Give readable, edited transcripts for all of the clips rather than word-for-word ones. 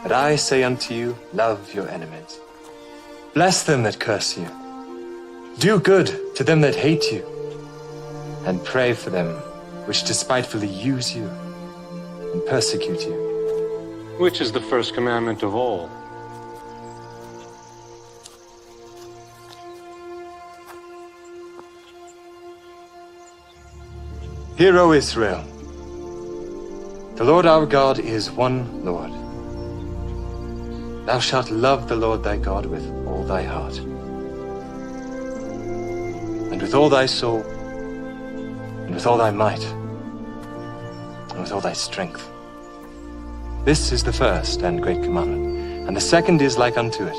But I say unto you, love your enemies. Bless them that curse you. Do good to them that hate you. And pray for them which despitefully use you and persecute you. Which is the first commandment of all? Hear, O Israel, the Lord our God is one Lord. Thou shalt love the Lord thy God with all thy heart, and with all thy soul, and with all thy might, and with all thy strength. This is the first and great commandment, and the second is like unto it.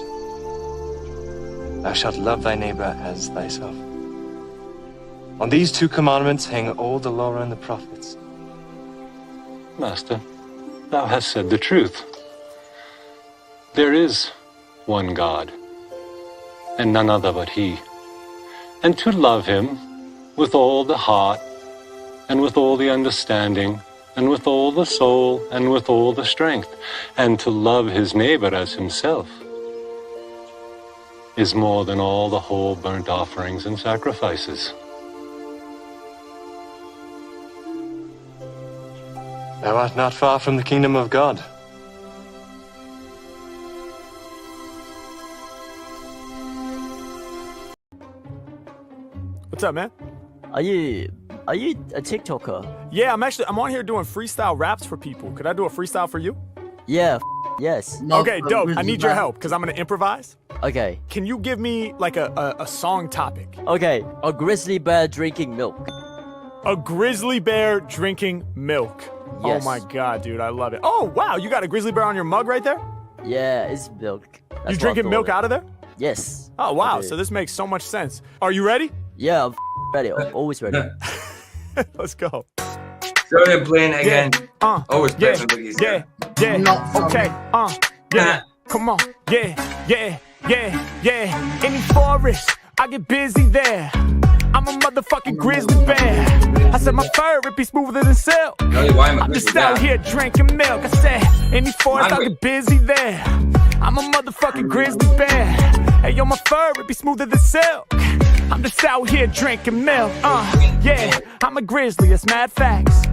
Thou shalt love thy neighbor as thyself. On these two commandments hang all the law and the prophets. Master, thou hast said the truth. There is one God, and none other but He. And to love Him with all the heart, and with all the understanding, and with all the soul, and with all the strength, and to love his neighbor as himself, is more than all the whole burnt offerings and sacrifices. Thou art not far from the kingdom of God. What's up, man? Are you a TikToker? Yeah, I'm on here doing freestyle raps for people. Could I do a freestyle for you? Yeah, yes. Okay, dope. I need your help because I'm gonna improvise. Okay. Can you give me like a song topic? Okay, a grizzly bear drinking milk. A grizzly bear drinking milk. Yes. Oh my god, dude, I love it. Oh wow, you got a grizzly bear on your mug right there? Yeah, it's milk. You drinking milk out of there? Yes. Oh wow, so this makes so much sense. Are you ready? Yeah, I'm ready. I'm always ready. Let's go. So they're playing again. Always play something easier. Okay, yeah. Come on, yeah. In the forest, I get busy there. I'm a motherfucking grizzly bear. I said my fur, it be smoother than silk. I'm just out here drinking milk. I said, in the forest, I get busy there. I'm a motherfucking grizzly bear. Hey, yo, my fur, it be smoother than silk. I'm just out here drinking milk, yeah, I'm a grizzly, it's mad facts,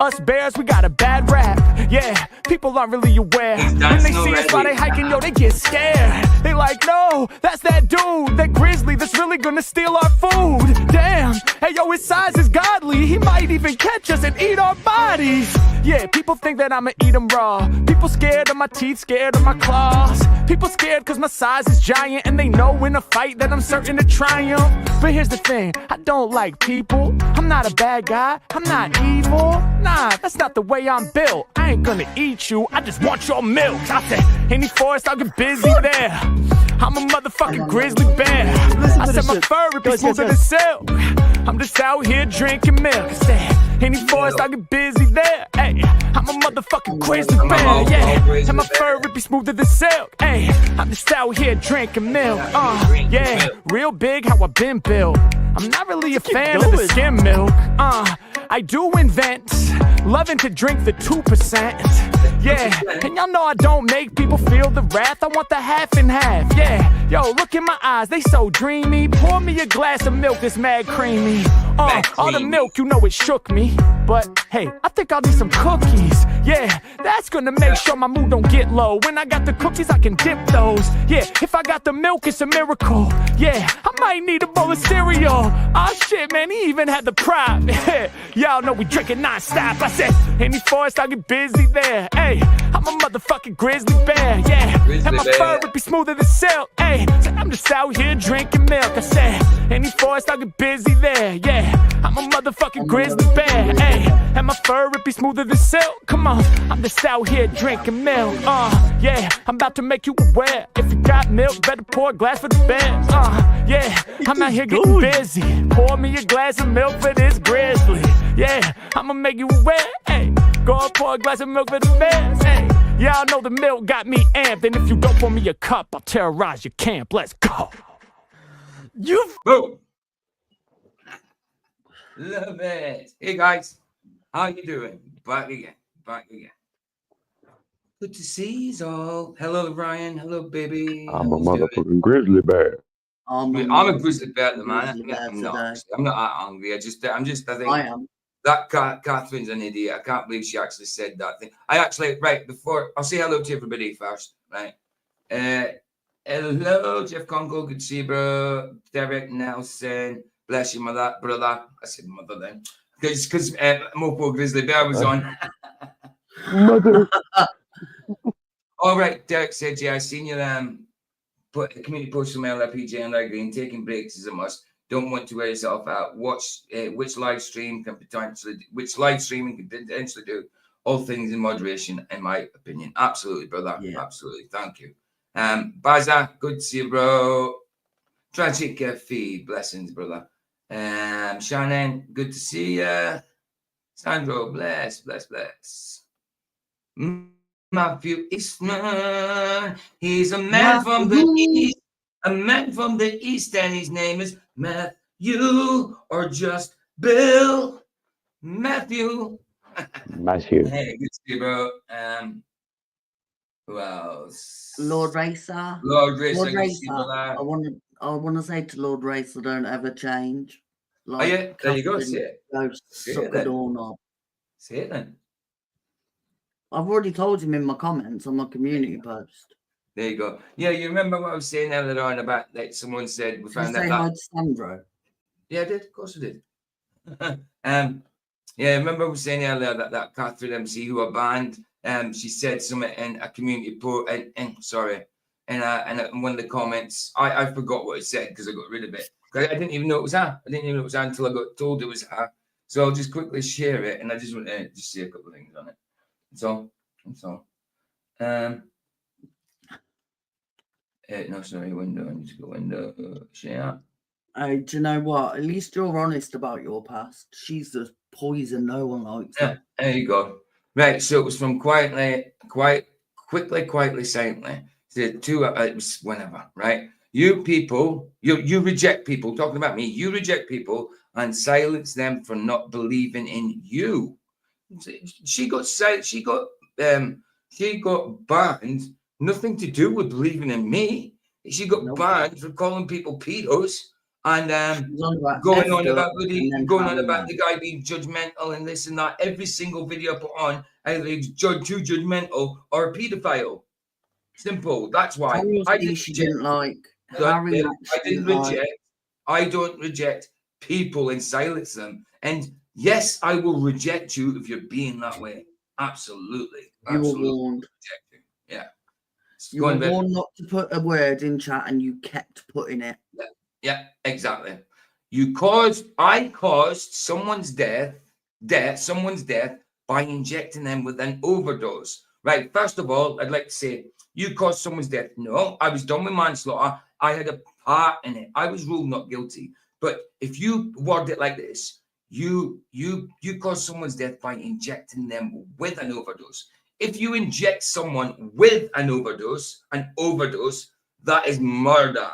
us bears, we got a bad rap, yeah, people aren't really aware, when they see us while they hiking, yo, they get scared, they like, no, that's that dude, that grizzly that's really gonna steal our food, damn, hey, yo, his size is godly, he might even catch us and eat our bodies, yeah, people think that I'ma eat them raw, people scared of my teeth, scared of my claws, people scared cause my size is giant, and they know in a fight that I'm certain to triumph. But here's the thing, I don't like people. I'm not a bad guy, I'm not evil. Nah, that's not the way I'm built. I ain't gonna eat you, I just want your milk. I said, in the forest, I'll get busy there. I'm a motherfucking grizzly bear. I said my fur would be smoother than silk. I'm just out here drinking milk. I said, in the forest, I'll get busy there. Hey, I'm a motherfucking grizzly bear, yeah. And my fur would be smoother than silk. Hey, I'm just out here drinking milk. Yeah, real big how I've been built. I'm not really a fan of the skim milk. I do invent loving to drink the 2%. Yeah, and y'all know I don't make people feel the wrath. I want the half and half. Yeah, yo, look in my eyes, they so dreamy. Pour me a glass of milk that's mad creamy. All the milk, you know it shook me. But hey, I think I'll need some cookies. Yeah, that's gonna make sure my mood don't get low. When I got the cookies, I can dip those. Yeah, if I got the milk, it's a miracle. Yeah, I might need a bowl of cereal. Oh shit, man, he even had the prop. Y'all know we drinking non-stop. I said, in the forest, I'll get busy there. Hey, I'm a motherfucking grizzly bear. Yeah, and my fur would be smoother than silk. Hey, so I'm just out here drinking milk. I said, in the forest, I'll get busy there. Yeah, I'm a motherfucking grizzly bear. Hey, and my fur would be smoother than silk. Come on, I'm just out here drinking milk. Yeah, I'm about to make you aware. If you got milk, better pour a glass for the bears. Yeah, I'm out here getting busy. Pour me a glass of milk for this grizzly. Yeah, I'ma make you aware. Hey, Go and pour a glass of milk for the fans. Hey, y'all know the milk got me amped. And if you don't pour me a cup, I'll terrorize your camp. Let's go. You Boom. Love it. Hey guys, how you doing? Back again. Good to see you all. Hello, Ryan. Hello, baby. I'm a motherfucking grizzly bear. I'm a grizzly bear, man. I'm not today. that hungry. I think I am. that Catherine's an idiot. I can't believe she actually said that thing. Before I'll say hello to everybody first, right? Hello, Jeff Congo. Good to see you, bro. Derek Nelson. Bless you, brother. I said mother then. Because Mopo Grizzly Bear was on. Mother. All right, Derek said, yeah, I seen you put a community post from LRPJ and I agree. Taking breaks is a must. Don't want to wear yourself out. Watch which live streaming can potentially do all things in moderation, in my opinion. Absolutely, brother. Yeah. Absolutely. Thank you. Baza, good to see you, bro. Tragic feed, blessings, brother. Shannon, good to see you. Sandro, bless. Matthew Eastman, he's a man from the east, and his name is Matthew, or just Bill. Matthew. Hey, good to see you, bro. Who else? Lord Racer. Lord Racer. I want to say to Lord Racer, don't ever change. Like, yeah, there you go. See it. Suck a doorknob. See it then. I've already told him in my comments on my community post. There you go. Yeah, you remember what I was saying earlier on about that someone said we found out that Sandro. Yeah, I did. Of course I did. Yeah, remember I was saying earlier that Catherine MC who are banned. She said something in a community post, and one of the comments, I forgot what it said because I got rid of it. Because I didn't even know it was her. I didn't even know it was her until I got told it was her. So I'll just quickly share it, and I just want to just say a couple of things on it. So, no, sorry, window. I need to go window share. Do you know what? At least you're honest about your past. She's the poison no one likes. Yeah, there you go. Right, so it was from quietly, silently. It was whenever, right? You people, you reject people. Talking about me, you reject people and silence them for not believing in you. She got banned. Nothing to do with believing in me. She got banned for calling people pedos and going on about the guy being judgmental and this and that. Every single video I put on, either he's too judgmental or a pedophile. Simple. That's why I don't reject people and silence them. And yes, I will reject you if you're being that way. Absolutely. You were warned. Yeah. You were warned not to put a word in chat and you kept putting it. Yeah, exactly. I caused someone's death by injecting them with an overdose. Right. First of all, I'd like to say you caused someone's death. No, I was done with manslaughter. I had a part in it. I was ruled not guilty. But if you word it like this, you caused someone's death by injecting them with an overdose. If you inject someone with an overdose, that is murder.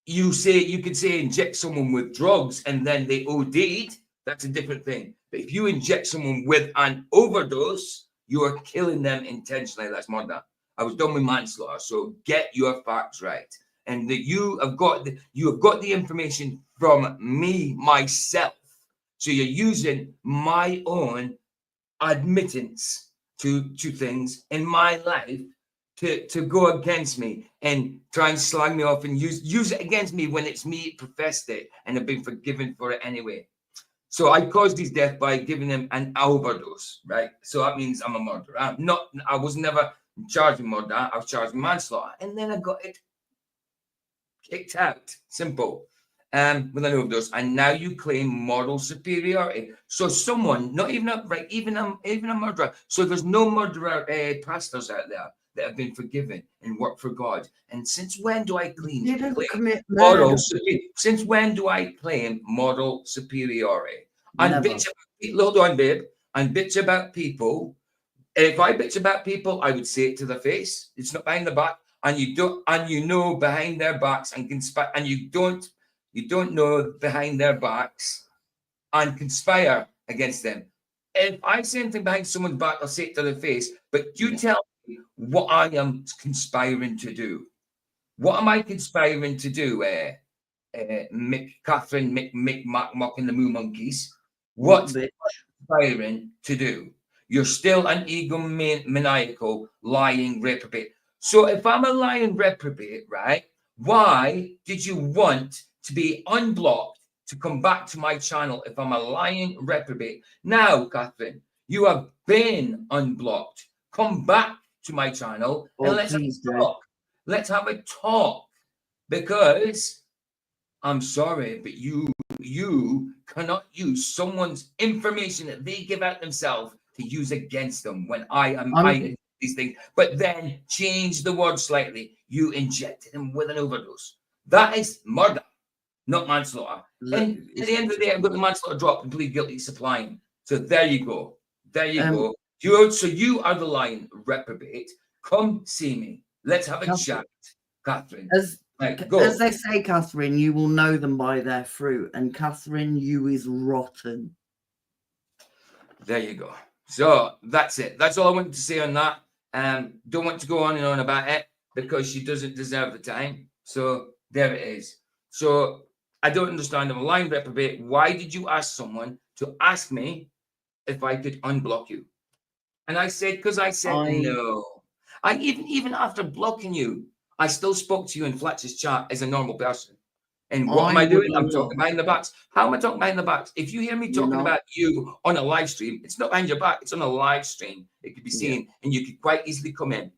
You could say inject someone with drugs and then they OD'd. That's a different thing. But if you inject someone with an overdose, you are killing them intentionally. That's murder. I was done with manslaughter. So get your facts right. And that you have got the information from me, myself. So you're using my own admittance to things in my life to go against me and try and slag me off and use it against me when it's me professed it and have been forgiven for it anyway. So I caused his death by giving him an overdose, right? So that means I'm a murderer. I was never charged with murder. I was charged with manslaughter, and then I got it kicked out. Simple. With an overdose, and now you claim moral superiority. So someone, not even a murderer. So there's no murderer pastors out there that have been forgiven and work for God. And since when do I claim moral superiority? Since when do I claim moral superiority? And bitch, hold on, babe. and bitch about people, if I bitch about people, I would say it to their face. It's not behind the back, and you don't, and you know behind their backs and conspire, and you don't know behind their backs and conspire against them. If I say anything behind someone's back, I'll say it to their face. But you tell me what I am conspiring to do. What am I conspiring to do? Catherine, Mick, Mac, Mock, and the Moo Monkeys. What am I conspiring to do? You're still an egomaniacal, lying reprobate. So if I'm a lying reprobate, right, why did you want to be unblocked to come back to my channel if I'm a lying reprobate? Now, Catherine, you have been unblocked. Come back to my channel and let's have a talk. Let's have a talk, because I'm sorry, but you cannot use someone's information that they give out themselves to use against them when I these things, but then change the word slightly. You injected him with an overdose. That is murder, not manslaughter. And at the end of the day, I've got the manslaughter drop and plead guilty supplying. So there you go. There you go. So you are the lying reprobate. Come see me. Let's have a chat, Catherine. As they say, Catherine, you will know them by their fruit. And Catherine, you is rotten. There you go. So that's it. That's all I wanted to say on that. Don't want to go on and on about it because she doesn't deserve the time. So there it is. So I don't understand. I'm a lying reprobate. Why did you ask someone to ask me if I could unblock you? And I said, because I said no. I even after blocking you, I still spoke to you in Fletcher's chat as a normal person. And what am I doing? I'm talking behind the backs. How am I talking behind the backs? If you hear me talking about you on a live stream, it's not behind your back. It's on a live stream. It could be seen, and you could quite easily come in,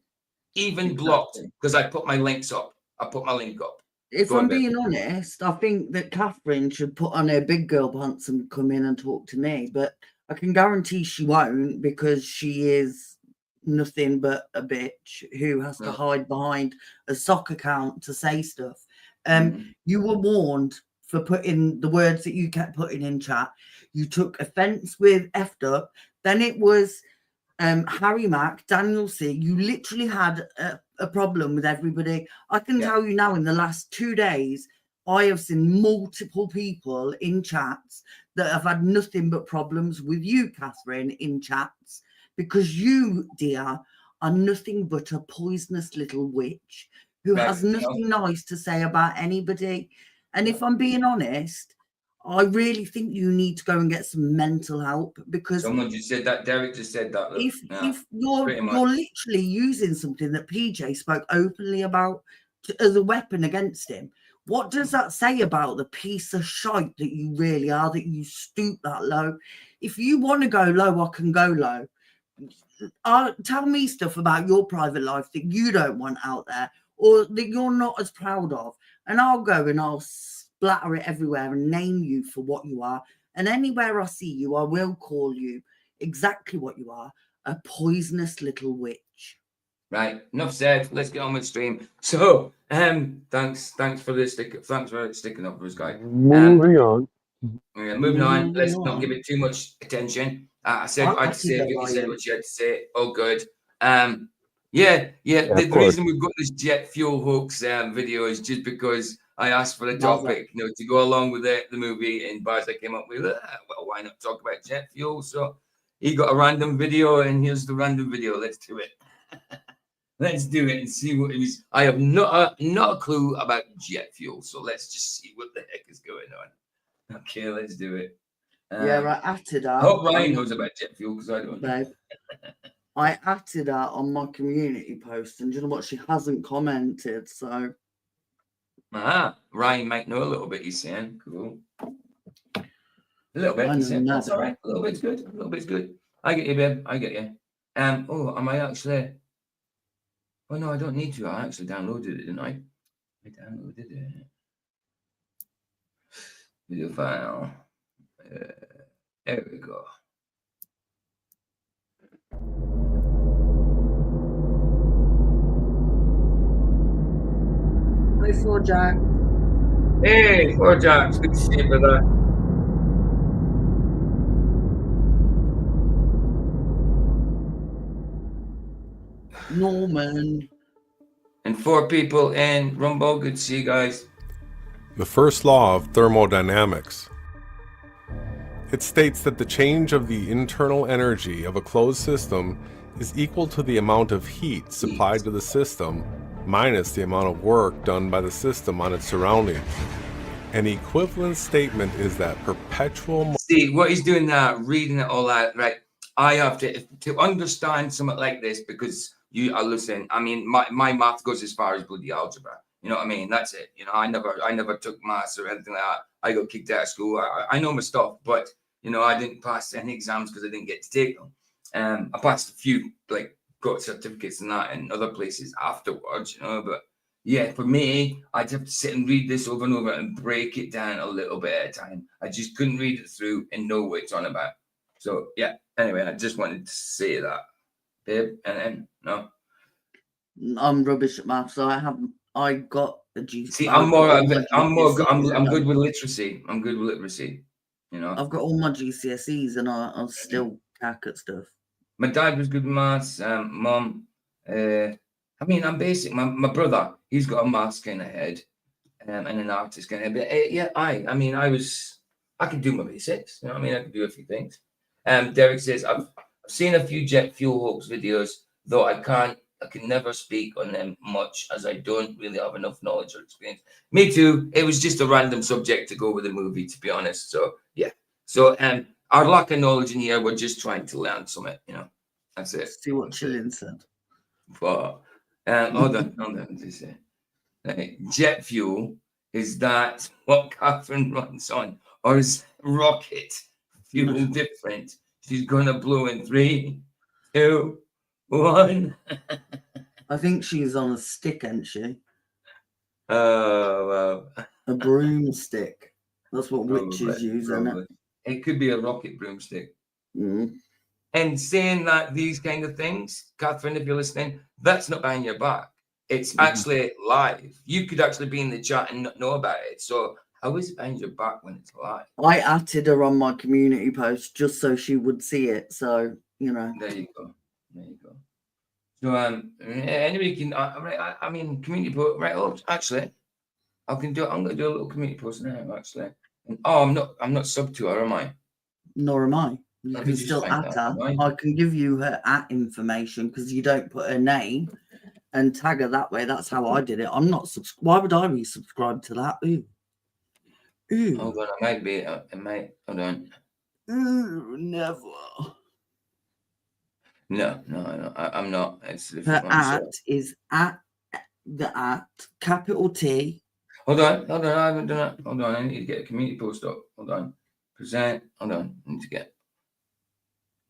even blocked, because I put my links up. I put my link up. If I'm being honest, I think that Catherine should put on her big girl pants and come in and talk to me. But I can guarantee she won't, because she is nothing but a bitch who has to hide behind a sock account to say stuff. You were warned for putting the words that you kept putting in chat. You took offense with effed up. Then it was Harry Mack, Daniel C. You literally had a problem with everybody. I can tell you now, in the last 2 days, I have seen multiple people in chats that have had nothing but problems with you, Catherine, in chats, because you, dear, are nothing but a poisonous little witch who has nothing nice to say about anybody. And if I'm being honest, I really think you need to go and get some mental help, because someone just said that. Derek just said that. Look, if you're literally using something that PJ spoke openly about as a weapon against him, what does that say about the piece of shite that you really are, that you stoop that low? If you want to go low, I can go low. Tell me stuff about your private life that you don't want out there, or that you're not as proud of, and I'll go and I'll splatter it everywhere and name you for what you are. And anywhere I see you, I will call you exactly what you are, a poisonous little witch. Right, enough said. Let's get on with the stream. So, thanks for the stick. Thanks for sticking up for us, guys. Moving on. Yeah, moving on. Let's not give it too much attention. I said what I had to say. You said what you had to say. Oh, good. The reason we've got this jet fuel hoax video is just because I asked for a topic, to go along with the movie, and Baz came up with, well, why not talk about jet fuel? So he got a random video, and here's the random video. Let's do it. Let's do it and see what it is. I have not a clue about jet fuel, so let's just see what the heck is going on. Okay, let's do it. I acted out. I hope Ryan knows about jet fuel, because I don't. Babe, I acted out on my community post, and you know what? She hasn't commented, so. Ryan might know a little bit, he's saying. Cool. A little bit, he's saying. That's all right. A little bit's good. A little bit's good. I get you, babe. I get you. Am I actually... Oh, no, I don't need to. I actually downloaded it, didn't I? I downloaded it. Video file. There we go. Hi, 4Jack. Hey, 4Jack. Good to see you, brother. Norman. And 4 people in Rumble. Good to see you guys. The first law of thermodynamics. It states that the change of the internal energy of a closed system is equal to the amount of heat supplied to the system minus the amount of work done by the system on its surroundings. An equivalent statement is that perpetual... See, what he's doing now, reading it all out, right? I have to understand something like this, because you are listening. I mean, my math goes as far as bloody algebra. You know what I mean? That's it. You know, I never took maths or anything like that. I got kicked out of school. I know my stuff, but you know, I didn't pass any exams because I didn't get to take them. I passed a few, like, got certificates and that in other places afterwards, you know, but yeah, for me, I'd have to sit and read this over and over and break it down a little bit at a time. I just couldn't read it through and know what it's on about. So yeah, anyway, I just wanted to say that, babe. And then no, I'm rubbish at maths, so I got a G. See, I'm good with literacy. I'm good with literacy. You know, I've got all my GCSEs and I'm still cack at stuff. my dad was good with maths. Mom, I mean, I'm basic. My brother, he's got a maths kind of head, and an artist kind of head. But yeah, I could do my basics. You know what I mean? I could do a few things. Derek says, I've seen a few jet fuel hoax videos, though I can never speak on them much, as I don't really have enough knowledge or experience. Me too. It was just a random subject to go with the movie, to be honest. So yeah. So our lack of knowledge in here, we're just trying to learn something, you know. That's it. See what Chillin said. But hold on. Jet fuel, is that what Catherine runs on, or is rocket fuel different? She's gonna blow in 3, 2, 1. I think she's on a stick, ain't she? Oh, well. A broomstick. That's what witches use, isn't it? It could be a rocket broomstick. Mm. And saying that these kind of things, Catherine, if you're listening, that's not behind your back. It's actually live. You could actually be in the chat and not know about it. So how is it behind your back when it's live? I added her on my community post just so she would see it. So, you know. There you go. There you go. So anybody can. I mean, community post. Right. Oh, actually, I can do. I'm going to do a little community post now. Actually. And, I'm not sub to her, am I? Nor am I. You Let can me just still find add out, her. right? I can give you her information because you don't put her name and tag her that way. That's how I did it. I'm not why would I be subscribed to that? Ooh. Ooh. Hold on, I might be. It might. Hold on. Ooh, never. No, I'm not. It's Her different one, at so. is at capital T. Hold on. I haven't done it. Hold on. I need to get a community post up. Hold on. Present. Hold on. I need to get.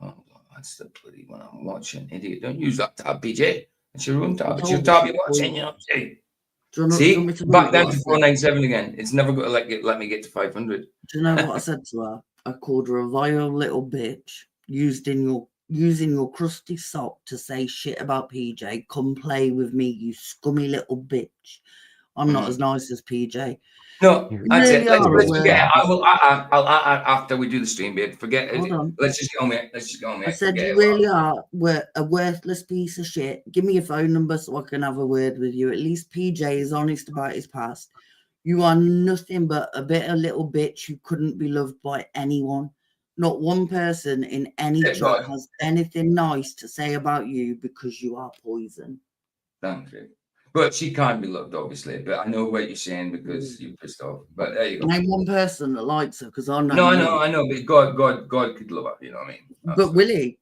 Oh, that's the bloody one I'm watching. Idiot. Don't use that tab, PJ. It's your own tab. It's your tab you're watching. You know what I'm saying? See? Back down to 497 again. It's never going to let me get to 500. Do you know what I said to her? I called her a vile little bitch, using your crusty sock to say shit about PJ. Come play with me, you scummy little bitch. I'm not as nice as PJ. No, that's really it. Let's forget. I'll after we do the stream, babe. Forget it. On. Let's just get on with it. I said, you really are a worthless piece of shit. Give me your phone number so I can have a word with you. At least PJ is honest about his past. You are nothing but a bitter little bitch who couldn't be loved by anyone. Not one person in any chat has anything nice to say about you because you are poison. Thank you. But she can't be loved, obviously. But I know what you're saying because you're pissed off. But there you go. Name one person that likes her because I know. No, I know. But God could love her. You know what I mean? But will he?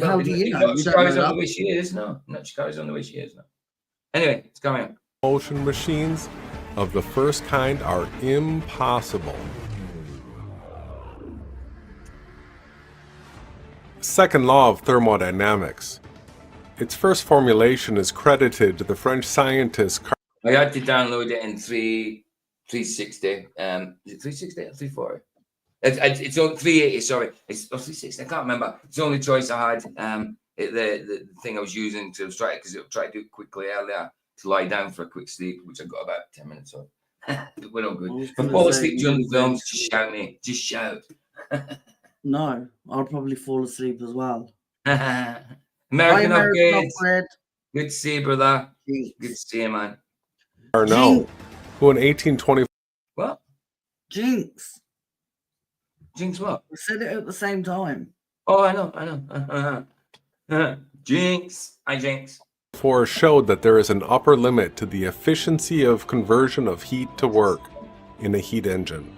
How do you know? She carries on the way she is. No, she carries on the way she is. No. Anyway, it's coming up. Motion machines of the first kind are impossible. Second law of thermodynamics. Its first formulation is credited to the French scientist. I had to download it in 360. Is it 360 or 340? It's on 380. Sorry, it's 360. I can't remember. It's the only choice I had. The thing I was using to try because it tried to do it quickly earlier to lie down for a quick sleep, which I got about 10 minutes of. But we're all good. If I fall asleep during the films, just shout me. Just shout. No, I'll probably fall asleep as well. American upgrade. Good to see you, brother. Jinx. Good to see you, man. Arnault, who in 1824 What? Jinx. Jinx what? We said it at the same time. Oh, I know. Jinx. Hi, Jinx. showed that there is an upper limit to the efficiency of conversion of heat to work in a heat engine.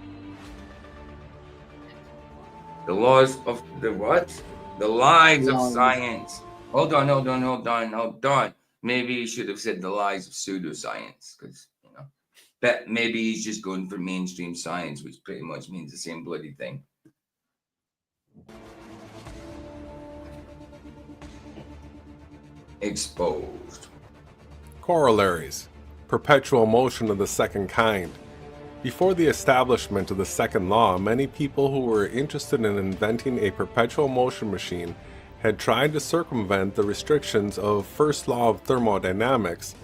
The laws of the what? The lies of Lies. science. Hold on. Maybe you should have said the lies of pseudoscience, because, you know, but maybe he's just going for mainstream science, which pretty much means the same bloody thing. Exposed. Corollaries. Perpetual motion of the second kind. Before the establishment of the second law, many people who were interested in inventing a perpetual motion machine had tried to circumvent the restrictions of first law of thermodynamics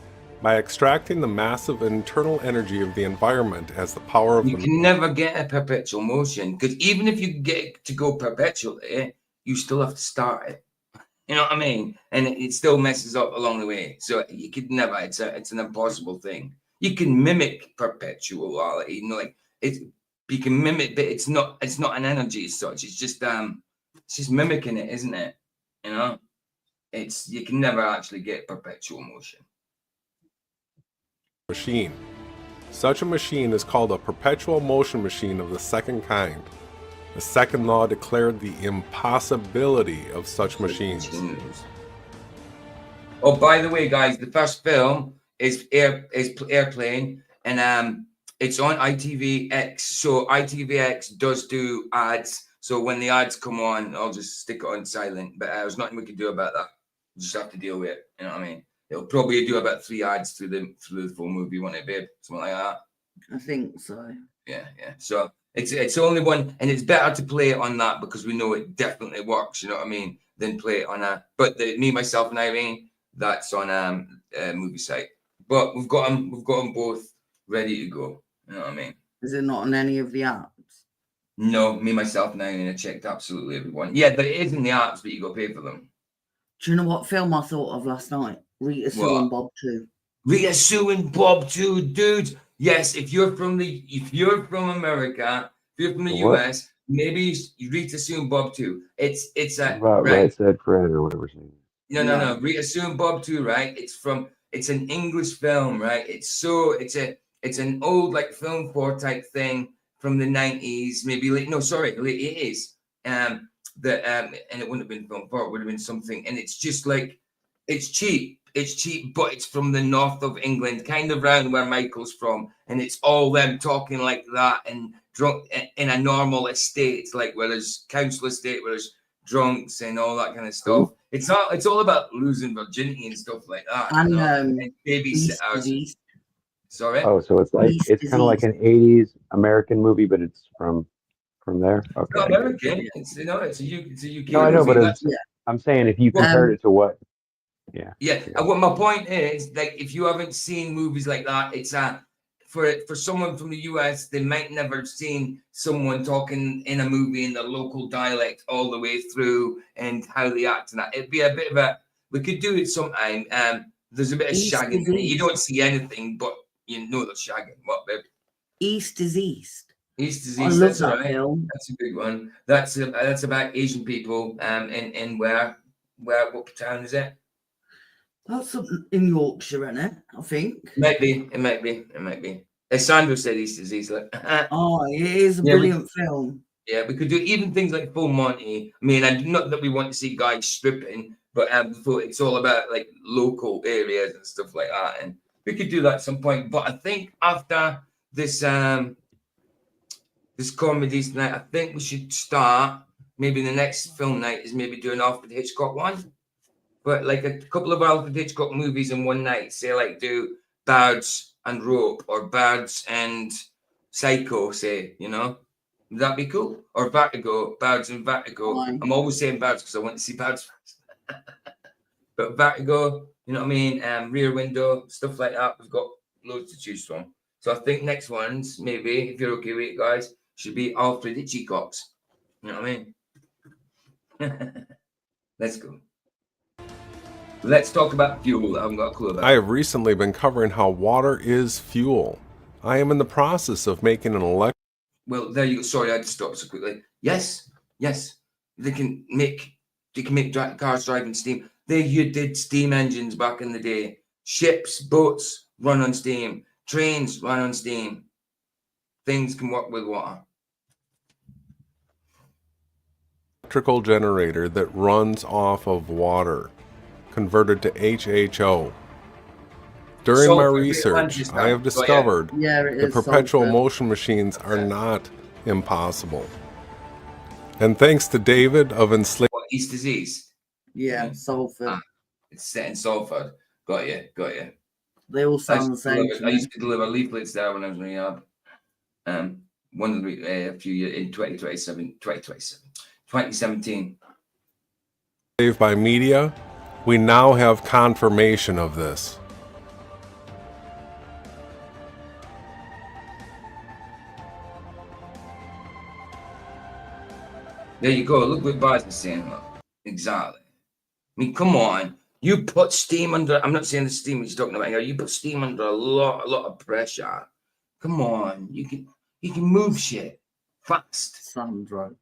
by extracting the massive internal energy of the environment as the power of You can never get a perpetual motion, because even if you get to go perpetually, you still have to start it. You know what I mean? And it still messes up along the way. So you could never. It's an impossible thing. You can mimic perpetuality, you know, like you can mimic, but it's not an energy as such. It's just mimicking it, isn't it? You know, you can never actually get perpetual motion. machine. Such a machine is called a perpetual motion machine of the second kind. The second law declared the impossibility of such machines. Oh, by the way, guys, the first film is Airplane, and it's on ITVX. So ITVX does do ads. So when the ads come on, I'll just stick it on silent. But there's nothing we can do about that. We just have to deal with it. You know what I mean? It'll probably do about 3 ads through the full movie, won't it, babe? Something like that. I think so. Yeah. So it's only one, and it's better to play it on that because we know it definitely works. You know what I mean? Than play it on a. But Me, Myself, and Irene, that's on a movie site. But we've got them both ready to go. You know what I mean? Is it not on any of the apps? No, Me, Myself, and Irene, I checked absolutely everyone. Yeah, there is in the apps, but you got to pay for them. Do you know what film I thought of last night? Rita Sue What? and Bob 2. Rita Sue and Bob 2, dude. Yes, if you're from America, if you're from the What? US, maybe Rita Sue and Bob 2. It's a About right. Right Said Fred or whatever his name is. No. Rita Sue and Bob 2, right? It's an English film, right? It's an old like film 4 type thing from the 90s, maybe late 80s. And it wouldn't have been film 4, it would have been something, and it's just like it's cheap, but it's from the north of England, kind of round where Michael's from, and it's all them talking like that and drunk in a normal estate, like where there's council estate, where there's drunks and all that kind of stuff. Cool. It's all about losing virginity and stuff like that. And you know? And East babysitters. Disease. Sorry. Oh, so it's kind of like an 80s American movie, but it's from there. Okay. Not American. It's a UK. No, I know, movie. but I'm saying if you compared it to what. Yeah. What my point is, like, if you haven't seen movies like that, it's for someone from the US, they might never have seen someone talking in a movie in the local dialect all the way through and how they act and that. It'd be a bit of a. We could do it sometime. There's a bit of East shagging is in it. You East. don't see anything, but you know the shagging. What, babe? East is East. East is I East. love That's that right. film. That's a big one. That's about Asian people. In where what town is it? That's in Yorkshire, isn't it? I think. It might be. As Sandro said, East is East. Like, Oh, it is a Yeah, brilliant film. yeah, we could do even things like Full Monty. I mean, not that we want to see guys stripping, but it's all about like local areas and stuff like that, and we could do that at some point. But I think after this this comedy tonight, I think we should start. Maybe the next film night is maybe do an Alfred Hitchcock one, but like a couple of Alfred Hitchcock movies in one night. Say like do Birds and Rope or Birds and Psycho. Say, you know. Would that be cool? Or Vertigo, Birds and Vertigo. Fine. I'm always saying Birds because I want to see Birds first. But Vertigo, you know what I mean? Rear Window, stuff like that. We've got loads to choose from. So I think next ones, maybe, if you're okay with it, guys, should be Alfred Hitchcocks. You know what I mean? Let's go. Let's talk about fuel. I haven't got a clue about. I have recently been covering how water is fuel. I am in the process of making an electric. Well, there you go. Sorry, I had to stop so quickly. Yes, they can make cars driving steam. You did steam engines back in the day. Ships, boats run on steam. Trains run on steam. Things can work with water. Electrical generator that runs off of water, converted to HHO. During my research, I have discovered that perpetual motion machines are not impossible. And thanks to David of Enslaved. East is East. Yeah, Salford. It's set in Salford. Got you. They all sound the same. I used to deliver leaflets there when I was in rehab. One of the a few years in 2017. Saved by media, we now have confirmation of this. There you go. Look what Baz is saying. Look. Exactly. I mean, come on. You put steam under. I'm not saying the steam he's talking about here. You put steam under a lot of pressure. Come on. You can move shit fast. Sandro.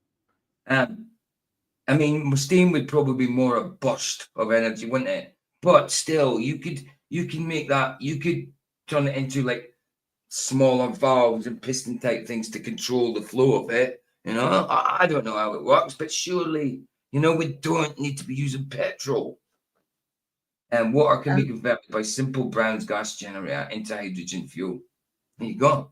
I mean, steam would probably be more a burst of energy, wouldn't it? But still, you can make that. You could turn it into like smaller valves and piston type things to control the flow of it. You know, I don't know how it works, but surely, we don't need to be using petrol. And water can be converted by simple Brown's gas generator into hydrogen fuel. There you go.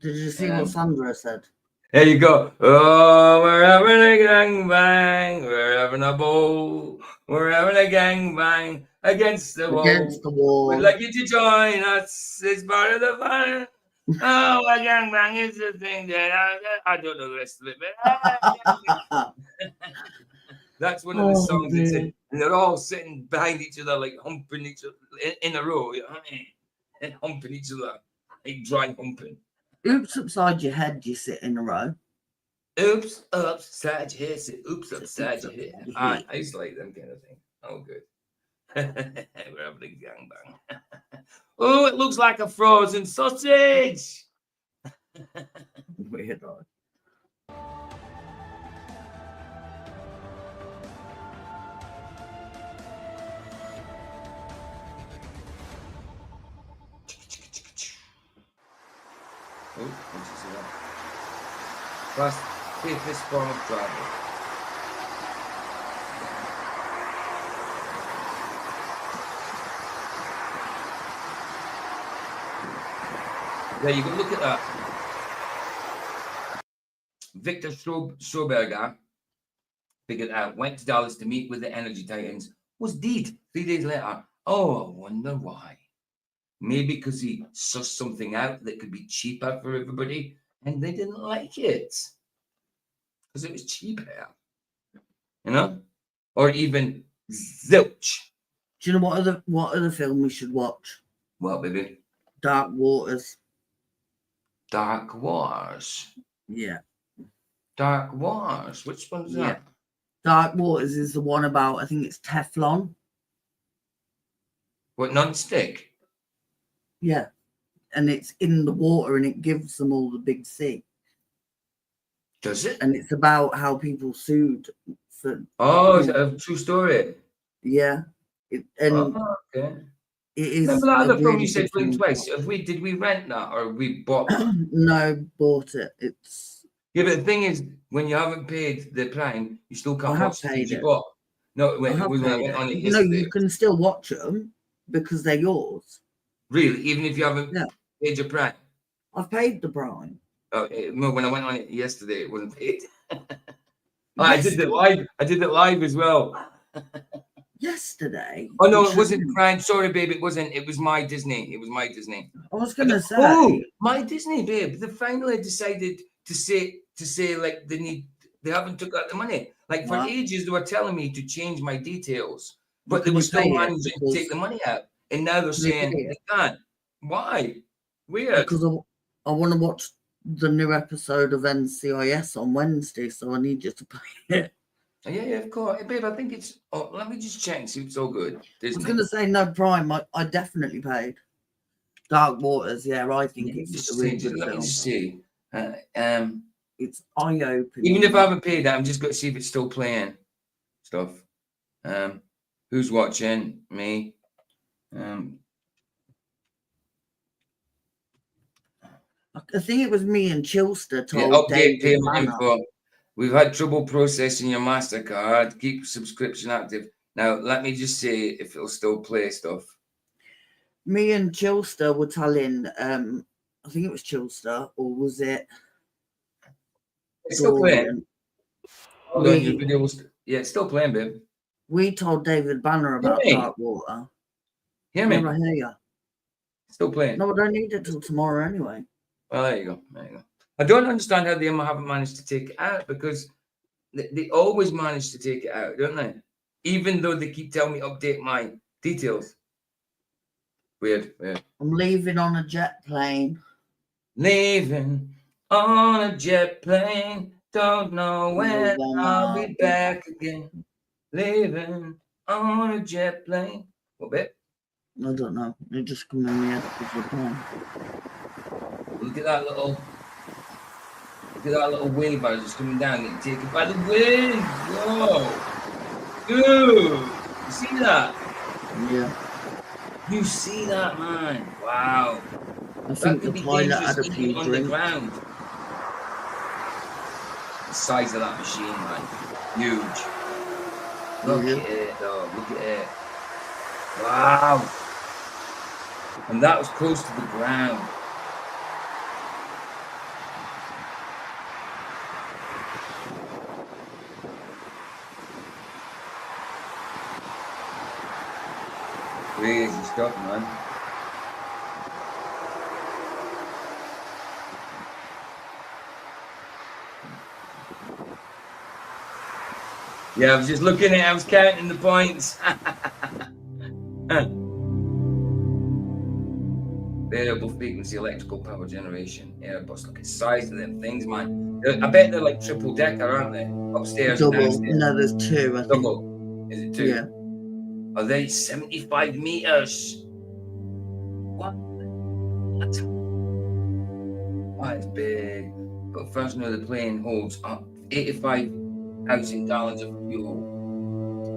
Did you see what Sandra said? There you go. Oh, we're having a gangbang. We're having a bowl. We're having a gangbang against the wall. We'd like you to join us. It's part of the fun. Oh, a gangbang is the thing that I don't know the rest of it, but that's one of the songs that's in, and they're all sitting behind each other, like humping each other in a row, and humping each other, like dry humping. Oops upside your head, you sit in a row. Oops upside your head, oops upside your head. I used to like them kind of thing. Oh, good. We're having a gangbang. Oh, it looks like a frozen sausage. Weird, right? Oh, what's this about? Fast, safest form of travel. There you go. Look at that. Victor Schroberger figured out, went to Dallas to meet with the energy titans, was dead 3 days later. Oh, I wonder why. Maybe because he sussed something out that could be cheaper for everybody, and they didn't like it because it was cheaper, or even zilch. Do you know what other film we should watch? What, baby? Dark Waters. Dark Wars. Yeah. Dark Wars. Which one's that? Dark Waters is the one about, I think it's Teflon. What, non-stick? Yeah. And it's in the water and it gives them all the big C. Does it? And it's about how people sued for. Oh, is it a true story? Yeah. Okay. It is. Remember that other film really you said good film. twice? Did we rent that or we bought that? No, bought it. It's. Yeah, but the thing is, when you haven't paid the Prime, you still can't watch the things you bought. No, when I went on it yesterday. No, you can still watch them because they're yours. Really? Even if you haven't paid your Prime? I've paid the Prime. Oh, no, when I went on it yesterday, it wasn't paid. I did it live. I did it live as well. Yesterday? Oh, no, it wasn't Prime. Sorry, babe, it wasn't. It was My Disney. It was My Disney. I was going to say. Oh, My Disney, babe. They finally decided to say like they haven't took out the money. Like for ages, they were telling me to change my details, but they were still managing to take the money out. And now they're saying they can't. Why? Weird. Because I want to watch the new episode of NCIS on Wednesday, so I need you to pay it. Yeah, of course. Hey, babe, I think it's. Oh, let me just check and see if it's all good. I was Disney. going to say no Prime. I definitely paid. Dark Waters, yeah, I think Let me it's just a really see. good Let me film. just see. It's eye-opening. Even if I haven't paid that, I'm just going to see if it's still playing stuff. Who's watching? Me. I think it was me and Chilster Yeah, told update David payment Banner. info. We've had trouble processing your MasterCard. Keep subscription active. Now, let me just see if it'll still play stuff. Me and Chilster were telling, I think it was Chilster, or was it? It's still playing. Dorian? Hold on, your video was. Yeah, it's still playing, babe. We told David Banner about me? Dark Water. Hear me? Yeah, I hear you. Still playing. No, I don't need it till tomorrow anyway. Well, there you go. There you go. I don't understand how they haven't managed to take it out, because they always manage to take it out, don't they? Even though they keep telling me update my details. Weird. I'm leaving on a jet plane. Leaving on a jet plane. Don't know when I'll be back again. Leaving on a jet plane. What bit? I don't know. It just come in my head because we're playing. Look at that little wave I was just coming down, getting taken by the wind. Whoa. Dude. You see that? Yeah. You see that, man? Wow. I think the pilot had a few on the drinks. ground. The size of that machine, man. Huge. Look at it, though. Look at it. Wow. And that was close to the ground. Crazy stuff, man. Yeah, I was just looking at it, I was counting the points. Variable frequency electrical power generation. Airbus. Look at the size of them things, man. I bet they're like triple decker, aren't they? Upstairs and Double. downstairs. No, there's two, I think. Double. Is it two? Yeah. Are they 75 meters? What? That is big. But first, know the plane holds up 85,000 gallons of fuel.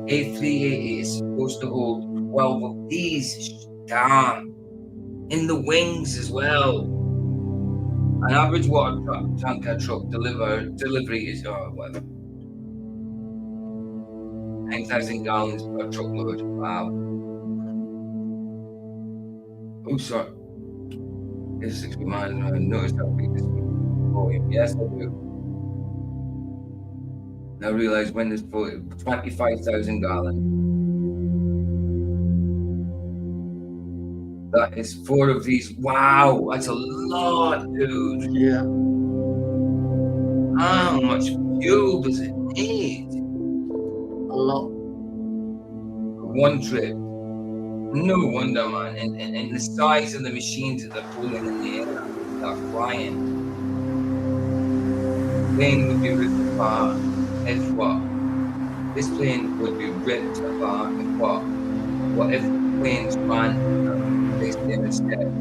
A380 is supposed to hold 12 of these. Damn. In the wings as well. An average water tanker truck delivery is whatever. 9,000 gallons per truckload. Wow. Oh, sorry. It's 60 miles an hour. Notice how big this volume. Yes, I do. Now realize when there's 25,000 gallons. That is 4 of these. Wow, that's a lot, dude. Yeah. How much fuel does it need? A lot. One trip. No wonder, man. And the size of the machines that they're pulling in the air, they're flying. Plane would be ripped apart if what? This plane would be ripped apart if what? What if planes ran on compressed air instead?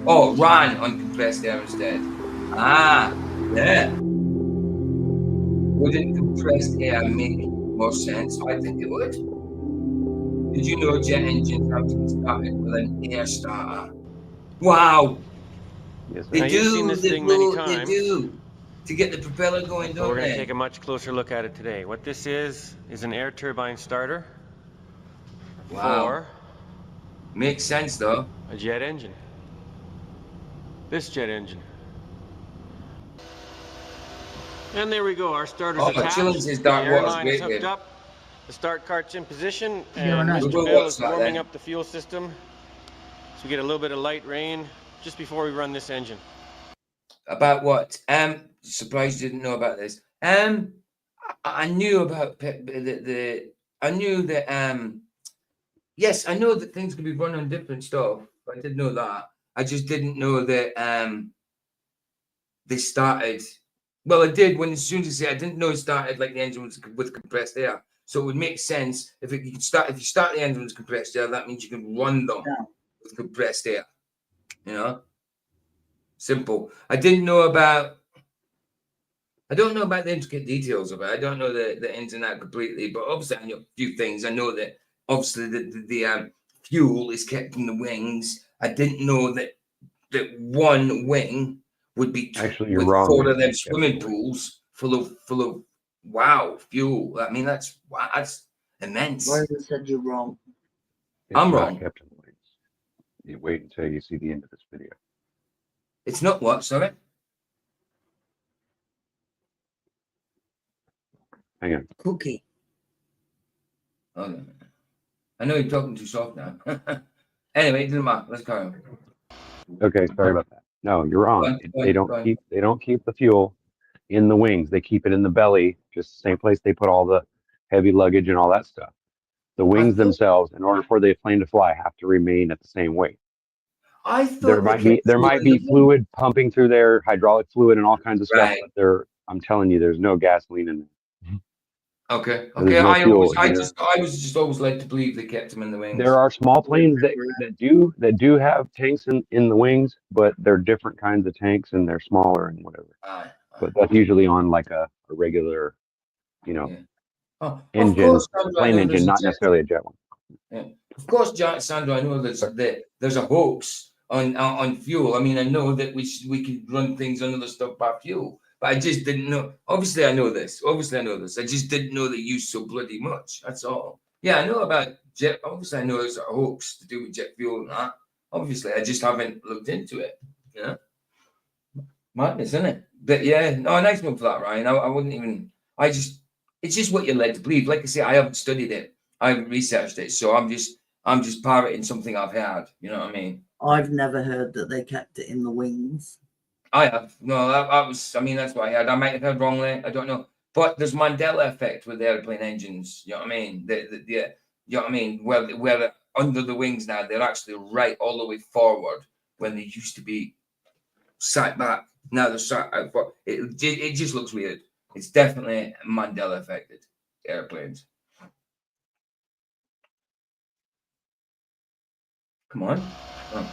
Oh, ran on compressed air instead. Ah, yeah. Wouldn't compressed air make more sense? I think it would. Did you know jet engines have to be started with an air starter? Wow. Yes, They Now, do. you've seen this thing many times. They do. To get the propeller going, So don't we're going they? to take a much closer look at it today. What this is an air turbine starter Wow. for Makes sense, though. a jet engine. This jet engine. And there we go. Our starter's Oh, attached. Chillins is The Dark Waters, airline is great hooked game. up. The start cart's in position, Yeah, I and know. Mr. We'll Bill watch is that warming then. up the fuel system. So we get a little bit of light rain just before we run this engine. About what? Surprised you didn't know about this. I knew about I knew that yes, I know that things could be run on different stuff. I did know that. I just didn't know that they started Well, it did when as soon as you say I didn't know it started like the engine was with compressed air. So it would make sense if you start the engine with compressed air, that means you can run them with compressed air. You know? Simple. I don't know about the intricate details of it. I don't know the ins and out completely, but obviously I know a few things. I know that obviously the fuel is kept in the wings. I didn't know that one wing would be Actually, you're with wrong. 4 of them It's kept swimming in the wings. pools full of fuel. I mean, that's immense. Rosa said you're wrong. It's I'm not wrong. kept in the wings. You wait until you see the end of this video. It's not what, sorry? Hang on. Cookie. Oh, no. I know you're talking too soft now. Anyway, it doesn't matter. Let's carry on. Okay, sorry about that. No, you're wrong. They Go on. don't keep the fuel in the wings. They keep it in the belly, just the same place they put all the heavy luggage and all that stuff. The wings themselves, in order for the plane to fly, have to remain at the same weight. I thought There might be fluid pumping through there, hydraulic fluid and all kinds of stuff, but I'm telling you, there's no gasoline in there. Okay. So there's no fuel. I was just always led to believe they kept them in the wings. There are small planes that do have tanks in the wings, but they're different kinds of tanks and they're smaller and whatever. But that's usually on like a regular, engine, plane engine, not necessarily a jet one. Yeah. Of course, Sandro, I know there's a hoax on fuel. I mean, I know that we can run things on other stuff by fuel, but I just didn't know. Obviously, I know this. I just didn't know they use so bloody much. That's all. Yeah, I know about jet. Obviously, I know there's a hoax to do with jet fuel and that. Obviously, I just haven't looked into it. Yeah, madness, isn't it? But yeah, no, nice one for that, Ryan. I wouldn't even. It's just what you're led to believe. Like I say, I haven't studied it. I haven't researched it, so I'm just parroting something I've heard. You know what I mean? I've never heard that they kept it in the wings. I have. No, that's what I heard. I might have heard wrongly. I don't know. But there's Mandela effect with airplane engines. You know what I mean? You know what I mean? Where they're under the wings now, they're actually right all the way forward when they used to be sat back. Now they're sat out. It just looks weird. It's definitely Mandela affected airplanes. Come on. Oh.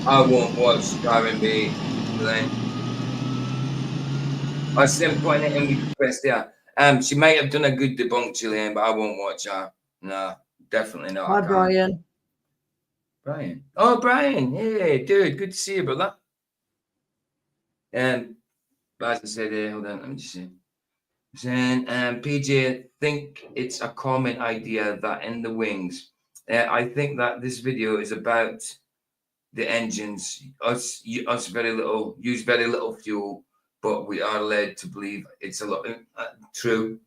I won't watch R&B, Glenn. I see them putting it in with compressed air. She might have done a good debunk, Gillian, but I won't watch her. No, definitely not. Hi, Brian. Brian. Oh, Brian. Hey, dude. Good to see you, brother. As I said, hold on. Let me just see. Saying, PJ, think it's a common idea that in the wings, I think that this video is about the engines. Us use very little fuel, but we are led to believe it's a lot. True.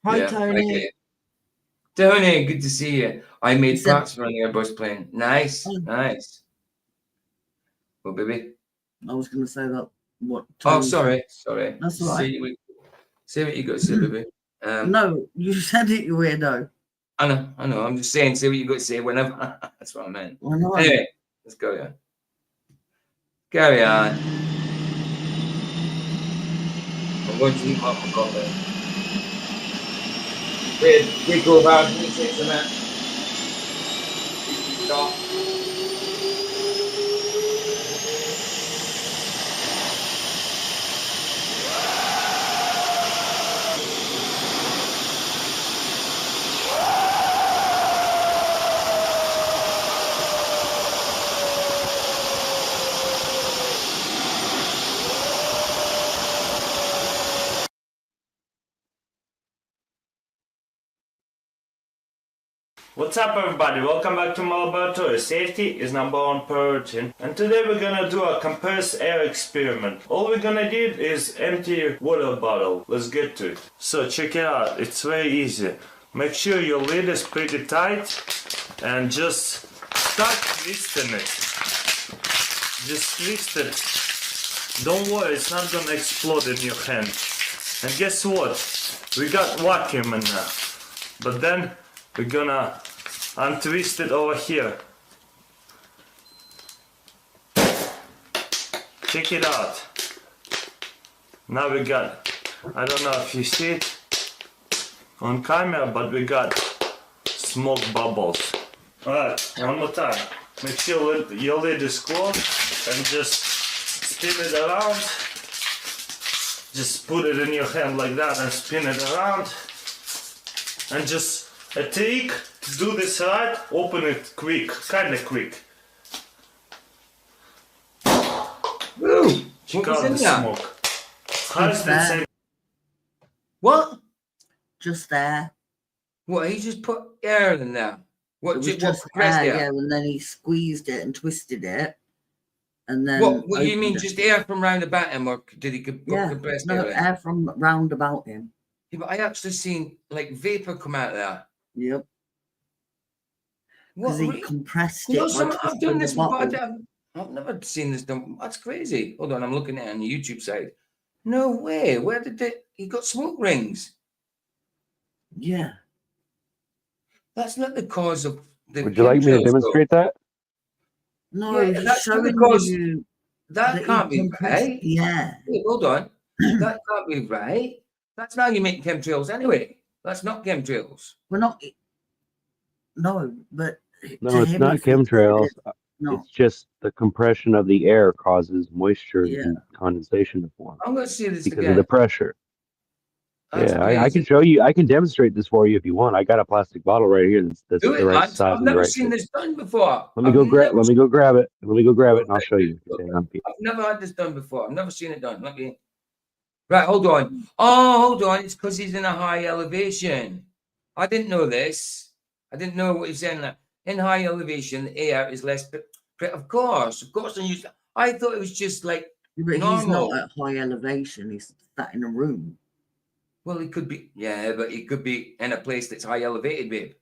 Hi, Tony. Tony, good to see you. I made parts for an Airbus plane. Nice. Well, baby. I was going to say that. What? Tony sorry. That's all right. Say what you got to say, baby. No, you said it, you weirdo. I know. I'm just saying, say what you got to say whenever. That's what I meant. Anyway, let's go, yeah. Carry on. I'm going to eat my coffee. We go about and say something. Stop. What's up everybody, welcome back to my laboratory. Safety is #1 priority. And today we're gonna do a compressed air experiment. All we're gonna do is empty water bottle. Let's get to it. So check it out, it's very easy. Make sure your lid is pretty tight and just start twisting it. Just twist it. Don't worry, it's not gonna explode in your hand. And guess what? We got vacuum in there. But then we're gonna untwist it over here. Check it out. Now we got, I don't know if you see it on camera, but we got smoke bubbles. Alright, one more time. Make sure your lid is closed and just spin it around. Just put it in your hand like that and spin it around. And just a trick to do this right, open it quick, kinda quick. Woo! Check What was out in the there? smoke. How's the same? What? Just there. What? He just put air in there. What? It was What just compressed air, air? yeah, and then he squeezed it and twisted it. And then What do you mean? opened it. Just air from round about him, or did he put Yeah, compressed no, air in? air from round about him. Yeah, but I actually seen like vapor come out there. Yep. What? Because he Really? compressed You know, it by I've done twisting this the before. bottle. I've never seen this done. That's crazy. Hold on, I'm looking at it on the YouTube side. No way. Where did it? He got smoke rings. Yeah. That's not the cause of the. Would you like me to chemtrails, though. demonstrate that? No, Yeah, he's that's not showing because you that he can't be compressed right. the air. Wait, hold on. That can't be right. That's now you're making chemtrails anyway. That's not chemtrails. We're not. No, but No, to it's him, not he thinks it chemtrails. is. No. It's just the compression of the air causes moisture Yeah. and condensation to form I'm going to see this because again. of the pressure. That's Yeah, I crazy. can show you. I can demonstrate this for you if you want. I got a plastic bottle right here that's Do the it, right man. size I've and the never right seen shape. this done before. Let me I've go never Let me go grab it. Let me go grab it, and I'll show you. Okay. Okay, I'm Pete. I've never had this done before. I've never seen it done. Let me. Right, hold on. Oh, hold on. It's because he's in a high elevation. I didn't know this. I didn't know what he's saying. That in high elevation, the air is less. Of course. I thought it was just like Yeah, but normal. he's not at high elevation. He's sat in a room. Well, it could be. Yeah, but it could be in a place that's high elevated, babe.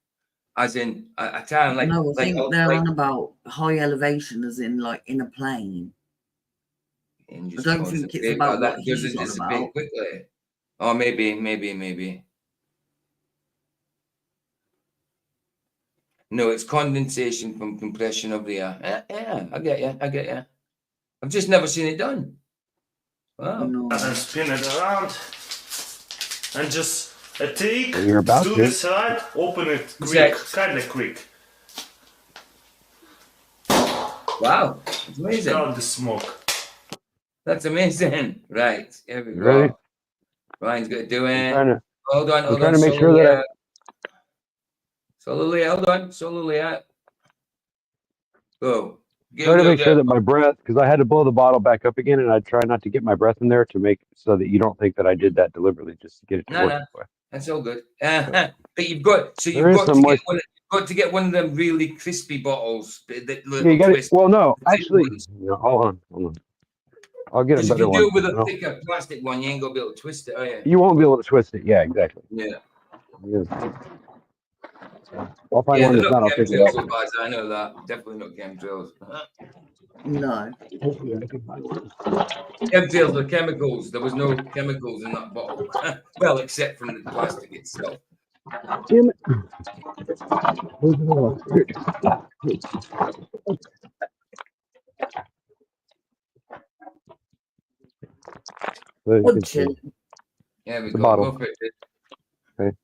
As in a town like. No, I think they're like on about high elevation, as in like in a plane. and I just don't think it's concentrate. about that what doesn't he's on dissipate about. quickly. Or maybe. No, it's condensation from compression of the air. Yeah, I get you. I've just never seen it done. Wow. No. And spin it around. And just a trick Well, you're about do to. this right, open it quick, Exactly. kinda quick. Wow, it's amazing. Got the smoke. That's amazing. Right, here we You go. ready? Ryan's got to do I'm it. trying to. Hold on. I'm trying to make sure that I. Slowly, hold on. Slowly out. Go. Trying to make sure that my breath, because I had to blow the bottle back up again, and I try not to get my breath in there to make so that you don't think that I did that deliberately, just to get it to No, work. no. That way. That's all good. But you've got There is some moisture. you've got to get one of them really crispy bottles. That Yeah, little you got it. twist. Well, no, The thick actually, ones. no, hold on. I'll get a Because if better you do one. it with a No, thicker plastic one, you ain't gonna be able to twist it, are you? you won't be able to twist it. Yeah, exactly. Yeah. Yeah. I'll find Yeah, one they're that's not not. I'll take it chemtrails, off. guys. I know that. Definitely not chemtrails. No. Chemtrails are chemicals. There was no chemicals in that bottle. Well, except from the plastic itself. Damn it. Where's the other one? Here. So you can see There we the go. bottle. Go for it. Okay.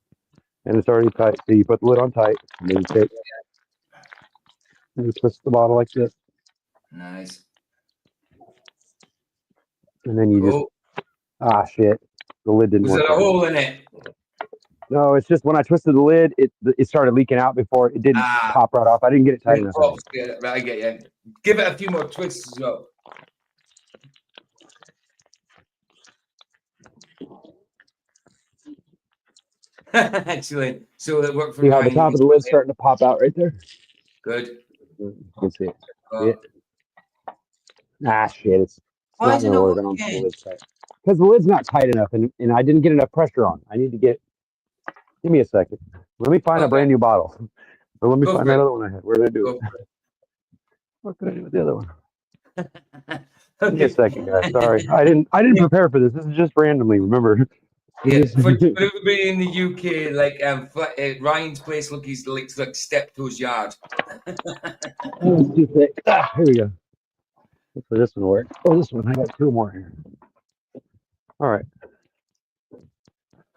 And it's already tight. So you put the lid on tight, and then you take and you twist the bottle like this, Nice. and then you Cool. just shit, the lid didn't Was work. there a hole in it? No, it's just when I twisted the lid, it started leaking out before it didn't pop right off. I didn't get it tight enough. Right, I get you. Give it a few more twists as well. Excellent. So that worked for See how the Ryan. top of the lid's starting to pop out right there? Good. You can see it. Uh, Shit, it's Why not is it gonna not work. I don't think the working? lid's tight. Because the lid's not tight enough, and I didn't get enough pressure on. I need to get. Give me a second. Let me find a brand new bottle. Or let me Go find for that it. other one I had. Where did I do Go it? for it. What did I do with the other one? Give me a second, guys. Sorry, I didn't prepare for this. This is just randomly. Remember, Yeah, for everybody in the UK, like Ryan's place looks like Steptoe's yard. Here we go. Hopefully this one will work. Oh, this one. I got two more here. All right.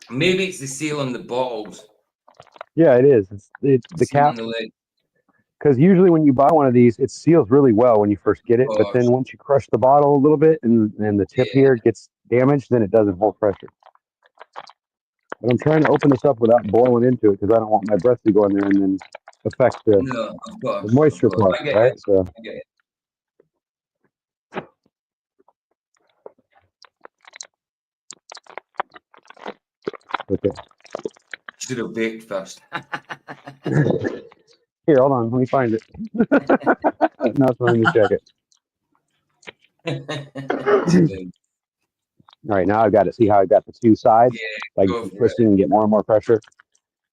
Maybe it's the seal on the bottles. Yeah, it is. It's the Seal on cap. the lid. Because usually when you buy one of these, it seals really well when you first get it. But then once you crush the bottle a little bit and the tip here gets damaged, then it doesn't hold pressure. But I'm trying to open this up without boiling into it because I don't want my breath to go in there and then affect the moisture part, I get right? it. So. I get it. Okay. Should have baked first. Here, hold on. Let me find it. No, so let me check it. All right, now I've got to see how I've got the two sides. Yeah, I can twist it and get more and more pressure.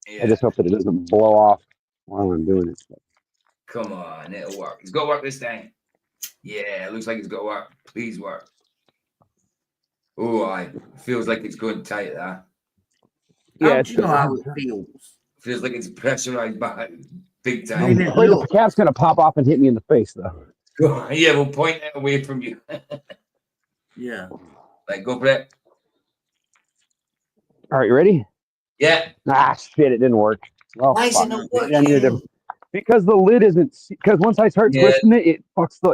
Yeah. I just hope that it doesn't blow off while I'm doing it. Come on, it'll work. It's got to work this time. Yeah, it looks like it's got to work. Please work. Oh, it feels like it's going tight there. How do you know how it feels? Feels like it's pressurized by big I'm time. afraid the cap's going to pop off and hit me in the face, though. Yeah, we'll point it away from you. Yeah. Like, go for it. All right, you ready? Yeah. Ah, shit, it didn't work. Oh, Why is it not working? Because the lid isn't. Because once I start twisting it,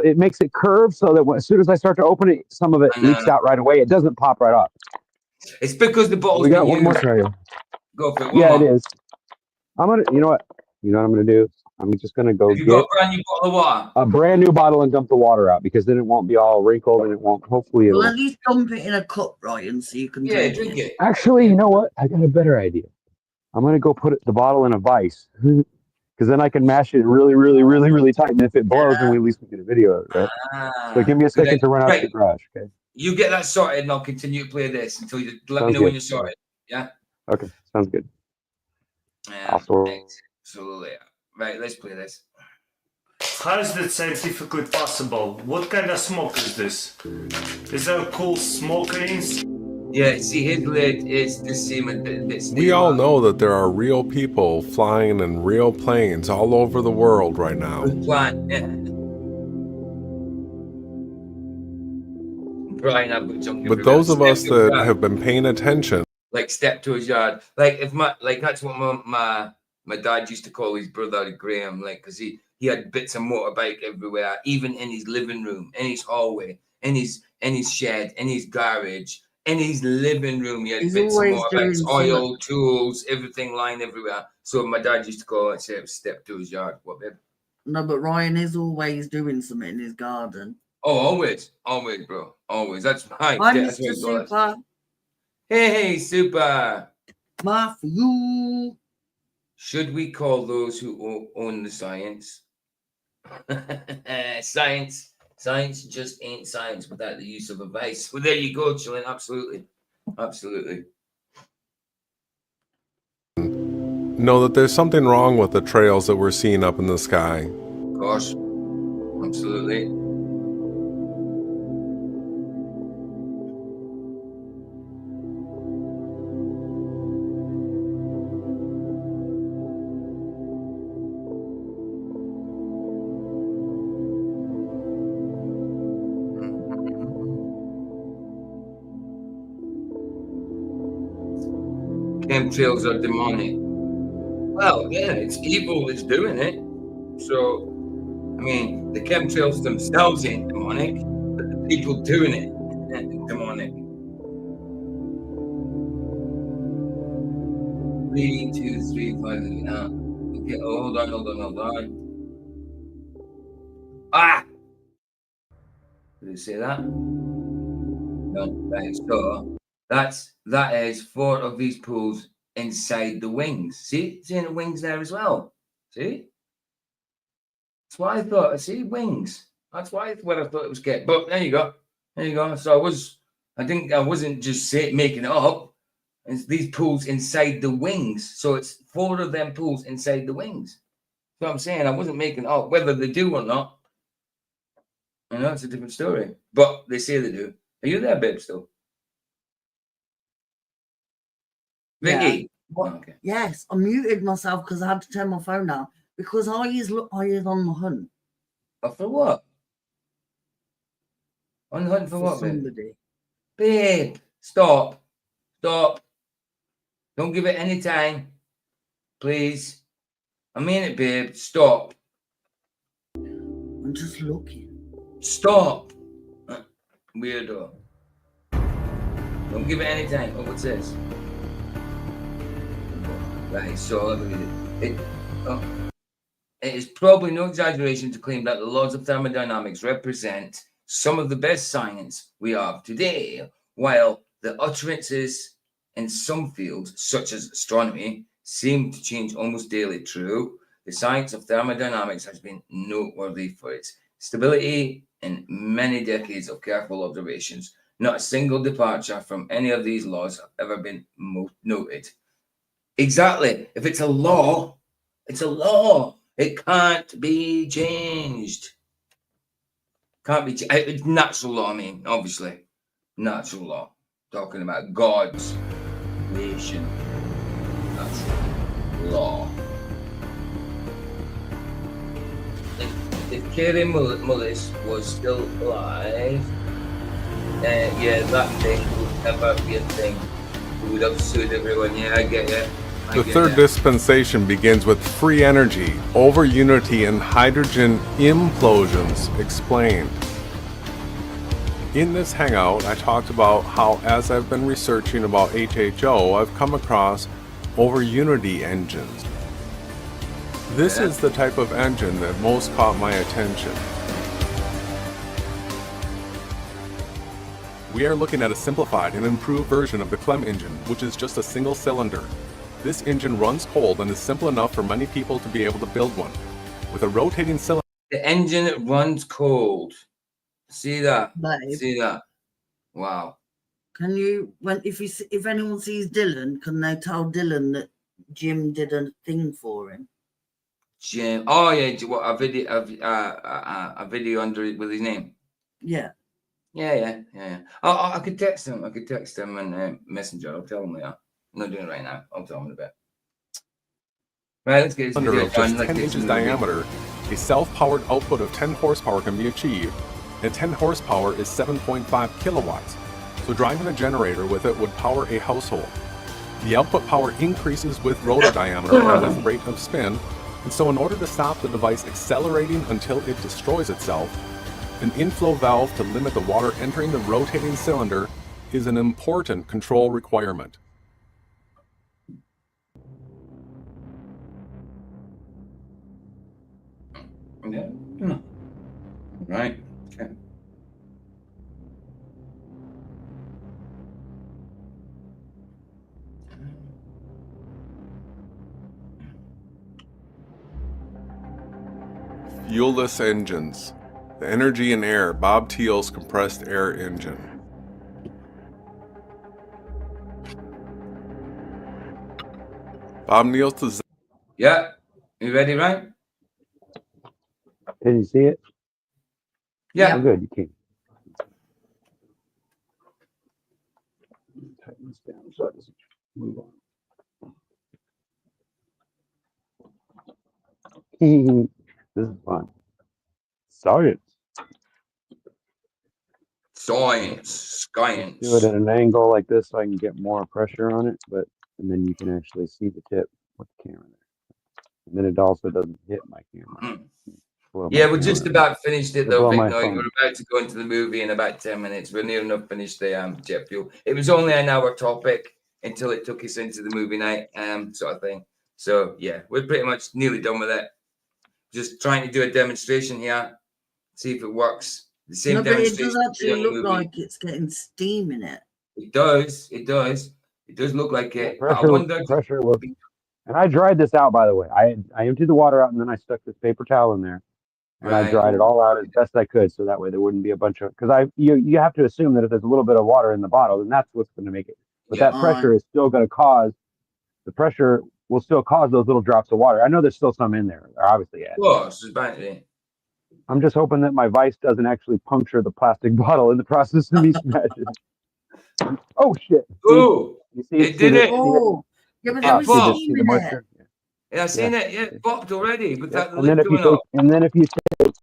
it makes it curve so that as soon as I start to open it, some of it leaks out right away. It doesn't pop right off. It's because the bottle's We got been one more used. try. Go for it. Yeah, it is. I'm gonna. You know what? You know what I'm gonna do? I'm just gonna go You get got a brand new bottle of water. a brand new bottle and dump the water out because then it won't be all wrinkled and it won't. Hopefully, Well, it'll. at least dump it in a cup, Ryan, so you can drink it. Actually, you know what? I got a better idea. I'm gonna go put the bottle in a vise because then I can mash it really, really, really, really tight. And if it blows, then we at least get a video of it, right? So give me a second to run out to the garage, okay? You get that sorted, and I'll continue to play this until you let me know when you're sorted. Yeah. Okay, sounds good. Absolutely. Right, let's play this. How is that scientifically possible? What kind of smoke is this? Is there a cool smoke rings? Yeah, see, his lid is the same as We all know that there are real people flying in real planes all over the world right now. But those of us that have been paying attention, like Steptoe's yard, like that's what my dad used to call his brother Graham, like because he had bits of motorbike everywhere, even in his living room, in his hallway, in his shed, in his garage, in his living room. He had bits of motorbikes, oil, tools, everything lying everywhere. So my dad used to call it Steptoe's yard. What, babe? No, but Ryan is always doing something in his garden. Oh, always, bro, always. That's right. Hi, Mr. Super. Hey, Super. Ma for you. Should we call those who own the science? Science just ain't science without the use of a vice. Well, there you go, Chillin. Absolutely. know that there's something wrong with the trails that we're seeing up in the sky. Of course. Absolutely. Chemtrails are demonic. Well, yeah, it's evil that's doing it. So, I mean, the chemtrails themselves ain't demonic, but the people doing it ain't demonic. 3, 2, 3, 5. Okay, hold on. Ah! Did it say that? No, right. So that is 4 of these pools inside the wings. See the wings there as well. See? That's what I thought. See, wings. That's where I thought it was get. But there you go. So I wasn't just making it up. It's these pools inside the wings. So it's 4 of them pools inside the wings. That's what I'm saying. I wasn't making it up. Whether they do or not, I know it's a different story. But they say they do. Are you there, babe, still? Vicky. What? Okay. Yes, I muted myself because I had to turn my phone down because I is on the hunt. For what? On the hunt for what, babe? somebody. Babe, stop. Stop. Don't give it any time. Please. I mean it, babe. Stop. I'm just looking. Stop. Weirdo. Don't give it any time. Oh, what's this? Right, so let me read it. It is probably no exaggeration to claim that the laws of thermodynamics represent some of the best science we have today, while the utterances in some fields, such as astronomy, seem to change almost daily. True, the science of thermodynamics has been noteworthy for its stability in many decades of careful observations. Not a single departure from any of these laws have ever been noted. Exactly. If it's a law, it's a law. It can't be changed. Can't be. It's natural law. I mean, obviously, natural law. Talking about God's creation. Natural law. If Kerry Mullis was still alive, yeah, that thing would never be a thing. We would have sued everyone. Yeah, I get it. The third dispensation begins with free energy, over unity, and hydrogen implosions explained. In this hangout, I talked about how, as I've been researching about HHO, I've come across over unity engines. This is the type of engine that most caught my attention. We are looking at a simplified and improved version of the Clem engine, which is just a single cylinder. This engine runs cold and is simple enough for many people to be able to build one. With a rotating cylinder. The engine runs cold. See that? Babe, See that? Wow. can you, if anyone sees Dylan, can they tell Dylan that Jim did a thing for him? Jim. Oh yeah. What, a video under it with his name. Yeah. Yeah. I could text him. I could text him and Messenger. I'll tell him later. I'm not doing it right now. I'll tell him in a bit. Right, let's get this Under video of just done. 10 inches diameter, a self-powered output of 10 horsepower can be achieved, and 10 horsepower is 7.5 kilowatts, so driving a generator with it would power a household. The output power increases with rotor diameter and with rate of spin, and so in order to stop the device accelerating until it destroys itself, an inflow valve to limit the water entering the rotating cylinder is an important control requirement. Yeah. Right. Okay. Fuelless engines. The energy in air, Bob Thiel's compressed air engine. Bob Neal's design. Yeah. You ready, right? Can you see it? Yeah. Oh, good. You can. Tighten this down so it doesn't move on. This is fun. Science. Science. Do it at an angle like this so I can get more pressure on it, and then you can actually see the tip with the camera there. And then it also doesn't hit my camera. Yeah, we're just about finished it though, Vic. my No, phone. we're about to go into the movie in about 10 minutes. We're near enough finished the jet fuel. It was only an hour topic until it took us into the movie night sort of thing. So yeah, we're pretty much nearly done with it. Just trying to do a demonstration here, see if it works. The same No, but it demonstration. does actually look like it's getting steam in it. It does. It does. It does look like it. Pressure, I wonder. Pressure was. And I dried this out, by the way. I emptied the water out and then I stuck this paper towel in there, and I dried it all out as best I could, so that way there wouldn't be a bunch of. Because you have to assume that if there's a little bit of water in the bottle, then that's what's going to make it. But that pressure is still going to cause. The pressure will still cause those little drops of water. I know there's still some in there. Obviously, yeah. I'm just hoping that my vice doesn't actually puncture the plastic bottle in the process of me smashing. Oh shit! Oh, you see it did it. Oh, Yeah, but It there was popped. See steam the in it. moisture? Yeah, I seen it. Yeah, it popped already with Yeah. that And then lid if you coming take, up. and then if you take,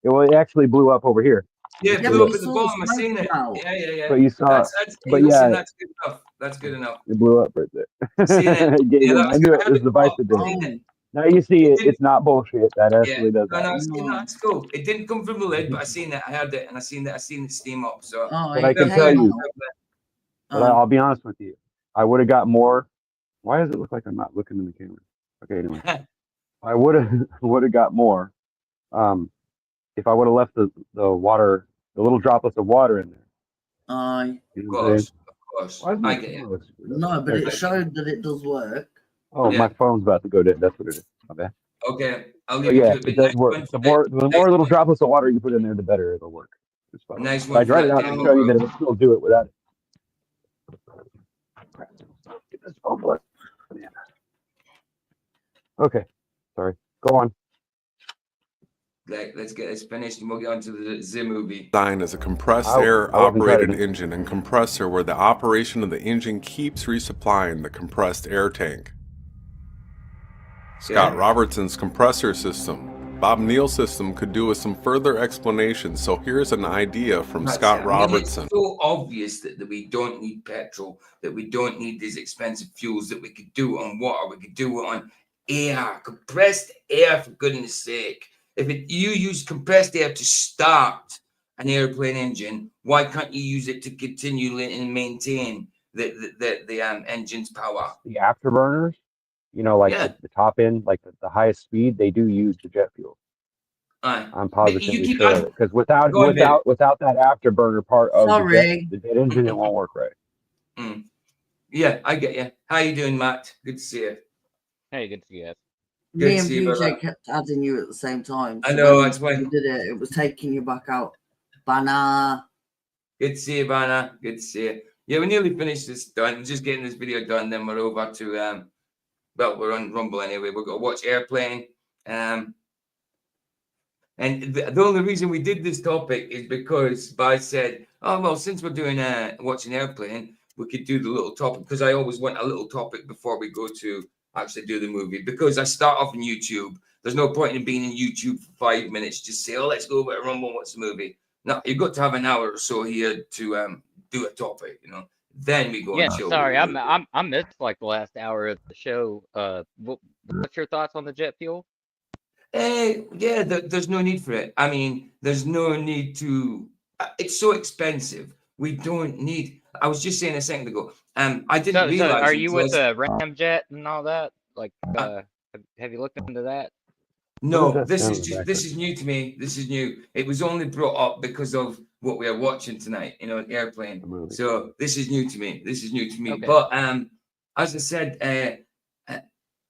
it actually blew up over here. Yeah, It it Yeah, blew blew but up. up you at the saw the bottom. I smoke seen it. come out. Yeah. But you saw, That's hey, but listen, yeah, that's good enough. That's good enough. it blew up right there. Seen it. It gave Yeah, in. that I was knew good. it. I This heard is the it device pop. that did I it. seen Oh, it. Now you see It it. didn't. It's not bullshit. That Yeah. actually does No, happen. I seen that. no. It's cool. It didn't come from the lid, but I seen it. I heard it, and I seen that. I seen it steam up. So Oh, But I it can fair tell play. came you, out. but Oh, I'll be honest with you. I would have got more. Why does it look like I'm not looking in the camera? Okay, anyway, I would have got more. If I would have left the water, the little droplets of water in there. aye. You Of know what I'm saying? course. Why is my I get you. camera look screwed up? No, but There it it goes. showed that it does work. Oh, my Yeah. phone's about to go dead. That's what it is. My bad. Okay, I'll But leave you yeah, to it. it But does nice work. one, The nice, more little droplets of water you put in there, the better it'll work. It's fine. nice But I one for tried it that out to demo, show you bro. that it'll still do it without it. Get this phone plug. Yeah. Okay, sorry. Go on. Like, let's get this finished, and we'll get on to the movie. Designed as a compressed I air wasn't trying operated to. engine and compressor where the operation of the engine keeps resupplying the compressed air tank. Scott Yeah. Robertson's compressor system. Bob Neal's system could do with some further explanation, so here's an idea from That's Scott it. I mean, Robertson. it's so obvious that we don't need petrol, that we don't need these expensive fuels, that we could do it on water, we could do it on air, compressed air, for goodness sake. If you use compressed air to start an airplane engine, why can't you use it to continually and maintain the engine's power? The afterburners, you know, like Yeah. the top end, like the highest speed, they do use the jet fuel. Aye. I'm But you positively keep sure of it because without go on, baby. without that afterburner part of Sorry. the jet engine, it won't work right. Yeah, I get you. How you doing, Matt? Good to see you. Hey, good to see you guys. Good Me to and see you, brother. PJ kept adding you at the same time. I So know, when that's why. you did it, it was taking you back out. Banana. Good to see you, Banner. Good to see you. Yeah, we're nearly finished this done. We're just getting this video done, then we're over to well, we're on Rumble anyway. We're gonna watch Airplane. And the only reason we did this topic is because Bai said, oh well, since we're doing watching Airplane, we could do the little topic, because I always want a little topic before we go to actually do the movie, because I start off on YouTube. There's no point in being in YouTube for 5 minutes, just say, oh, let's go over to Rumble and watch the movie. No, you've got to have an hour or so here to do a topic, you know. Then we go Yeah, and chill. sorry, I missed like the last hour of the show. What's your thoughts on the jet fuel? Yeah, there's no need for it. I mean, there's no need to. It's so expensive. We don't need. I was just saying a second ago. I didn't So realize. are you with the ramjet and all that? Like, have you looked into that? No, that this sound is in the just this background? is new to me. This is new. It was only brought up because of what we are watching tonight, you know, an Airplane. movie. So this is new to me. This is new to me. Okay. But as I said,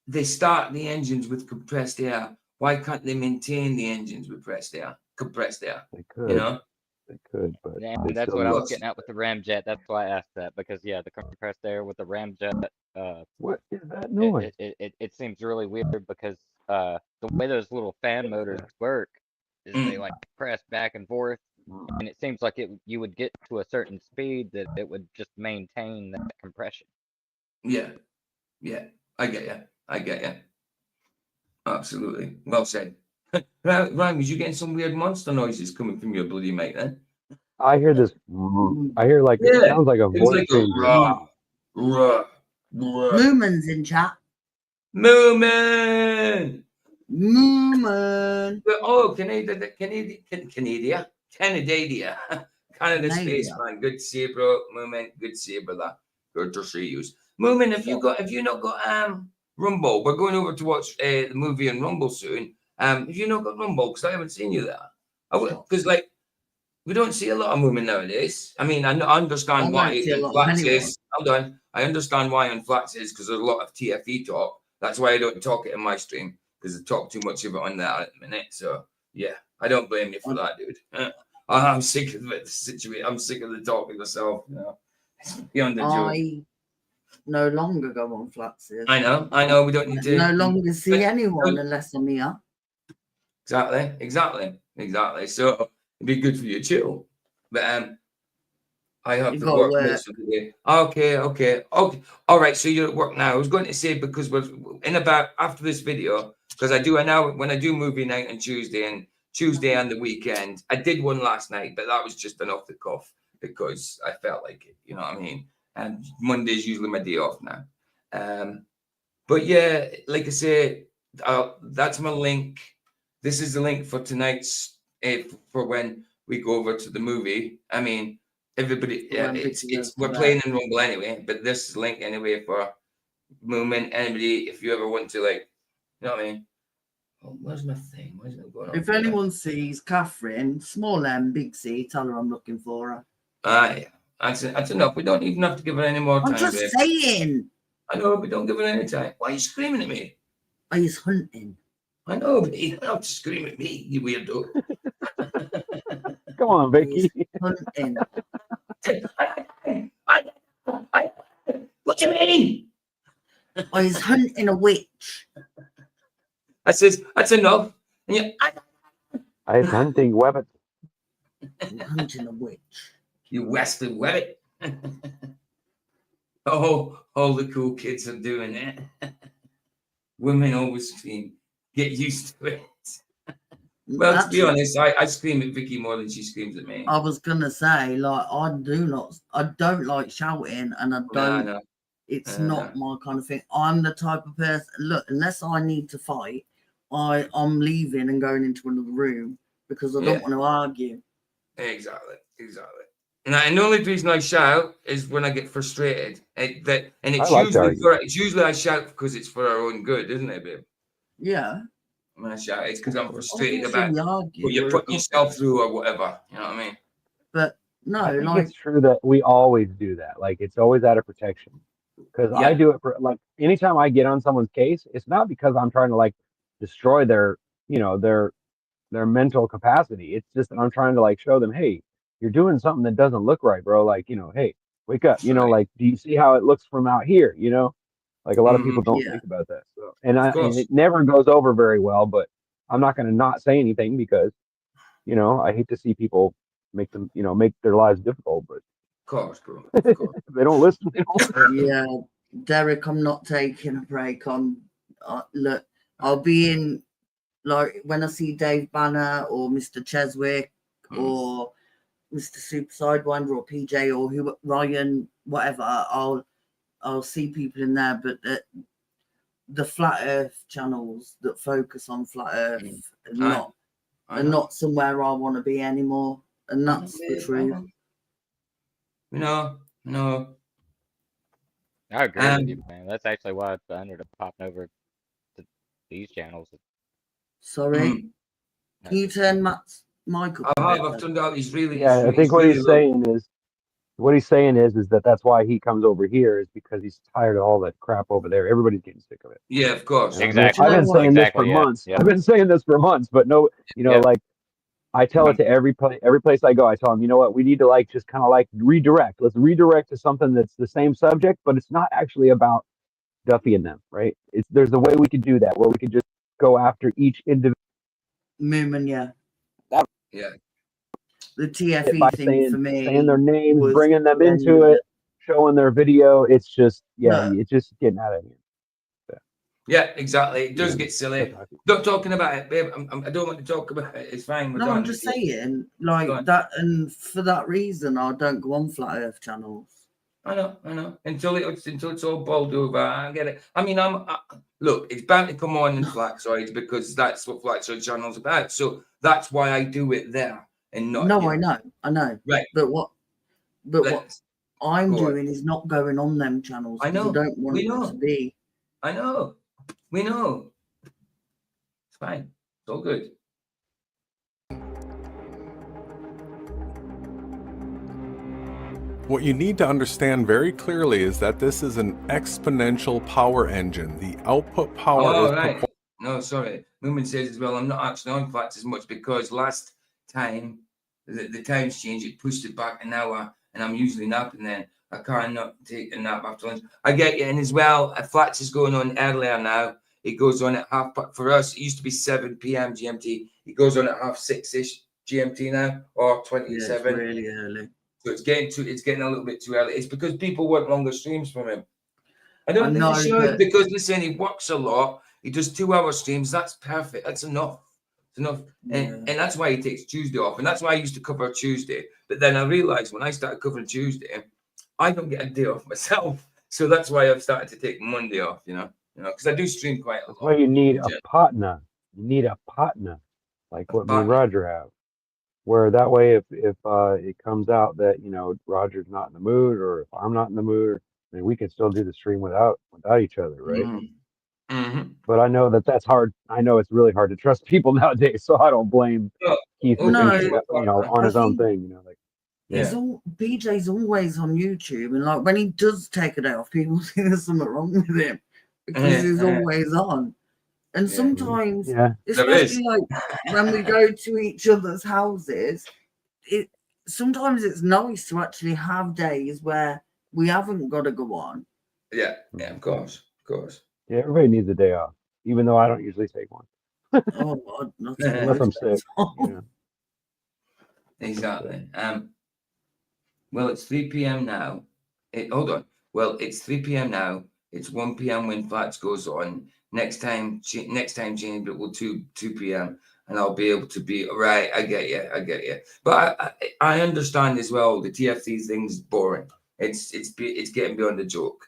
they start the engines with compressed air. Why can't they maintain the engines with compressed air? They could, You know? they could, but Yeah, they that's still what I need- was getting at with the ramjet. That's why I asked that, because yeah, the compressed air with the ramjet. What is that noise? It seems really weird because the way those little fan motors work is they like press back and forth, and it seems like you would get to a certain speed that it would just maintain that compression. Yeah, I get you. Absolutely, well said. Ryan, was you getting some weird monster noises coming from your bloody mate then? I hear this. I hear like it sounds like a It was voice like a changer. rah. Mooman's in chat. Moomin. Mooman. Oh, Canada, Canada Space Canada. Man. Good to see you, bro. Moomin, good to see you, brother. Good to see you. Moomin, have you not got Rumble? We're going over to watch the movie on Rumble soon. Have you not got Rumble? Because I haven't seen you there. Because like we don't see a lot of Moomin nowadays. I mean, I understand I why don't see a on lot of Flats anyone. is. Hold on. I understand why on Flats is because there's a lot of TFE talk. That's why I don't talk it in my stream, because I talk too much of it on there at the minute. So yeah, I don't blame you for that, dude. I'm sick of it. The situation. I'm sick of the talking myself. You know, it's beyond the joke. I no longer go on Fluxes. I know. We don't need to. No longer see But- anyone unless I'm here. Exactly. So it'd be good for you too. But I have You to gotta work work. most of the day. Okay. All right. So you're at work now. I was going to say, because we're in about after this video, because I do an hour when I do movie night on Tuesday and the weekend. I did one last night, but that was just an off the cuff because I felt like it. You know what I mean? And Monday's usually my day off now. But yeah, like I say, that's my link. This is the link for tonight's for when we go over to the movie. I mean, everybody, we're playing in Rumble anyway, but this is the link anyway for Movement. Anybody, if you ever want to, like, you know what I mean? Oh, where's my thing? Where's it going on? If anyone sees Catherine, small M, big C, tell her I'm looking for her. Yeah. That's enough. We don't even have to give her any more time. I'm just saying. I know, but don't give her any time. Why are you screaming at me? He's hunting. I know, but you don't have to scream at me, you weirdo. Come on, Vicky. Hunting. What do you mean? He's hunting a witch. I says, that's enough. And you, I'm hunting weapons. Hunting a witch. You Western webbit. Oh, all the cool kids are doing it. Women always scream. Get used to it. Well, to be honest, I scream at Vicky more than she screams at me. I was gonna say, like, I don't like shouting, and I don't. No. It's not my kind of thing. I'm the type of person. Look, unless I need to fight, I'm leaving and going into another room because I don't want to argue. Exactly. And the only reason I shout is when I get frustrated. It's usually I shout because it's for our own good, isn't it, babe? Yeah. When I shout, it's because I'm frustrated about what you're you're putting yourself through or whatever. You know what I mean? But no, I think it's true that we always do that. Like, it's always out of protection. Because I do it for, like, anytime I get on someone's case, it's not because I'm trying to, like, destroy their mental capacity. It's just that I'm trying to, like, show them, hey, you're doing something that doesn't look right, bro. Like, hey, wake up. Like, do you see how it looks from out here? Like, a lot of people don't think about that. So, and it never goes over very well, but I'm not going to not say anything because, I hate to see people make their lives difficult, but of course, bro. If they don't listen. Yeah, Derek, I'm not taking a break. Look, I'll be in, like, when I see Dave Banner or Mr. Cheswick or Mr. Super Sidewinder or PJ or Ryan, whatever, I'll see people in there, but the flat Earth channels that focus on flat Earth are not somewhere I want to be anymore, and that's the truth. No. I agree with you, man. That's actually why I ended up popping over to these channels. Sorry, can you turn Matt's mic up? I've turned out. He's really. Yeah, I think what he's saying is that that's why he comes over here, is because he's tired of all that crap over there. Everybody's getting sick of it. Yeah, of course. Exactly. I've been saying this for months. Yeah. I've been saying this for months, but no, like, I tell it to every place I go. I tell them, you know what, we need to, like, just kind of, like, redirect. Let's redirect to something that's the same subject, but it's not actually about Duffy and them, right? There's a way we could do that, where we could just go after each individual movement. Yeah. The TFE thing for me, saying their names, bringing them into it, showing their video. It's just, it's just getting out of here. Yeah, exactly. It does get silly. Not talking about it, babe. I don't want to talk about it. It's fine. No, I'm just saying, like, that, and for that reason, I don't go on flat Earth channels. I know. Until it's all bowled over, I get it. I mean, look, it's bound to come on in Flaxoids because that's what Flaxoid channel's about. So that's why I do it there and not. No, I know. Right. But what I'm doing is not going on them channels. I know. I don't want it to be. I know. We know. It's fine. It's all good. What you need to understand very clearly is that this is an exponential power engine. The output power is right. No, sorry. Moomin says as well, I'm not actually on Flax as much because last time the times changed, it pushed it back an hour, and I'm usually napping then. I can't not take a nap after lunch. I get you. And as well, Flax is going on earlier now. It goes on at for us, it used to be 7 p.m. GMT. It goes on at 6:30-ish GMT now, or 27. Yeah, it's really early. So it's getting a little bit too early. It's because people want longer streams from him. I don't think know, they should but- because listen, he works a lot. He does 2-hour streams. That's perfect. That's enough. It's enough. And that's why he takes Tuesday off. And that's why I used to cover Tuesday. But then I realized when I started covering Tuesday, I don't get a day off myself. So that's why I've started to take Monday off, because I do stream quite a lot. That's why you need a partner. You need a partner, like what me and Roger have. Where that way, if it comes out that Roger's not in the mood, or if I'm not in the mood, I mean, we can still do the stream without each other, right? Mm-hmm. But I know that's hard. I know it's really hard to trust people nowadays, so I don't blame Keith for thinking that, on his own thing. BJ's always on YouTube, and like when he does take it off, people think there's something wrong with him because he's always on. And sometimes, especially like when we go to each other's houses, sometimes it's nice to actually have days where we haven't got to go on. Yeah, of course. Yeah, everybody needs a day off, even though I don't usually take one. Oh God, not unless I'm sick. Exactly. Well, it's 3 p.m. now. Hold on. Well, it's 3 p.m. now. It's 1 p.m. when Flats goes on. Next time, Jane, it will 2 p.m. and I'll be able to be right. I get you. But I understand as well. The TFC thing's boring. It's getting beyond the joke.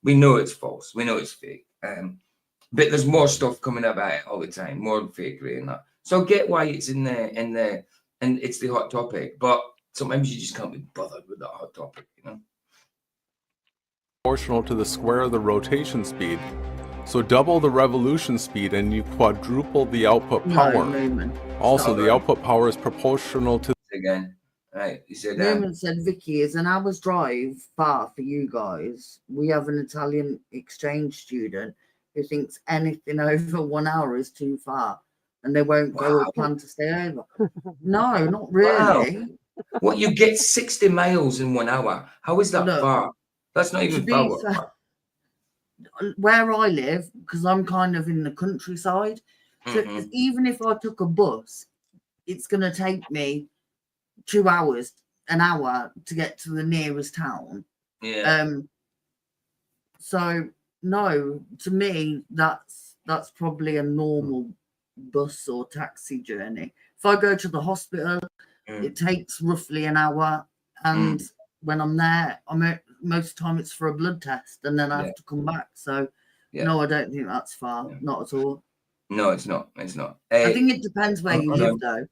We know it's false. We know it's fake. But there's more stuff coming about it all the time, more fakery and that. So I get why it's in there, and it's the hot topic. But sometimes you just can't be bothered with that hot topic, Proportional to the square of the rotation speed. So double the revolution speed and you quadruple the output power. Also, the output power is proportional to... Again, right, you said... Newman said, Vicky, is an hour's drive far for you guys? We have an Italian exchange student who thinks anything over 1 hour is too far and they won't go or plan to stay over. No, not really. Wow. What, you get 60 miles in 1 hour? How is that far? That's not even far. Where I live, because I'm kind of in the countryside, so even if I took a bus, it's going to take me 2 hours, an hour to get to the nearest town. So no, to me that's probably a normal bus or taxi journey. If I go to the hospital, it takes roughly an hour, and when I'm there, most of the time it's for a blood test, and then I have to come back. So no, I don't think that's far. Not at all. No, it's not. I think it depends where you live, though.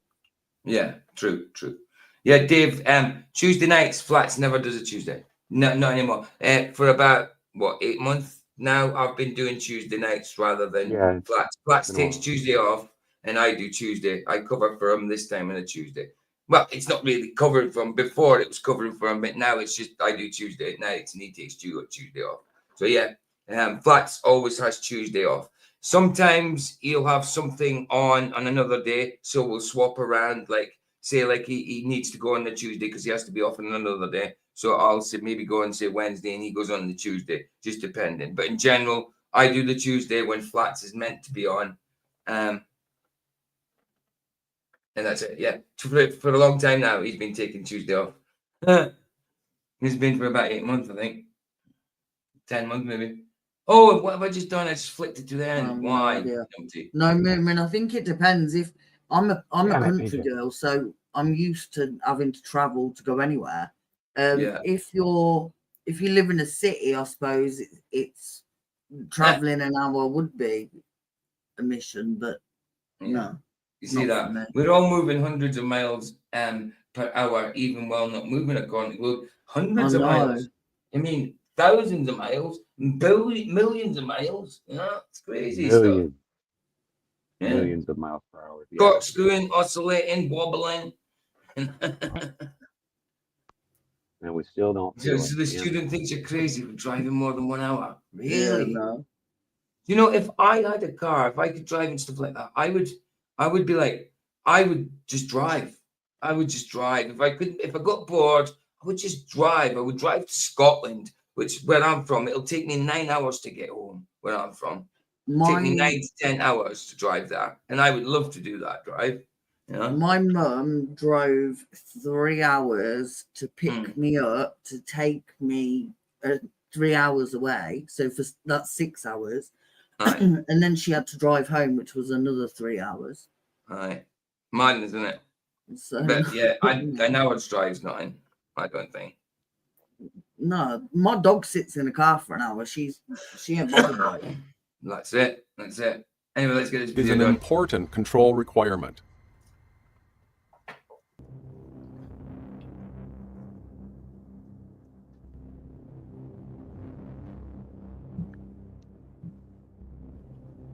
Yeah, true. Yeah, Dave. Tuesday nights, Flats never does a Tuesday. No, not anymore. For about 8 months now, I've been doing Tuesday nights rather than Flats. Flats takes Tuesday off, and I do Tuesday. I cover for him this time on a Tuesday. Well, it's not really covering for him. Before it was covering for him, but now it's just I do Tuesday at night, and he takes Tuesday off. So yeah, Flats always has Tuesday off. Sometimes he'll have something on another day, so we'll swap around. Like say, like he needs to go on the Tuesday because he has to be off on another day. So I'll say maybe go and say Wednesday, and he goes on the Tuesday, just depending. But in general, I do the Tuesday when Flats is meant to be on, and that's it. Yeah, for a long time now, he's been taking Tuesday off. He's been for about 8 months, I think. 10 months, maybe. Oh, what have I just done? I just flicked it to the end. Why? No, I think it depends. If I'm a country girl, so I'm used to having to travel to go anywhere. If you live in a city, I suppose it's traveling an hour would be a mission, but no. You see that? We're all moving hundreds of miles per hour, even while not moving according to globe. Hundreds of miles. I mean, thousands of miles, millions of miles. It's crazy stuff. Millions of miles per hour. Corkscrewing, oscillating, wobbling. And we still don't. So the student thinks you're crazy for driving more than 1 hour. Really? No. If I had a car, if I could drive and stuff like that, I would be like, I would just drive. If I got bored, I would just drive. I would drive to Scotland, where I'm from. It'll take me 9 hours to get home where I'm from. Take me 9 to 10 hours to drive there. And I would love to do that drive. My mum drove 3 hours to pick me up to take me 3 hours away. So that's 6 hours. And then she had to drive home, which was another 3 hours. Right. Mine, isn't it? So, But yeah, an hour's drive's nothing, I don't think. No, my dog sits in the car for an hour. She ain't bothered by it. That's it. That's it. Anyway, let's get this Is video an done. important control requirement.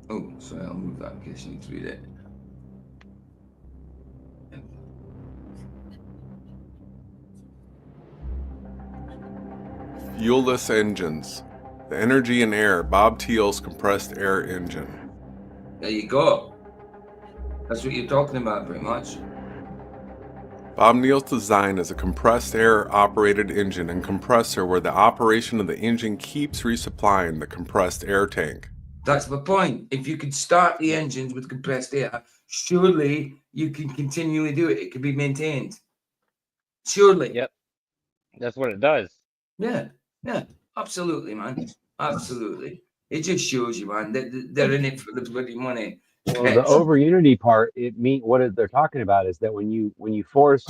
Oh, sorry, I'll move that in case you need to read it. Fuelless engines. The energy in air, Bob Thiel's compressed air engine. There you go. That's what you're talking about, pretty much. Bob Thiel's design is a compressed air operated engine and compressor where the operation of the engine keeps resupplying the compressed air tank. That's the point. If you could start the engines with compressed air, surely you can continually do it. It can be maintained. Surely. Yep. That's what it does. Yeah. Yeah. Absolutely, man. Absolutely. It just shows you, man, that they're in it for the bloody money. Well, the over unity part, they're talking about is that when you force,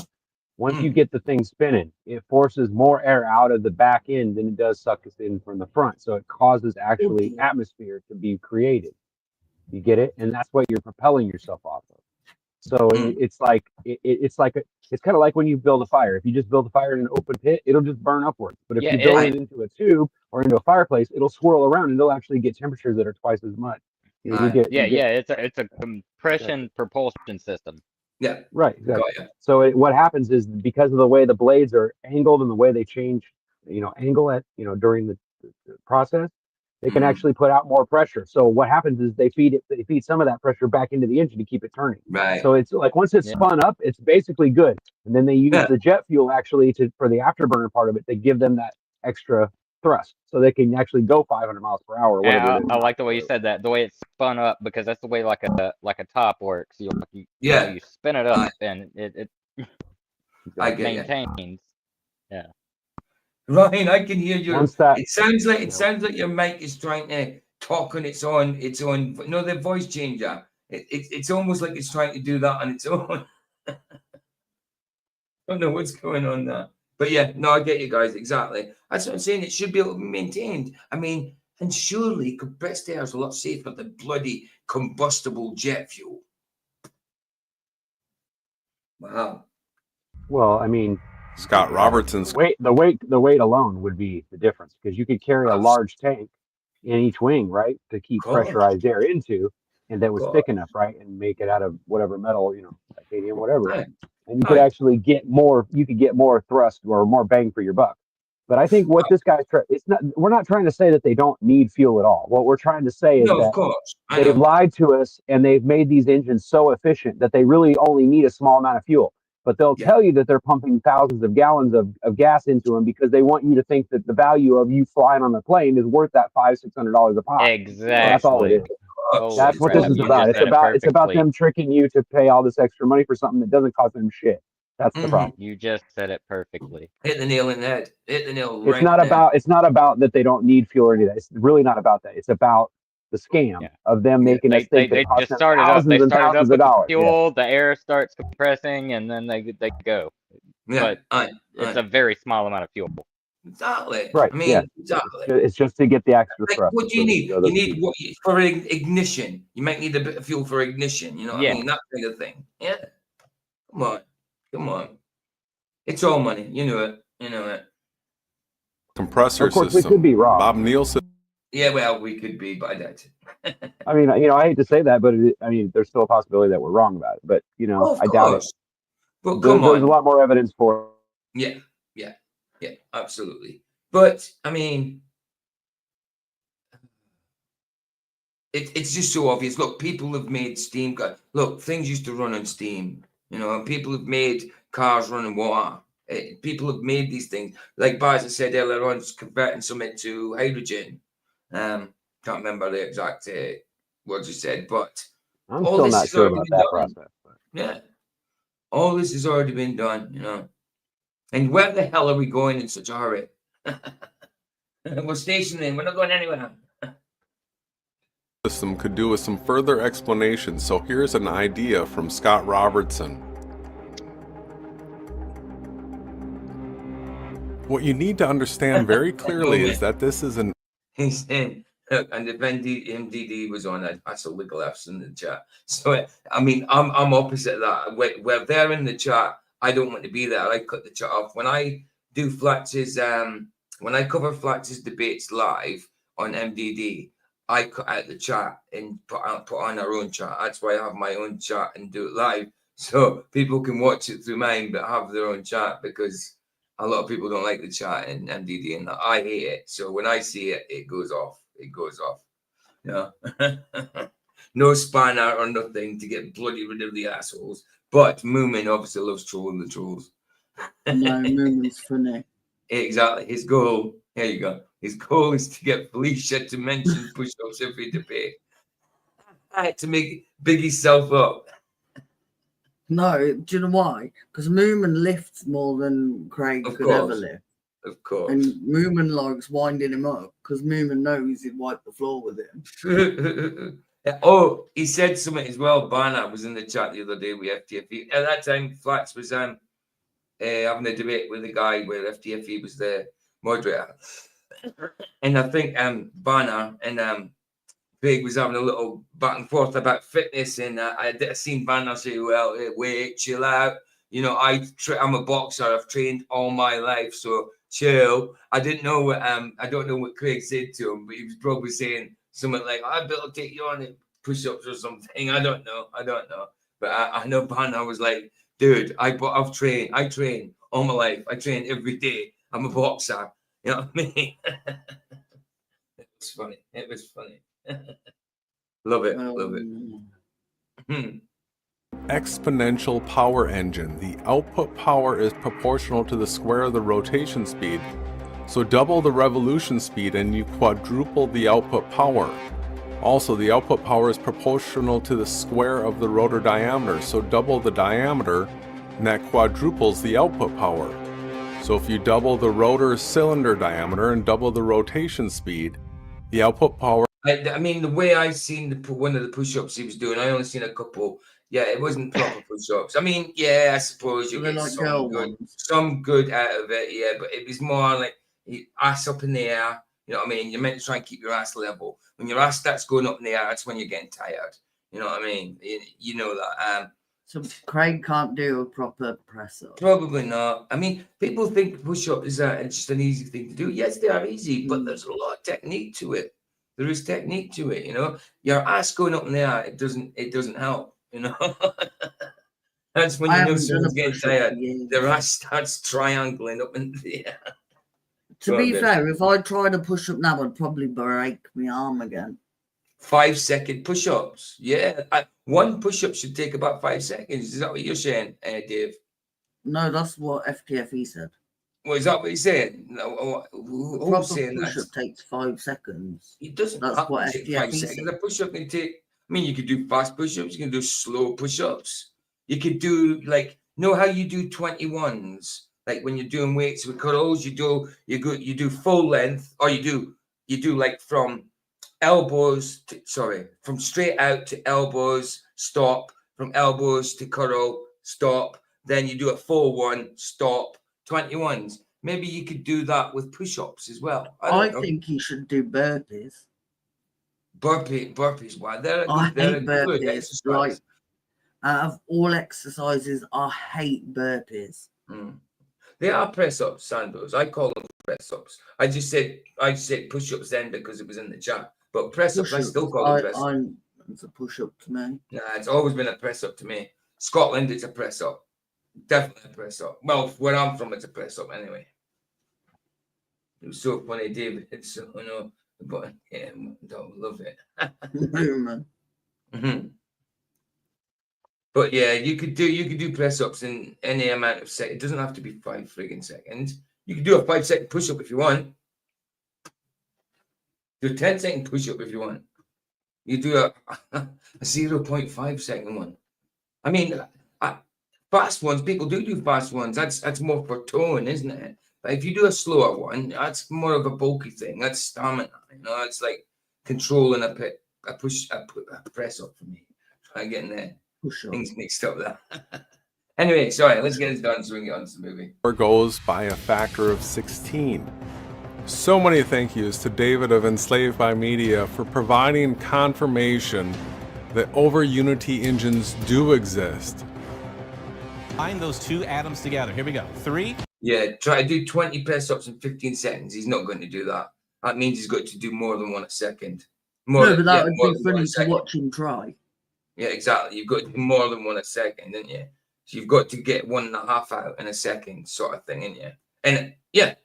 once you get the thing spinning, it forces more air out of the back end than it does suck us in from the front. So it causes actually atmosphere to be created. You get it? And that's what you're propelling yourself off of. So it's kind of like when you build a fire. If you just build a fire in an open pit, it'll just burn upwards. But if you build it into a tube or into a fireplace, it'll swirl around and it'll actually get temperatures that are twice as much. It's a compression propulsion system. Yeah. Right. Exactly. So what happens is because of the way the blades are angled and the way they change, angle at, during the process, they can actually put out more pressure. So what happens is they feed some of that pressure back into the engine to keep it turning. Right. So it's like once it's spun up, it's basically good. And then they use the jet fuel actually for the afterburner part of it. They give them that extra thrust so they can actually go 500 miles per hour. Or whatever I like the way you said that, the way it's spun up, because that's the way like a top works. You spin it up and it maintains. Yeah. Ryan, I can hear you. It sounds like your mic is trying to talk on its own. The voice changer. It's almost like it's trying to do that on its own. I don't know what's going on there. But yeah, no, I get you guys, exactly. That's what I'm saying. It should be able to be maintained. I mean, and surely compressed air is a lot safer than bloody combustible jet fuel. Wow. Well, I mean, Scott Robertson's the weight alone would be the difference, because you could carry a large tank in each wing, right, to keep pressurized air into, and that was thick enough, right, and make it out of whatever metal, titanium, whatever, and you could actually get more. You could get more thrust or more bang for your buck. But I think what this guy's we're not trying to say that they don't need fuel at all. What we're trying to say is that they've lied to us and they've made these engines so efficient that they really only need a small amount of fuel. But they'll tell you that they're pumping thousands of gallons of gas into them because they want you to think that the value of you flying on the plane is worth that $500-$600 a pop. Exactly. So that's all it is. That's what this is about. It's about them tricking you to pay all this extra money for something that doesn't cost them shit. That's the problem. You just said it perfectly. Hit the nail in the head. Hit the nail. It's not about that they don't need fuel or any of that. It's really not about that. It's about the scam of them making us think they just started up. They started up with the fuel. The air starts compressing, and then they go. Yeah, but it's a very small amount of fuel. Exactly. Right. I mean, exactly. It's just to get the extra thrust. What do you need? You need what for ignition. You might need a bit of fuel for ignition. You know what I mean? That kind of thing. Yeah. Come on. It's all money. You know it. Compressor system. Of course, we could be wrong. Bob Nielsen. Yeah, well, we could be, but I doubt it. I mean, I hate to say that, but there's still a possibility that we're wrong about it. But I doubt it. But come on, there's a lot more evidence for it. Yeah, absolutely. But I mean, it's just so obvious. Look, people have made steam. Look, things used to run on steam. And people have made cars run on water. People have made these things. Like Baz said earlier on, converting some into hydrogen. Can't remember the exact words you said, but I'm still not sure about that process. Yeah. All this has already been done, you know. And where the hell are we going in such a hurry? We're stationing. We're not going anywhere. System could do with some further explanation, so here's an idea from Scott Robertson. What you need to understand very clearly is that this is an... He's saying, look, and if MDD was on, I saw legal F's in the chat. So, I mean, I'm opposite of that. Where they're in the chat, I don't want to be there. I cut the chat off. When I do Flax's, when I cover Flax's debates live on MDD, I cut out the chat and put on our own chat. That's why I have my own chat and do it live. So people can watch it through mine, but have their own chat, because a lot of people don't like the chat in MDD, and I hate it. So when I see it, it goes off. It goes off. Yeah. No spanner or nothing to get bloody rid of the assholes. But Moomin obviously loves trolling the trolls. No, Moomin's funny. Exactly. His goal, here you go. His goal is to get Felicia to mention push-ups every debate. To make big himself up. No, do you know why? Because Moomin lifts more than Craig could ever lift. Of course. And Moomin likes winding him up because Moomin knows he'd wipe the floor with him. Oh, he said something as well. Barnett was in the chat the other day with FTFE. At that time, Flax was having a debate with a guy where FTFE was the moderator. And I think Barnett and Big was having a little back and forth about fitness, and I seen Banner say, well, wait, chill out. You know, I'm a boxer. I've trained all my life, so chill. I didn't know what I don't know what Craig said to him, but he was probably saying something like, I'd better take you on push-ups or something. I don't know. But I know Banner was like, dude, I train all my life. I train every day. I'm a boxer. You know what I mean? It was funny. Love it. exponential power engine. The output power is proportional to the square of the rotation speed. So double the revolution speed and you quadruple the output power. Also, the output power is proportional to the square of the rotor diameter. So double the diameter and that quadruples the output power. So if you double the rotor cylinder diameter and double the rotation speed, the output power... I mean, the way I seen one of the push-ups he was doing, I only seen a couple. Yeah, it wasn't proper push-ups. I mean, yeah, I suppose you get like some good out of it, yeah, but it was more like ass up in the air. You know what I mean? You're meant to try and keep your ass level. When your ass starts going up in the air, that's when you're getting tired. You know what I mean? You know that. So Craig can't do a proper press-up? Probably not. I mean, people think push-up is just an easy thing to do. Yes, they are easy, but there's a lot of technique to it. There is technique to it, you know. Your ass going up in the air, it doesn't help, you know. That's when you know someone's getting tired. Their ass starts triangling up in the air. To be fair, if I tried a push-up now, I'd probably break my arm again. 5-second push-ups. Yeah. One push-up should take about 5 seconds. Is that what you're saying, Dave? No, that's what FTFE said. Well, is that what he's saying? No, who's saying that? Push-up takes 5 seconds. It doesn't That's have what to take FTFE 5 seconds. said. A push-up can take... I mean, you could do fast push-ups. You can do slow push-ups. You could do, like... Know how you do 21s? Like when you're doing weights with curls, you do full length, or you do like from elbows to, from straight out to elbows, stop, from elbows to curl, stop, then you do a full one, stop, 21s. Maybe you could do that with push-ups as well. I think he should do burpees. Burpees, why? They're I hate good burpees. exercise. Like, out of all exercises, I hate burpees. They are press-ups, Sandos. I call them press-ups. I just said push-ups then because it was in the chat. But press-ups, I still call them press-ups. It's a push-up to me. Nah, it's always been a press-up to me. Scotland, it's a press-up. Definitely a press-up. Well, where I'm from, it's a press-up anyway. It was so funny, David. It's so, you know, but yeah, don't love it. But yeah, you could do press-ups in any amount of seconds. It doesn't have to be 5 friggin' seconds. You can do a 5-second push-up if you want. Do a 10-second push-up if you want. You do a 0.5 second one. I mean, fast ones, people do fast ones. That's more for tone, isn't it? But if you do a slower one, that's more of a bulky thing. That's stamina. You know, it's like controlling a press up for me. Trying getting the things mixed up there. Anyway, sorry, let's get it done so we can get on to the movie. Goes by a factor of 16. So many thank yous to David of Enslaved by Media for providing confirmation that over Unity engines do exist. Bind those two atoms together. Here we go. 3. Yeah, try to do 20 press ups in 15 seconds. He's not going to do that. That means he's got to do more than one a second. No, but that would be funny to watch him try. Yeah, exactly. You've got to do more than one a second, didn't you? So you've got to get 1.5 out in a second, sort of thing, didn't you? And yeah,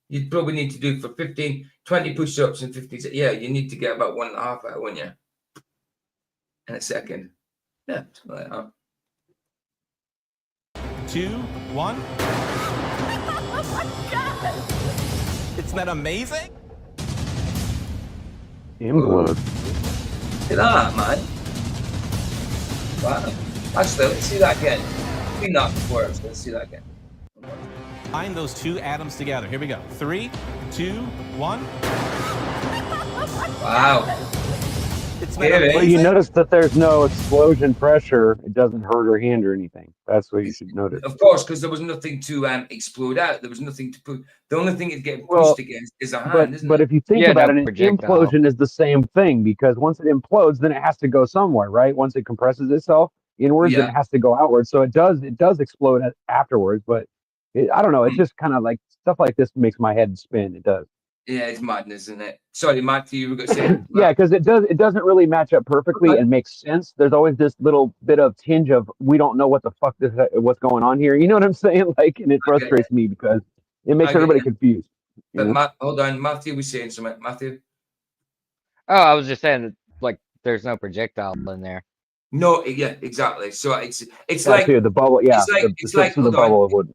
you'd probably need to do for 20 push-ups in 15 seconds. Yeah, you need to get about 1.5 out, wouldn't you? In a second. Yeah, something like that. 2, 1. Oh my God! Isn't that amazing? Implode. Look at that, man. Wow. Actually, let's see that again. We've seen that before, so let's see that again. Bind those two atoms together. Here we go. 3, 2, 1. Wow. Well, you notice that there's no explosion pressure. It doesn't hurt or hinder anything. That's what you should notice. Of course, because there was nothing to explode out. There was nothing to put. The only thing it's getting pushed against is a hand, isn't it? But if you think about it, an implosion is the same thing, because once it implodes, then it has to go somewhere, right? Once it compresses itself inwards, then it has to go outwards. So it does explode afterwards. But I don't know. It's just kind of like stuff like this makes my head spin. It does. Yeah, it's madness, isn't it? Sorry, Matthew, you were going to say. Yeah, because it doesn't really match up perfectly and makes sense. There's always this little bit of tinge of we don't know what the fuck what's going on here. You know what I'm saying? Like, and it frustrates me because it makes everybody confused. But hold on, Matthew was saying something. Matthew. Oh, I was just saying that, like, there's no projectile in there. No, yeah, exactly. So it's like the bubble. Yeah, it's like the bubble of wood.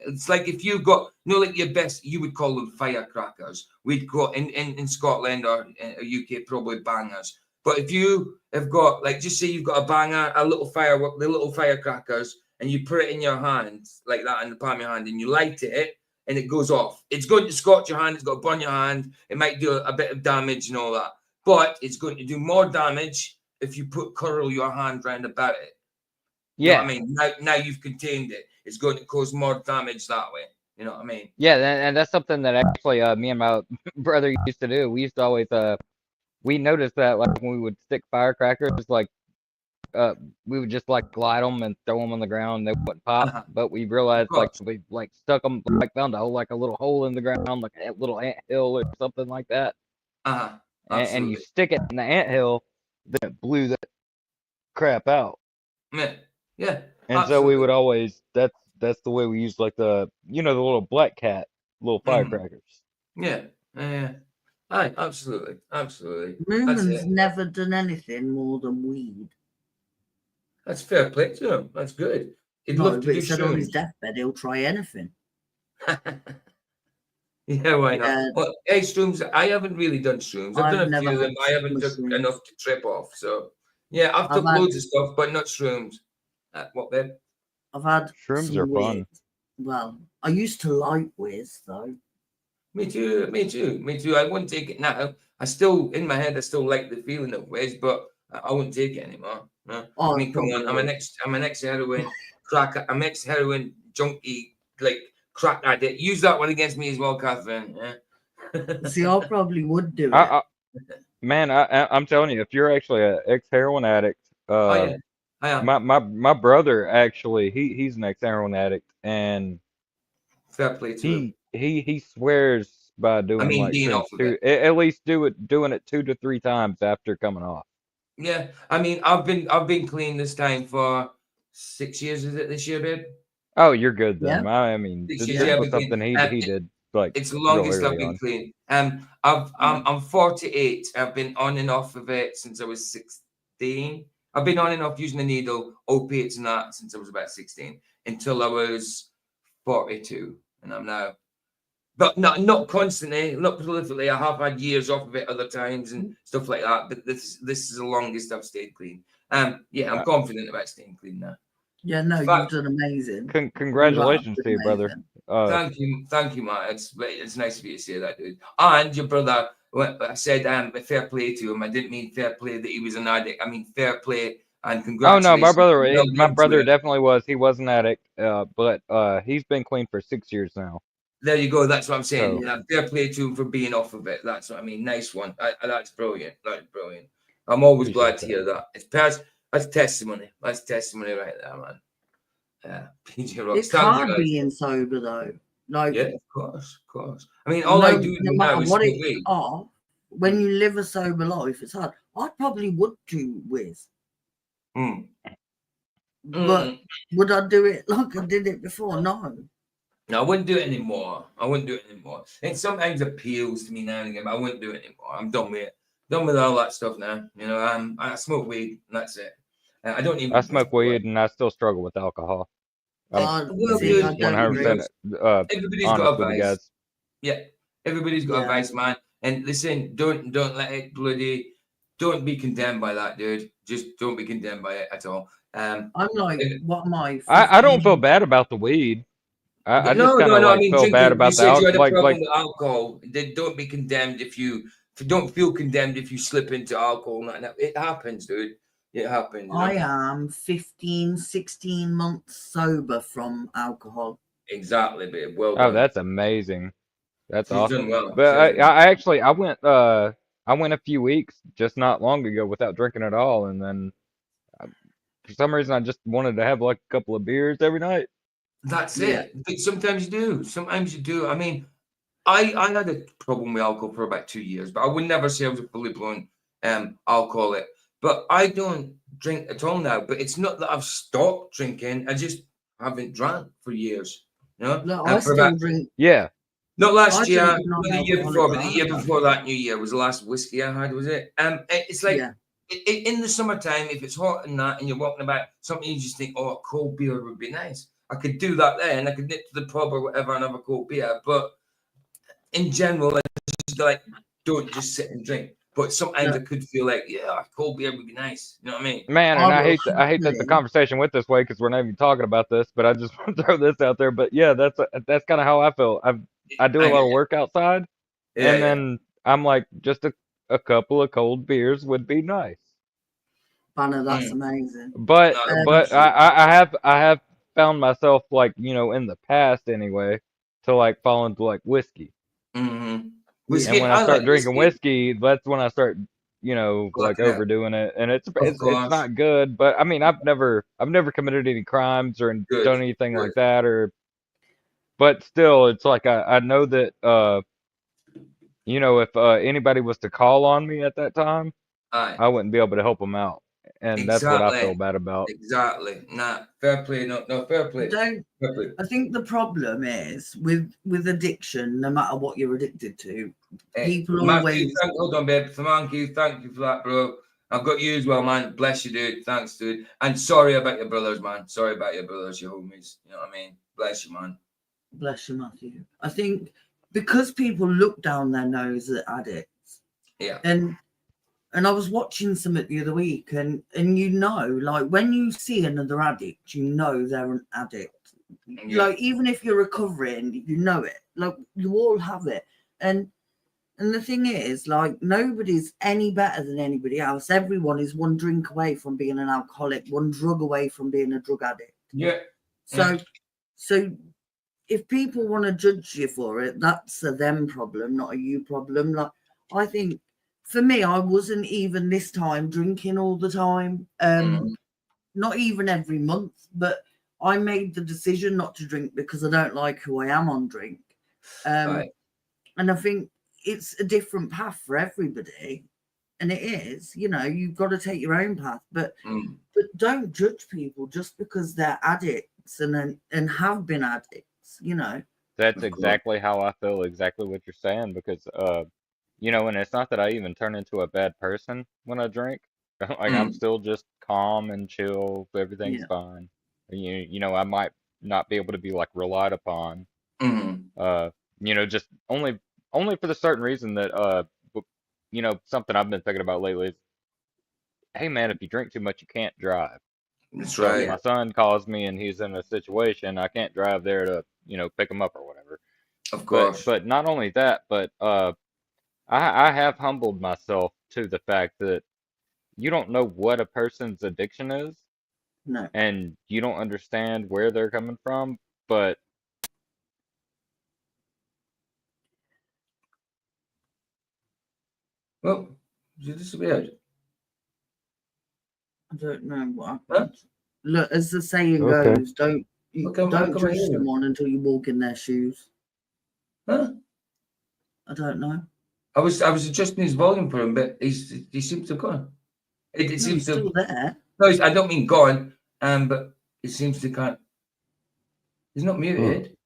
It's like if you've got, like your best, you would call them firecrackers. We'd go in Scotland or UK, probably bangers. But if you have got, like, just say you've got a banger, the little firecrackers, and you put it in your hand, like that, in the palm of your hand, and you light it, and it goes off. It's going to scorch your hand, it's going to burn your hand, it might do a bit of damage and all that. But it's going to do more damage if you curl your hand round about it. Yeah. You know what I mean? Now you've contained it. It's going to cause more damage that way. You know what I mean? Yeah, and that's something that actually me and my brother used to do. We used to always we noticed that, like, when we would stick firecrackers, like we would just like glide them and throw them on the ground. They wouldn't pop, but we realized, like, we like stuck them, like, found a little hole in the ground, like a little anthill or something like that. And you stick it in the anthill, then it blew that crap out. Yeah. And so we would always, that's the way we used, like, the little black cat little firecrackers. Yeah. Aye, absolutely. Moonman's never done anything more than weed. That's fair play to him. That's good. He'd No, love to but do he said on his shrooms. deathbed he'll try anything. Yeah, why not? Well, hey, shrooms, I haven't really done shrooms. I've done a few of them. I haven't took enough to trip off. So, yeah, I've took loads of stuff, but not shrooms. What, babe? I've had shrooms some are weird, fun. Well, I used to like whiz, though. Me too. I wouldn't take it now. I still, in my head, I still like the feeling of whiz, but I wouldn't take it anymore. No. Oh, I mean, come on, I'm an ex-heroin cracker. I'm ex-heroin junkie, like, crack addict. Use that one against me as well, Catherine. Yeah. See, I probably would do it. Man, I'm telling you, if you're actually an ex-heroin addict, I am. My brother, actually, he's an ex-heroin addict, and fair play to him. He swears by doing, like, at least doing it 2 to 3 times after coming off. Yeah, I mean, I've been clean this time for 6 years. Is it this year, babe? Oh, you're good then. Yeah. I mean, this 6 years, was something he did, like, it's the longest real I've early been on. clean. I'm 48. I've been on and off of it since I was 16. I've been on and off using the needle, opiates and that since I was about 16 until I was 42, and I'm now. But not constantly, not prolifically. I have had years off of it other times and stuff like that. But this is the longest I've stayed clean. Yeah, I'm confident about staying clean now. Yeah, no, you've done amazing. Congratulations to you, brother. Thank you, Matt. It's nice of you to say that, dude. And your brother, when I said fair play to him, I didn't mean fair play that he was an addict. I mean fair play and Oh congratulations. no, my Well brother done to him. definitely was. He was an addict, but he's been clean for 6 years now. There you go. That's what I'm saying. So Fair play to him for being off of it. That's what I mean. Nice one. That's brilliant. That's brilliant. I'm always glad appreciate to hear that. That's testimony. That's testimony right there, man. Yeah, PJ Rocks. It's Thank you, hard guys. being sober though. Like, Yeah, of course. I mean, all I do no now matter is what smoke it weed. are, when you live a sober life, it's hard. I probably would do with, but would I do it like I did it before? No. No, I wouldn't do it anymore. It sometimes appeals to me now and again, but I wouldn't do it anymore. I'm done with it. Done with all that stuff now. You know, I smoke weed and that's it. I don't even. I smoke weed and I still struggle with alcohol. I'm Well, being dude, 100% everybody's got honest a with you vice. guys. Yeah, everybody's got a vice, man. And listen, don't let it don't be condemned by that, dude. Just don't be condemned by it at all. I'm like, what am I? I don't feel bad about the weed. I just kind of I like mean, feel bad drinking. You about the said you had a alcohol. problem with alcohol. Then don't be condemned if you don't feel condemned if you slip into alcohol. It happens, dude. It happens. I am 15, 16 months sober from alcohol. Exactly, babe. Well Oh, done. that's amazing. That's She's awesome. done well. But I went a few weeks just not long ago without drinking at all, and then for some reason I just wanted to have like a couple of beers every night. That's it. But sometimes you do. I mean, I had a problem with alcohol for about 2 years, but I would never say I was a fully blown alcoholic. But I don't drink at all now. But it's not that I've stopped drinking. I just haven't drank for years. You know? No, I still drink. Yeah. Not last year, drink not the year before, but the year before that New Year was the last whiskey I had, was it? It's like in the summertime, if it's hot and that, and you're walking about, something you just think, oh, a cold beer would be nice. I could do that then. I could nip to the pub or whatever and have a cold beer. But in general, I just like don't just sit and drink. But sometimes I could feel like, yeah, a cold beer would be nice. You know what I mean? Man, and I hate that the conversation went this way because we're not even talking about this, but I just want to throw this out there. But yeah, that's kind of how I feel. I do a lot of work outside, and then I'm like, just a couple of cold beers would be nice. Banner, that's amazing. But I have found myself, like, you know, in the past anyway, to like fall into like whiskey. Whiskey, and when I start drinking whiskey, that's when I start, you know, like overdoing it, and it's not good. But I mean, I've never committed any crimes or done anything like that, but still, it's like I know that you know, if anybody was to call on me at that time, I wouldn't be able to help them out, and that's what I feel bad about. Exactly. Nah, fair play. No, fair play. Fair play. I think the problem is with addiction, no matter what you're addicted to, people always. Hold on, babe. Thank you for that, bro. I've got you as well, man. Bless you, dude. Thanks, dude. And sorry about your brothers, man. Sorry about your brothers, your homies. You know what I mean? Bless you, man. Bless you, Matthew. I think because people look down their nose at addicts. Yeah. And I was watching something the other week, and you know, like when you see another addict, you know they're an addict. Yeah. Like even if you're recovering, you know it. Like you all have it. And the thing is, like nobody's any better than anybody else. Everyone is one drink away from being an alcoholic, one drug away from being a drug addict. Yeah. So if people want to judge you for it, that's a them problem, not a you problem. Like I think for me, I wasn't even this time drinking all the time. Not even every month, but I made the decision not to drink because I don't like who I am on drink. And I think it's a different path for everybody. And it is, you know, you've got to take your own path, but don't judge people just because they're addicts and have been addicts, you know. That's exactly how I feel, exactly what you're saying, because you know, and it's not that I even turn into a bad person when I drink. Like I'm still just calm and chill, everything's fine. You know, I might not be able to be like relied upon. You know, just only for the certain reason that you know, something I've been thinking about lately is, hey man, if you drink too much, you can't drive. That's So if right. my son calls me and he's in a situation, I can't drive there to, pick him up or whatever. Of course. But not only that, but I have humbled myself to the fact that you don't know what a person's addiction is, No. and you don't understand where they're coming from, but Well, you disappeared. I don't know what Huh? happened. Look, as the saying Okay. goes, don't How come I judge hear you? someone until you walk in their shoes. Huh? I don't know. I was adjusting his volume for him, but he seems to have gone. It No, seems he's to. still there. No, I don't mean gone. But it seems to can't. He's not muted.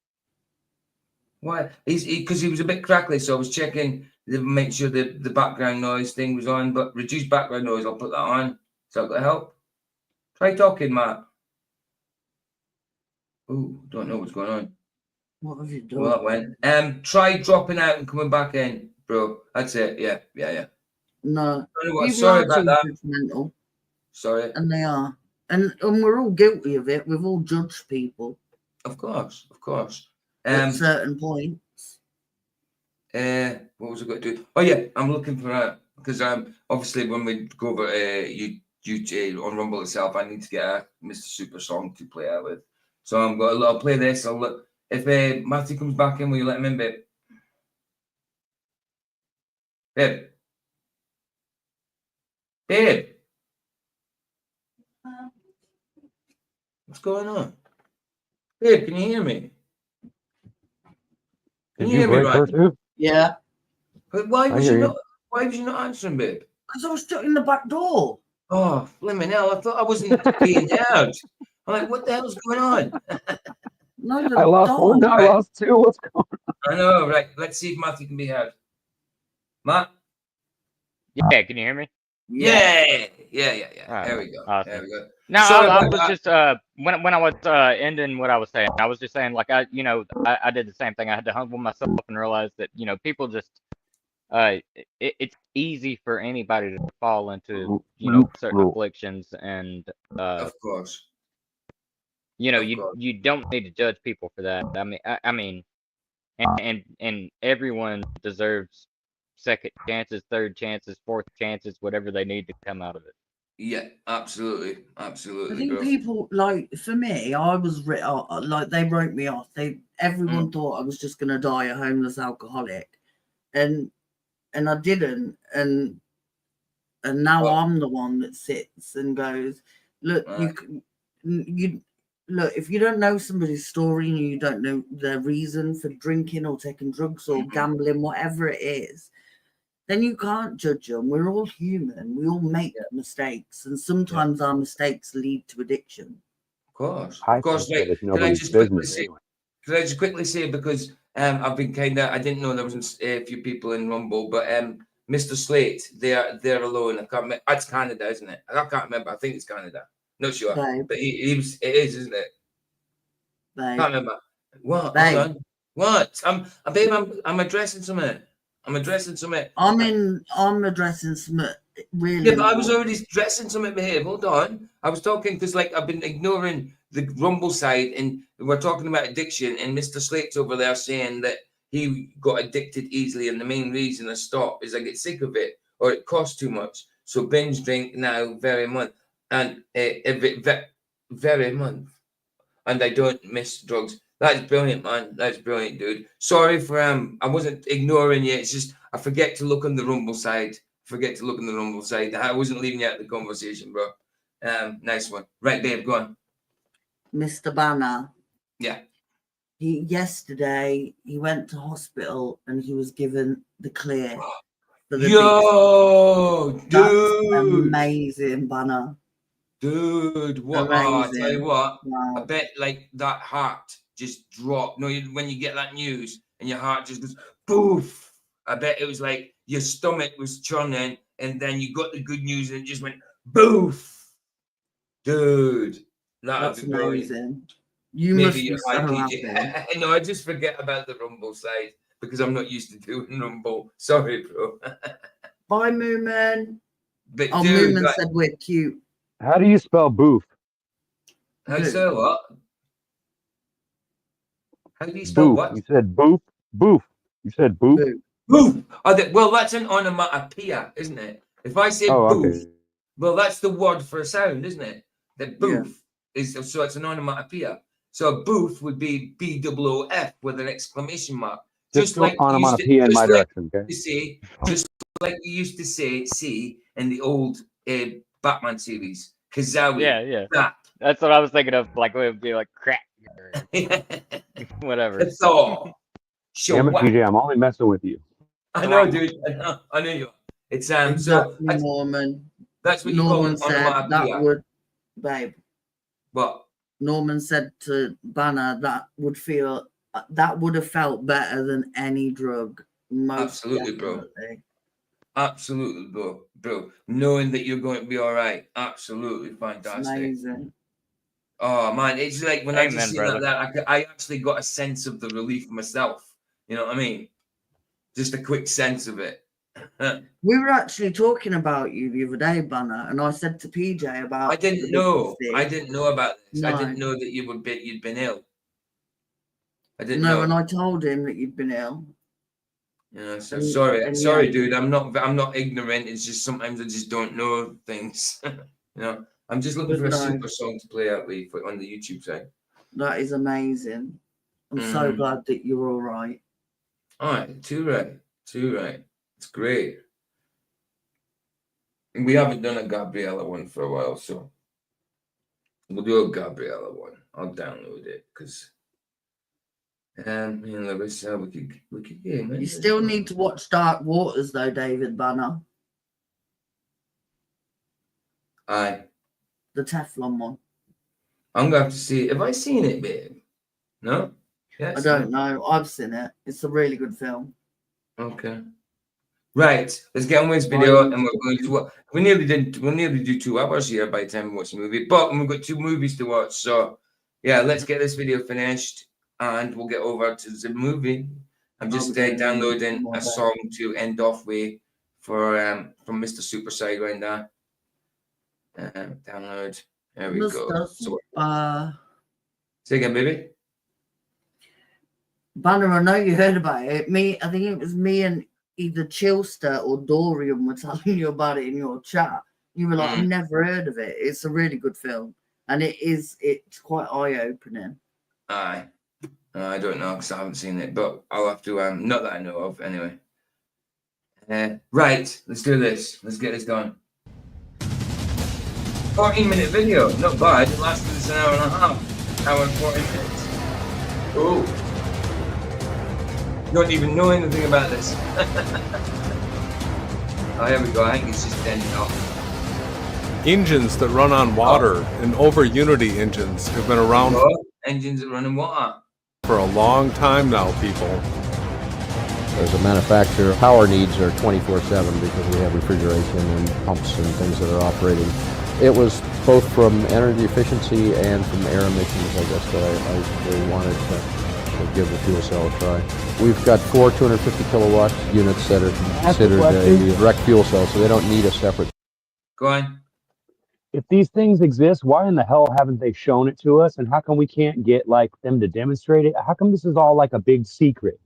Why? Because he was a bit crackly, so I was checking to make sure the background noise thing was on. But reduce background noise, I'll put that on. So that help. Try talking, Matt. Ooh, don't know what's going on. What have you done? Well, that went. Try dropping out and coming back in, bro. That's it. Yeah. No. Anyway, People sorry are about too that. judgmental, Sorry. and they are. And we're all guilty of it. We've all judged people Of course. at certain points. What was I going to do? Oh yeah, I'm looking for because obviously when we go over on Rumble itself, I need to get a Mr. Super song to play out with. So I'll play this. I'll look if Matthew comes back in. Will you let him in, babe? Babe. What's going on? Babe, can you hear me? Can you hear me, break her right? too? Yeah. But why I was hear you you. not? Why was you not answering, babe? Because I was stuck in the back door. Oh, blimey hell! I thought I wasn't being heard. I'm like, what the hell's going on? No, the I lost one. dog. I lost two. What's going on? I know, right? Let's see if Matthew can be heard. Matt? yeah, can you hear me? Yeah. Alright, There we go. awesome. There we go. No, Sorry I about was that. just when I was ending what I was saying, I was just saying like I did the same thing. I had to humble myself and realize that people just it's easy for anybody to fall into certain afflictions, and Of course. you don't need to judge people for that. I mean, and everyone deserves second chances, third chances, fourth chances, whatever they need to come out of it. Yeah, absolutely, I think people for me, I was like they wrote me off. Everyone thought I was just gonna die a homeless alcoholic, and I didn't, and now I'm the one that sits and goes, look, you look, if you don't know somebody's story and you don't know their reason for drinking or taking drugs or gambling, whatever it is, then you can't judge them. We're all human. We all make mistakes, and sometimes our mistakes lead to addiction. Of course. Like, Can I just quickly say? Can I just quickly say, because I've been I didn't know there was a few people in Rumble, but Mr. Slate, they're alone. I can't remember. It's Canada, isn't it? I can't remember. I think it's Canada. Not sure. Babe. But he was. It is, isn't it? Babe. Can't remember. What? Babe. Hold on. What? I'm addressing something. I'm addressing something. I'm addressing something really. Yeah, but I was already addressing something, babe. Hold on. I was talking because, I've been ignoring the Rumble side, and we're talking about addiction, and Mr. Slate's over there saying that he got addicted easily, and the main reason I stopped is I get sick of it, or it costs too much. So binge drink now very month, and very month, and I don't miss drugs. That's brilliant, man. That's brilliant, dude. Sorry for I wasn't ignoring you. It's just I forget to look on the Rumble side. I wasn't leaving you out of the conversation, bro. Nice one. Right, babe, go on. Mr. Banner. Yeah. Yesterday he went to hospital and he was given the clear for the dude. That's amazing, Banner. Dude, what? Amazing. Oh, I tell you what, wow. I bet that heart just dropped. No, when you get that news and your heart just goes poof. I bet it was like your stomach was churning, and then you got the good news and it just went boof. Dude, that's amazing. You Maybe must be you're so happy. No, I just forget about the Rumble side because I'm not used to doing Rumble. Sorry, bro. Bye, Moomin. But Moomin said we're cute. How do you spell boof? How do you say what? How do you spell Boof. what? You said boof. Boof. You said boof. Boof. Well, that's an onomatopoeia, isn't it? If I say Oh, boof, okay. well, that's the word for a sound, isn't it? The boof is so it's an onomatopoeia. So a boof would be BOOF with an exclamation mark. Just Like you used to, onomatopoeia in my just like direction, okay? you say, just like you used to say, see in the old Batman series, Kazawi. Yeah. Zap. That's what I was thinking of. Like, it would be like crack or whatever. That's all. Damn it, PJ, I'm only messing with you. I know, dude. I know you are. It's exactly, Norman. That's what Norman you call said onomatopoeia. that would, babe. What? Norman said to Banner that would have felt better than any drug. Absolutely, bro. Absolutely, bro. Knowing that you're going to be all right. Absolutely fantastic. It's amazing. Oh man, it's like when I just see brother. that, I actually got a sense of the relief myself. You know what I mean? Just a quick sense of it. We were actually talking about you the other day, Banner, and I said to PJ about. I didn't know about this. No. I didn't know that you'd been ill. I didn't know. No, and I told him that you'd been ill. Yeah, so sorry, dude. I'm not ignorant. It's just sometimes I just don't know things. You know, I'm just looking for a super song to play out with on the YouTube side. That is amazing. I'm so glad that you're all right. All right, too right. It's great. We haven't done a Gabriella one for a while, so we'll do a Gabriella one. I'll download it because. We could You still need to watch Dark Waters, though, David Banner. Aye. The Teflon one. I'm going to have to see it. Have I seen it, babe? No? I don't know. I've seen it. It's a really good film. Okay. Right. Let's get on with this video, and we're going to. We'll nearly do 2 hours here by the time we watch the movie, but we've got 2 movies to watch. So, yeah, let's get this video finished. And we'll get over to the movie. I'm just downloading a song to end off with from Mr. Super Sidewinder. Download. There we go. So, say again, baby. Banner, I know you heard about it. I think it was me and either Chilster or Dorian were telling you about it in your chat. You were like, I've never heard of it. It's a really good film. And it's quite eye-opening. Aye. I don't know because I haven't seen it, but I'll have to. Not that I know of, anyway. Right, let's do this. Let's get this done. 14-minute video, not bad. It lasted us an hour and a half. Hour and 40 minutes. Oh, don't even know anything about this. Oh, here we go. I think it's just ending off. Engines that run on water and over Unity engines have been around. Engines that run in water. For a long time now, people. As a manufacturer, power needs are 24/7 because we have refrigeration and pumps and things that are operating. It was both from energy efficiency and from air emissions, I guess, that I really wanted to give the fuel cell a try. We've got 4 250 kilowatt units that are considered a direct fuel cell, so they don't need a separate. Go on. If these things exist, why in the hell haven't they shown it to us? And how come we can't get like them to demonstrate it? How come this is all like a big secret?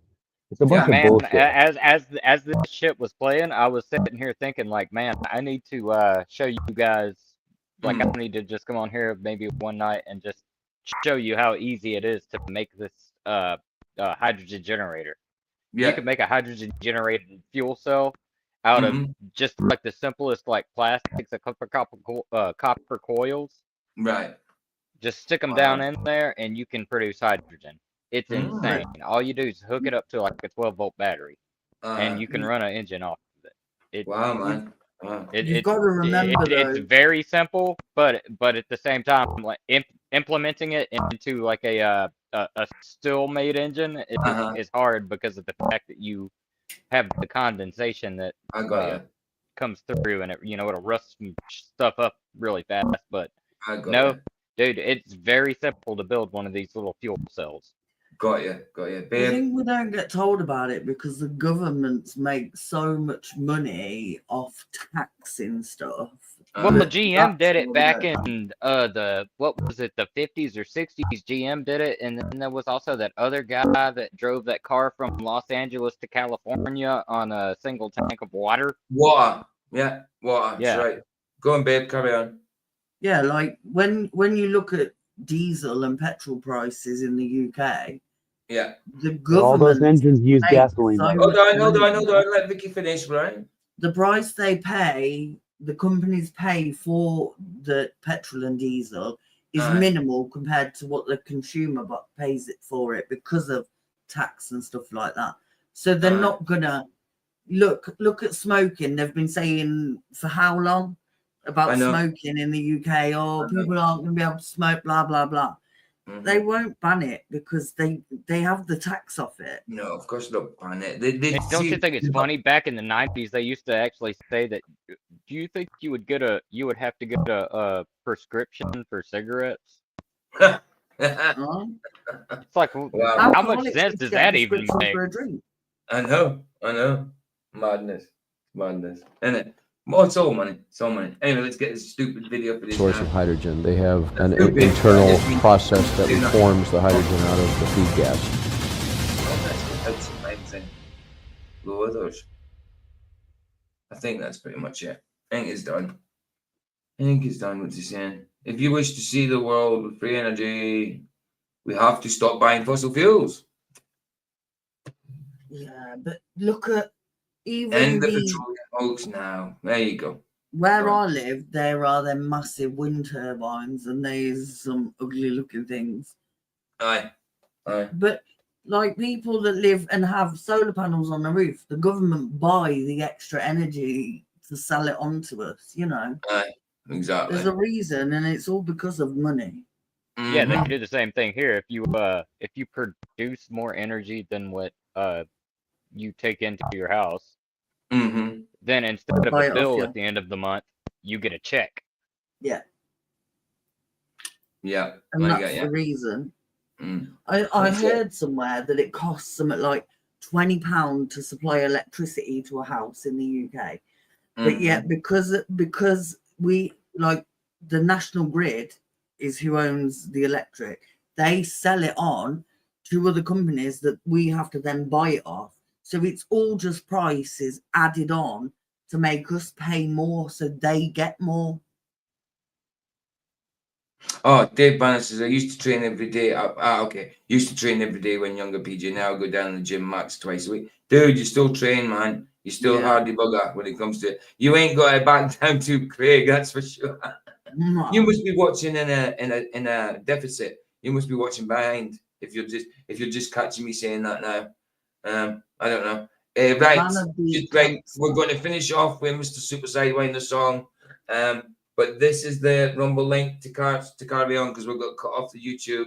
It's a bunch of bullshit. As this shit was playing, I was sitting here thinking like, man, I need to show you guys. Like, I need to just come on here maybe one night and just show you how easy it is to make this hydrogen generator. Yeah. You can make a hydrogen generated fuel cell out of just like the simplest like plastics, a copper coils. Right. Just stick them down in there and you can produce hydrogen. It's insane. All you do is hook it up to like a 12-volt battery, and you can run an engine off of it. Wow, man. You've got to remember, it's very simple, but at the same time, like implementing it into like a still-made engine is hard because of the fact that you have the condensation that comes through, and it'll rust some stuff up really fast. But dude, it's very simple to build one of these little fuel cells. Got you. I think we don't get told about it because the governments make so much money off taxing stuff. Well, the GM did it That's back all in the what was it, the 50s or 60s? GM did it, and then there was also that other guy that drove that car from Los Angeles to California on a single tank of water. Water. Yeah, water. Yeah. That's right. Go on, babe. Carry on. Yeah, like when you look at diesel and petrol prices in the UK, Yeah. the All those government engines use makes gasoline. so by the Hold way. on, hold money on, hold on. Let Vicky finish, right? the price they pay, the companies pay for the petrol and diesel is Aye. minimal compared to what the consumer pays it for it because of tax and stuff like that. So they're Aye. not gonna look at smoking. They've been saying for how long I about know. smoking in the UK? Oh, I know. people aren't gonna be able to smoke, blah blah blah. Mhm. They won't ban it because they have the tax off it. No, of course not ban it. They And don't see, you think it's funny? Back in the 90s, they used to actually say that. Do you think you would have to get a prescription for cigarettes? Huh? It's like, Wow. how much Alcoholics sense need to does get a that even prescription make? for a drink. I know. Madness. Isn't it? Well, it's all money. It's all money. Anyway, let's get this stupid video for this Source now. of hydrogen. They have an Stupid. internal Stupid. process that Stupid. reforms the hydrogen out of the feed gas. That's amazing. Go with us. I think that's pretty much it. I think it's done. What's he saying? If you wish to see the world with free energy, we have to stop buying fossil fuels. Yeah, but look at even End the the petroleum hoax now. There you go. where Done. I live, there are them massive wind turbines, and there's some ugly looking things. Aye. But like people that live and have solar panels on the roof, the government buy the extra energy to sell it on to us. You know, Aye. Exactly. there's a reason, and it's all because of money. Yeah, they Mhm. do the same thing here. If you produce more energy than what you take into your house, Mhm. then instead of Buy a it off bill you. at the end of the month, you get a check. Yeah, Yeah. and I that's get the you. reason. Mm. I That's it. heard somewhere that it costs something like £20 to supply electricity to a house in the UK. But yet, Mhm. because we like the national grid is who owns the electric, they sell it on to other companies that we have to then buy it off. So it's all just prices added on to make us pay more, so they get more. Oh, Dave Banner says, I used to train every day. Okay. Used to train every day when younger, PJ. Now I go down to the gym max twice a week. Dude, you still train, man. You still Yeah. hardy bugger when it comes to it. You ain't got it back down to Craig, that's for sure. No. You must be watching in a deficit. You must be watching behind if you're just catching me saying that now. I don't know. Right, Banner beat just right. cancer. We're going to finish off with Mr. Super Sidewind the song. But this is the Rumble link to carry on because we've got cut off the YouTube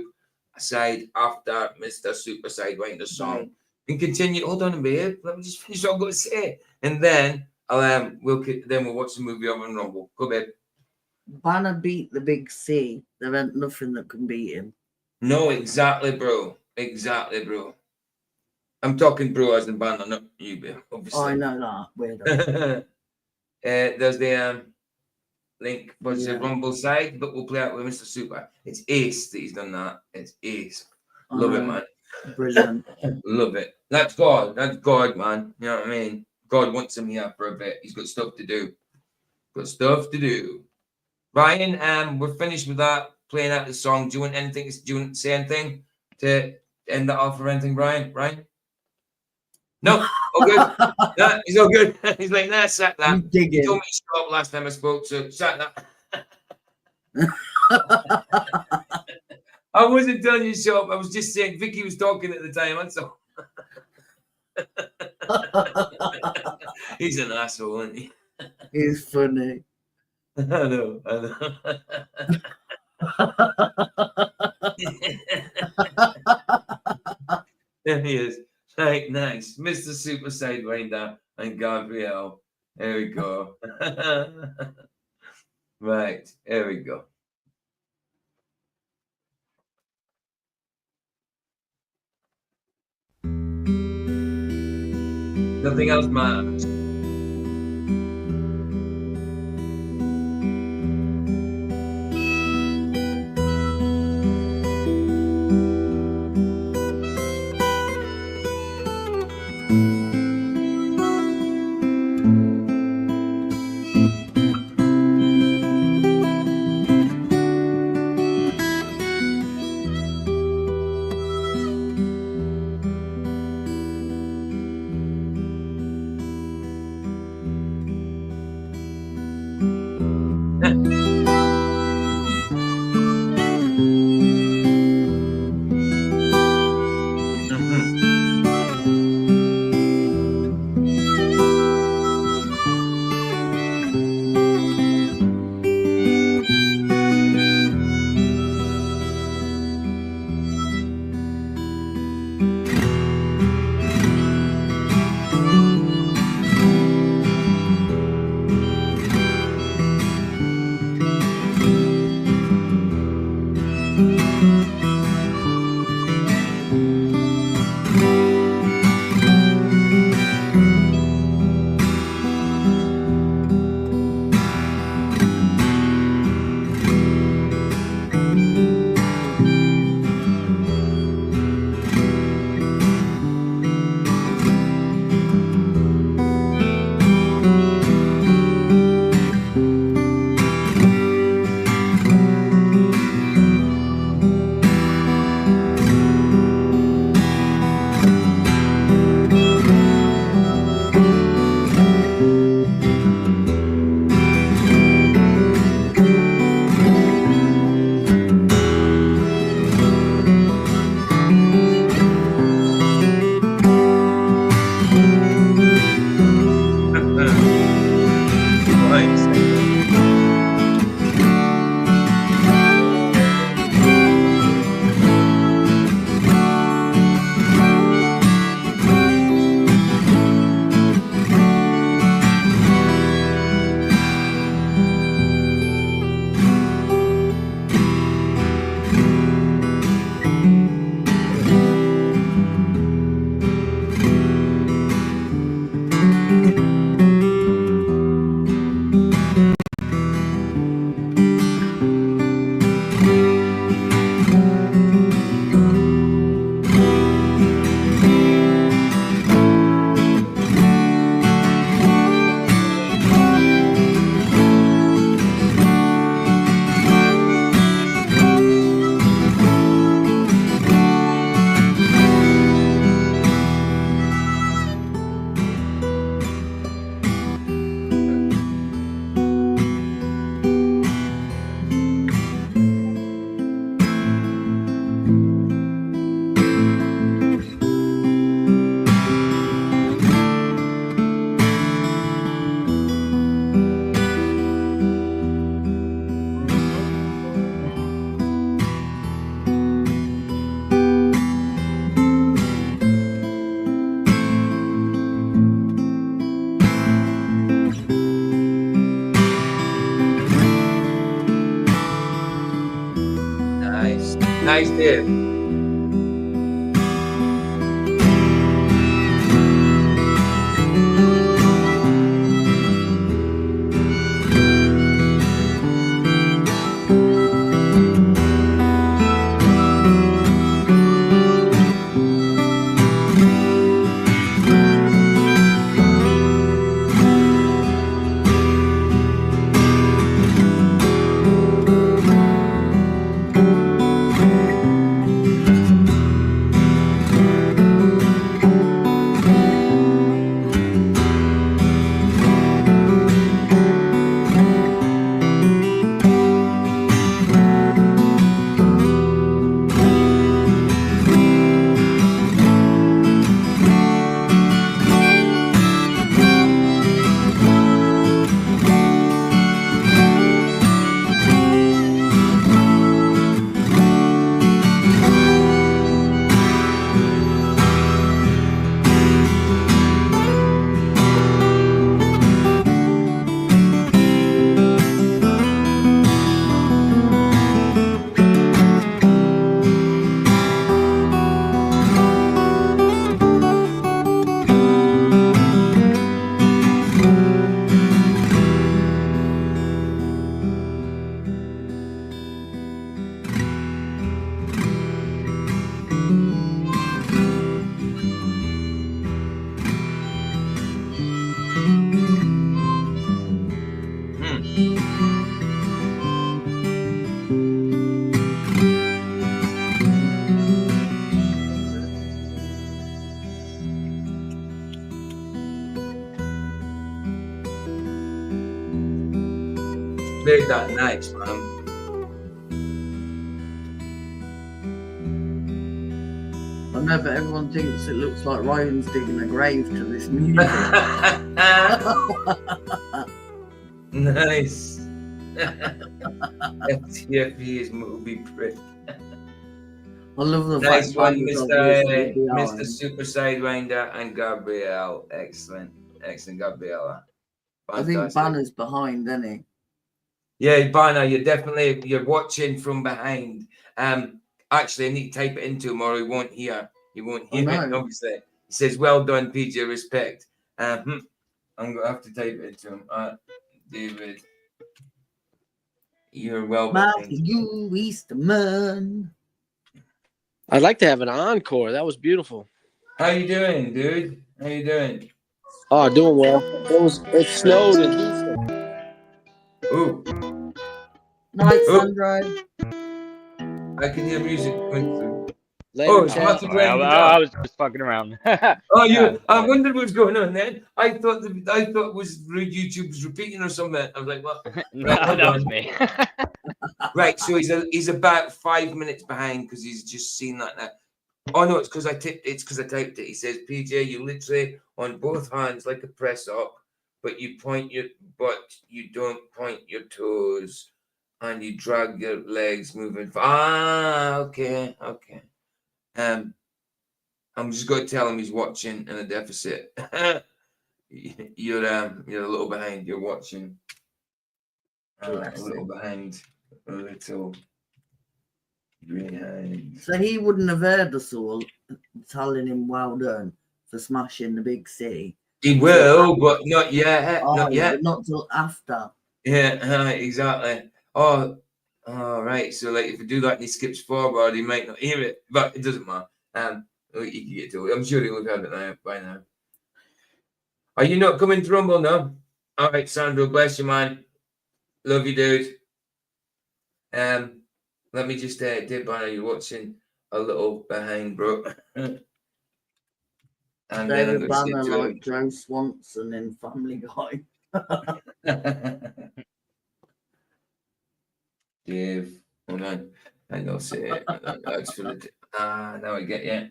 side after Mr. Super Sidewind the song. Right. And continue. Hold on a minute. Let me just finish what I'm going to say, and then we'll watch the movie on Rumble. Go, babe. Banner beat the big C. There ain't nothing that can beat him. No, exactly, bro. Exactly, bro. I'm talking bro as in Banner, not you, babe. Obviously. I know that. Weirdo. There's the link for the Yeah. Rumble side, but we'll play out with Mr. Super. It's ace that he's done that. It's ace. Love it, man. Brilliant. Love it. That's God. That's God, man. You know what I mean? God wants him here for a bit. He's got stuff to do. Ryan, we're finished with that. Playing out the song. Do you want to say anything to end that off or anything, Brian? Ryan? No, all good. Nah, he's all good. He's like, nah, sack that. You dig He him. told me to stop last time I spoke, so sack that. I wasn't telling you to shut up. I was just saying Vicky was talking at the time. That's all. He's an asshole, isn't he? He's funny. I know. There he is. Right, nice. Mr. Super Sidewinder and Gabrielle. There we go. Right, here we go. Nothing else matters. Nice, Dave. Played that nice, man. I know, but everyone thinks it looks like Ryan's digging a grave to this music. Nice. FTFE's movie prick. I love the Nice fact one, Ryan's Mr. obviously Mr. Super Sidewinder and Gabrielle. Excellent. Excellent, Gabriella. I think Banner's behind, isn't he? Yeah, Banner, you're watching from behind. Actually, I need to type it into him or he won't hear. He won't hear it, obviously. He says, well done, PJ, respect. I'm going to have to type it into him. David, you're well behind. Matthew Easterman. I'd like to have an encore. That was beautiful. How you doing, dude? How you doing? Oh, doing well. It snowed in Houston. Ooh. Night, Sandro. I can hear music going through. Later, it's Matthew playing guitar. I was just fucking around. I wondered what was going on then. I thought it was YouTube was repeating or something. I was like, what? No, that was me. Right, so he's about 5 minutes behind because he's just seen that now. Oh no, it's because I typed it. He says, PJ, you literally on both hands like a press up, but you don't point your toes and you drag your legs moving. Okay. I'm just going to tell him he's watching in a deficit. You're a little behind. You're watching. A little behind. A little behind. So he wouldn't have heard us all telling him well done for smashing the big city. He will, but not yet. Not yet. Not till after. Yeah, exactly. Oh, right. So, like, if you do that and he skips forward, he might not hear it, but it doesn't matter. He can get to it. I'm sure he would have heard it by now. Are you not coming to Rumble now? All right, Sandro, bless you, man. Love you, dude. Let me just dip Banner. You're watching a little behind, bro. And David Banner like Joe Swanson in Family Guy. Dave, hold on. I know, say it. That's for the. Now I get you.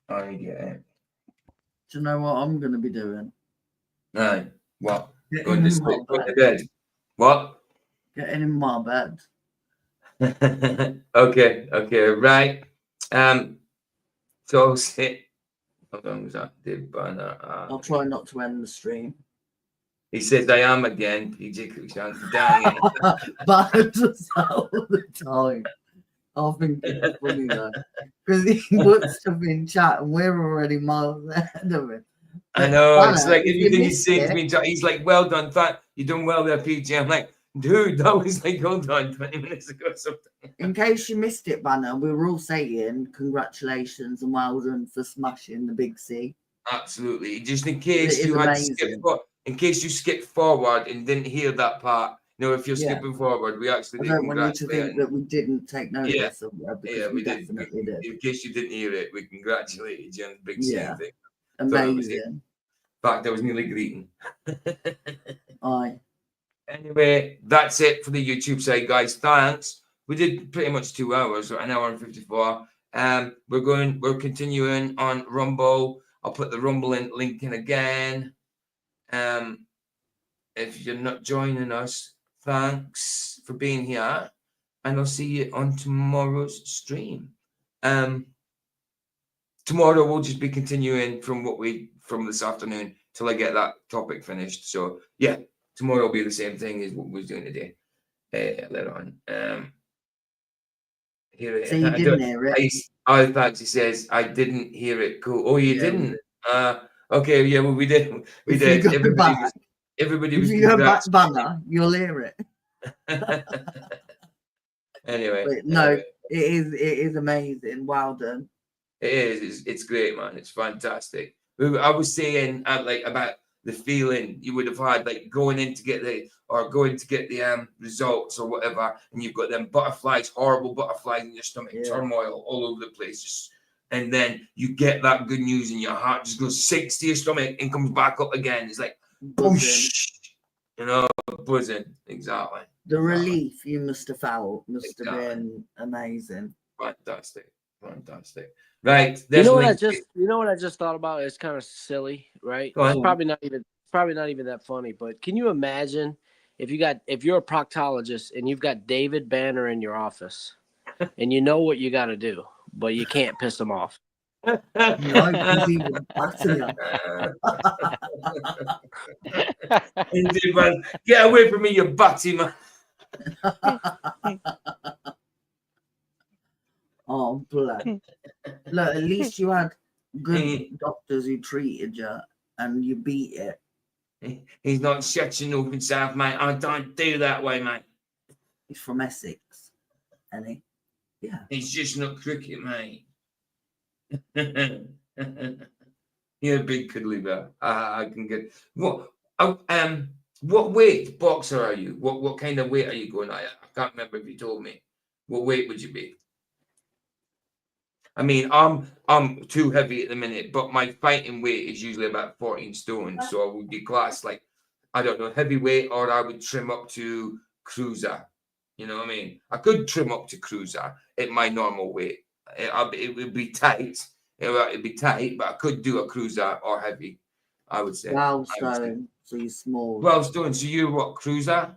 I get it. Do you know what I'm going to be doing? No. What? Going to sleep. Going to bed. What? Getting in my bed. Okay. Right. So sit. How long was that? Dave Banner. I'll try not to end the stream. He says, I am again, PJ Cruikshank. Dang it. But I just all the time. I think it's funny though. Because he puts stuff in chat and we're already miles ahead of him. I know. Banner, It's like if you everything he's missed saying to it- me. He's like, well done. You done well there, PJ. I'm like, dude, that was like, hold on, 20 minutes ago or something. In case you missed it, Banner, we were all saying congratulations and well done for smashing the big C. Absolutely. Just in case It is you had amazing. skipped, in case you skipped forward and didn't hear that part. You know, if you're Yeah. skipping forward, we actually I did don't want you to congratulate. think that we didn't take notice Yeah. of that because Yeah, we definitely did. In case you didn't hear it, we congratulated you on the big C Yeah. thing. Amazing. In fact, I was nearly greeting. Aye. Anyway, that's it for the YouTube side, guys. Thanks. We did pretty much 2 hours, or an hour and 54. We're continuing on Rumble. I'll put the Rumble link in again. If you're not joining us, thanks for being here. And I'll see you on tomorrow's stream. Tomorrow we'll just be continuing from this afternoon till I get that topic finished. So yeah, tomorrow will be the same thing as what we was doing today. Later on. Hear it. So you didn't hear it? Oh, thanks. He says I didn't hear it. Cool. Oh, you didn't. Okay. Yeah. Well, we did. We did. Everybody was. If you go back, Banner, you'll hear it. Anyway. But no, it is amazing. Well done. It is. It's great, man. It's fantastic. I was saying like about the feeling you would have had like going to get the results or whatever, and you've got them horrible butterflies in your stomach, turmoil all over the place. And then you get that good news and your heart just goes sinks to your stomach and comes back up again. It's like boosh, buzzing. Exactly. The relief you must have felt must have been amazing. Fantastic. Right. You know what I just thought about? It's kind of silly, right? Go It's on. probably not even that funny, but can you imagine if you're a proctologist and you've got David Banner in your office and you know what you got to do, but you can't piss him off. No, because he would batter you. Indeed, man. Get away from me, you batty man. Oh, blood. Look, at least you had good doctors who treated you and you beat it. He's not shutting up himself, mate. I don't do that way, mate. He's from Essex, isn't he? Yeah. He's just not cricket, mate. You're a big cuddly bear. I can get what weight boxer are you? What kind of weight are you going at? I can't remember if you told me. What weight would you be? I mean, I'm too heavy at the minute, but my fighting weight is usually about 14 stone. So I would be classed like, I don't know, heavyweight, or I would trim up to cruiser. You know what I mean? I could trim up to cruiser at my normal weight. It would be tight. It'd be tight, but I could do a cruiser or heavy, I would say. 12 stone, so you're small. 12 stone. So you're what, cruiser?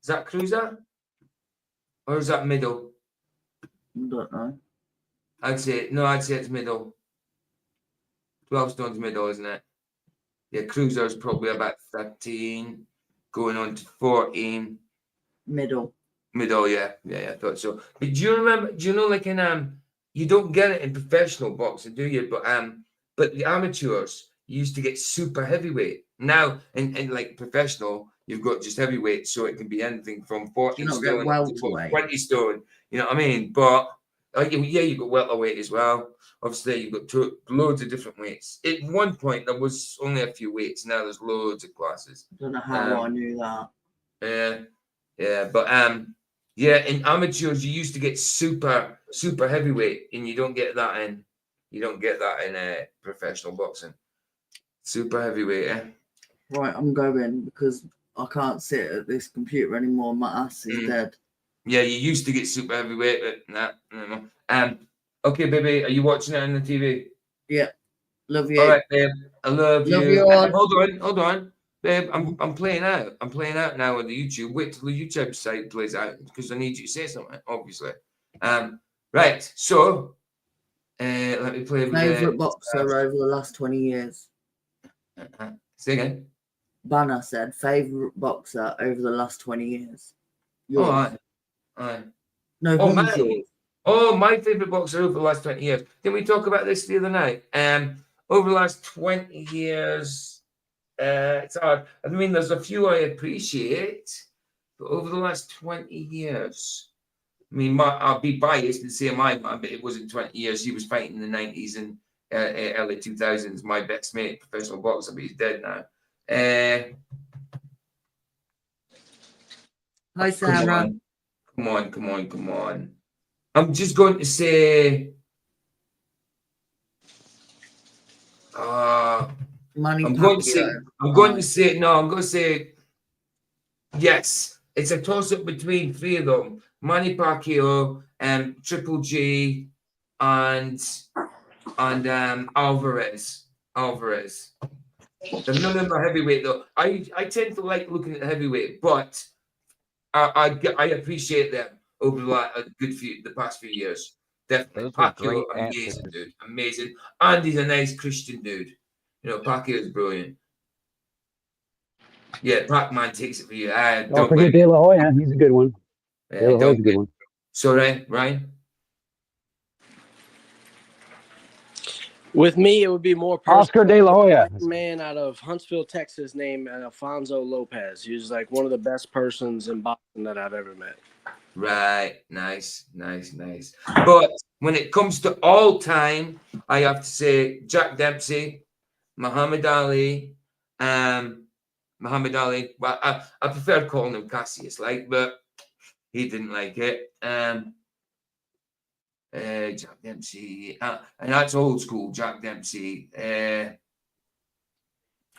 Is that cruiser? Or is that middle? I don't know. I'd say it's middle. 12 stone's middle, isn't it? Yeah, cruiser is probably about 13, going on to 14. Middle, yeah, I thought so. But do you know, like in you don't get it in professional boxing, do you? But the amateurs used to get super heavyweight. Now in like professional, you've got just heavyweight, so it can be anything from 14 stone to 20 stone. You know what I mean? But you've got welterweight as well. Obviously, you've got loads of different weights. At one point, there was only a few weights. Now there's loads of classes. I don't know how I knew that. But in amateurs, you used to get super heavyweight, and you don't get that in professional boxing. Super heavyweight, eh? Right, I'm going because I can't sit at this computer anymore. My ass is dead. Yeah, you used to get super heavyweight, but nah. Okay, baby, are you watching it on the TV? Yeah, love you. All right, babe, I love you. all. Hold on, babe. I'm playing out. I'm playing out now on the YouTube. Wait till the YouTube site plays out because I need you to say something, obviously. Right. So, let me play with favorite boxer over the last 20 years. Say again. Banner said favorite boxer over the last 20 years. Oh, Yours. aye. No, Oh, who's yours? Oh, my favorite boxer over the last 20 years. Didn't we talk about this the other night? Over the last 20 years, it's hard. I mean, there's a few I appreciate, but over the last 20 years, I mean, I'll be biased and say my man, but it wasn't 20 years. He was fighting in the 90s and early 2000s. My best mate, professional boxer, but he's dead now. Hi, Sarah. Come on. I'm just going to say, Manny I'm going to Pacquiao. say, yes. It's a toss-up between three of them: Manny Pacquiao, Triple G, and Alvarez. None of them are heavyweight though. I tend to like looking at heavyweight, but I appreciate them over the past few years. Definitely, Those were Pacquiao, great amazing answers. dude, amazing, and he's a nice Christian dude. You know, Pacquiao is brilliant. Yeah, Pac-Man takes it for you. Don't forget De La Hoya. He's a good one. De La Hoya's a good one. Sorry, Ryan. With me, it would be more Oscar De La Hoya. Man out of Huntsville, Texas, named Alfonso Lopez. He was like one of the best persons in boxing that I've ever met. Right, nice. But when it comes to all time, I have to say Jack Dempsey, Muhammad Ali. Muhammad Ali. Well, I prefer calling him Cassius, but he didn't like it. Jack Dempsey, and that's old school Jack Dempsey.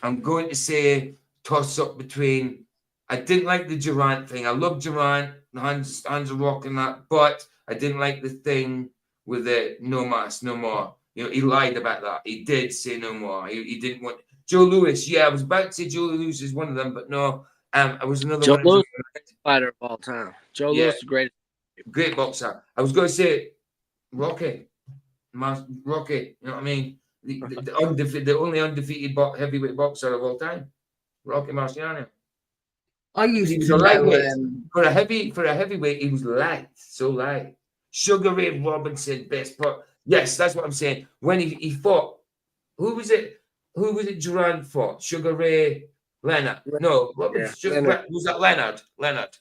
I'm going to say toss up between. I didn't like the Durant thing. I love Durant, hands are rocking that, but I didn't like the thing with the no mask, no more. You know, he lied about that. He did say no more. He didn't want Joe Louis. Yeah, I was about to say Joe Louis is one of them, but no. I was another Joe one. Louis, fighter of all time. Joe Louis is great. Great boxer. I was going to say Rocky. You know what I mean? The only undefeated heavyweight boxer of all time, Rocky Marciano. I used He was to a know, lightweight. For a heavyweight, he was light, so light. Sugar Ray Robinson, best part. Yes, that's what I'm saying. When he fought, who was it? Durant fought? Sugar Ray Leonard. No, was that Leonard?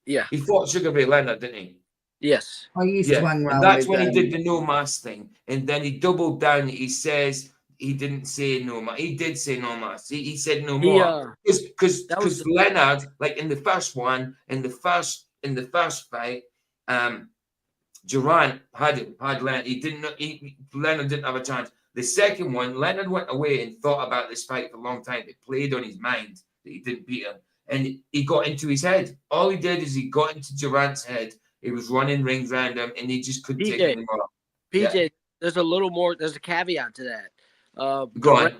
Yeah. He fought Sugar Ray Leonard, didn't he? Yes. I used to hang around and that's with when he did the no mask thing, and then he doubled down. He says he didn't say no mask. He did say no mask. He said no more because Leonard, like in the first one, in the first fight, Durant had Leonard. Leonard didn't have a chance. The second one, Leonard went away and thought about this fight for a long time. It played on his mind that he didn't beat him, and he got into his head. All he did is he got into Durant's head. He was running rings around him, and he just couldn't take it anymore. PJ, there's a little more. There's a caveat to that. Go on.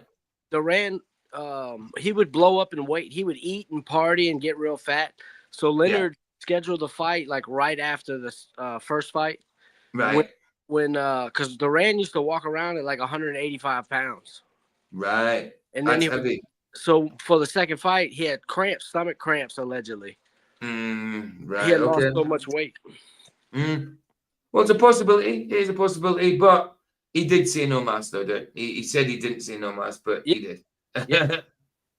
Durant, he would blow up in weight. He would eat and party and get real fat. So Leonard scheduled the fight like right after the first fight. Right. Because Durant used to walk around at like 185 pounds. Right. And then That's heavy. So for the second fight, he had stomach cramps, allegedly. Right. He had lost so much weight. Well, it's a possibility. It is a possibility, but he did say no mask, though. He said he didn't say no mask, but he did. Yeah.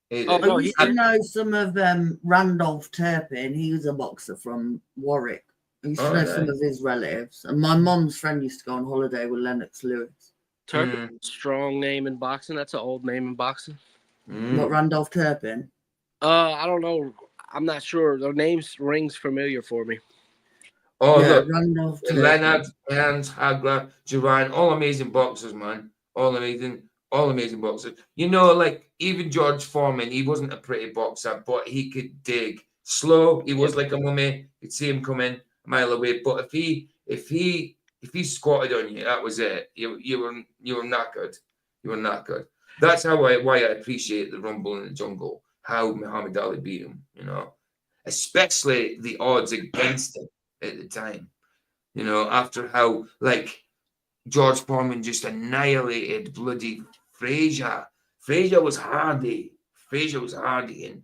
He did. I used to know some of Randolph Turpin. He was a boxer from Warwick. I used to know some of his relatives. And my mom's friend used to go on holiday with Lennox Lewis. Turpin, strong name in boxing. That's an old name in boxing. What, Randolph Turpin? I don't know. I'm not sure. The name rings familiar for me. Oh, yeah, look. Randolph Leonard, Hans, Hagler, Duran, all amazing boxers, man. All amazing boxers. You know, like even George Foreman, he wasn't a pretty boxer, but he could dig. Slow, he was like a mummy. You'd see him coming a mile away. But if he squatted on you, that was it. You were not good. You were not good. That's why I appreciate the Rumble in the Jungle. How Muhammad Ali beat him, you know, especially the odds against him at the time, you know, after how like George Foreman just annihilated bloody Frazier. Frazier was hardly Frazier was Hardy,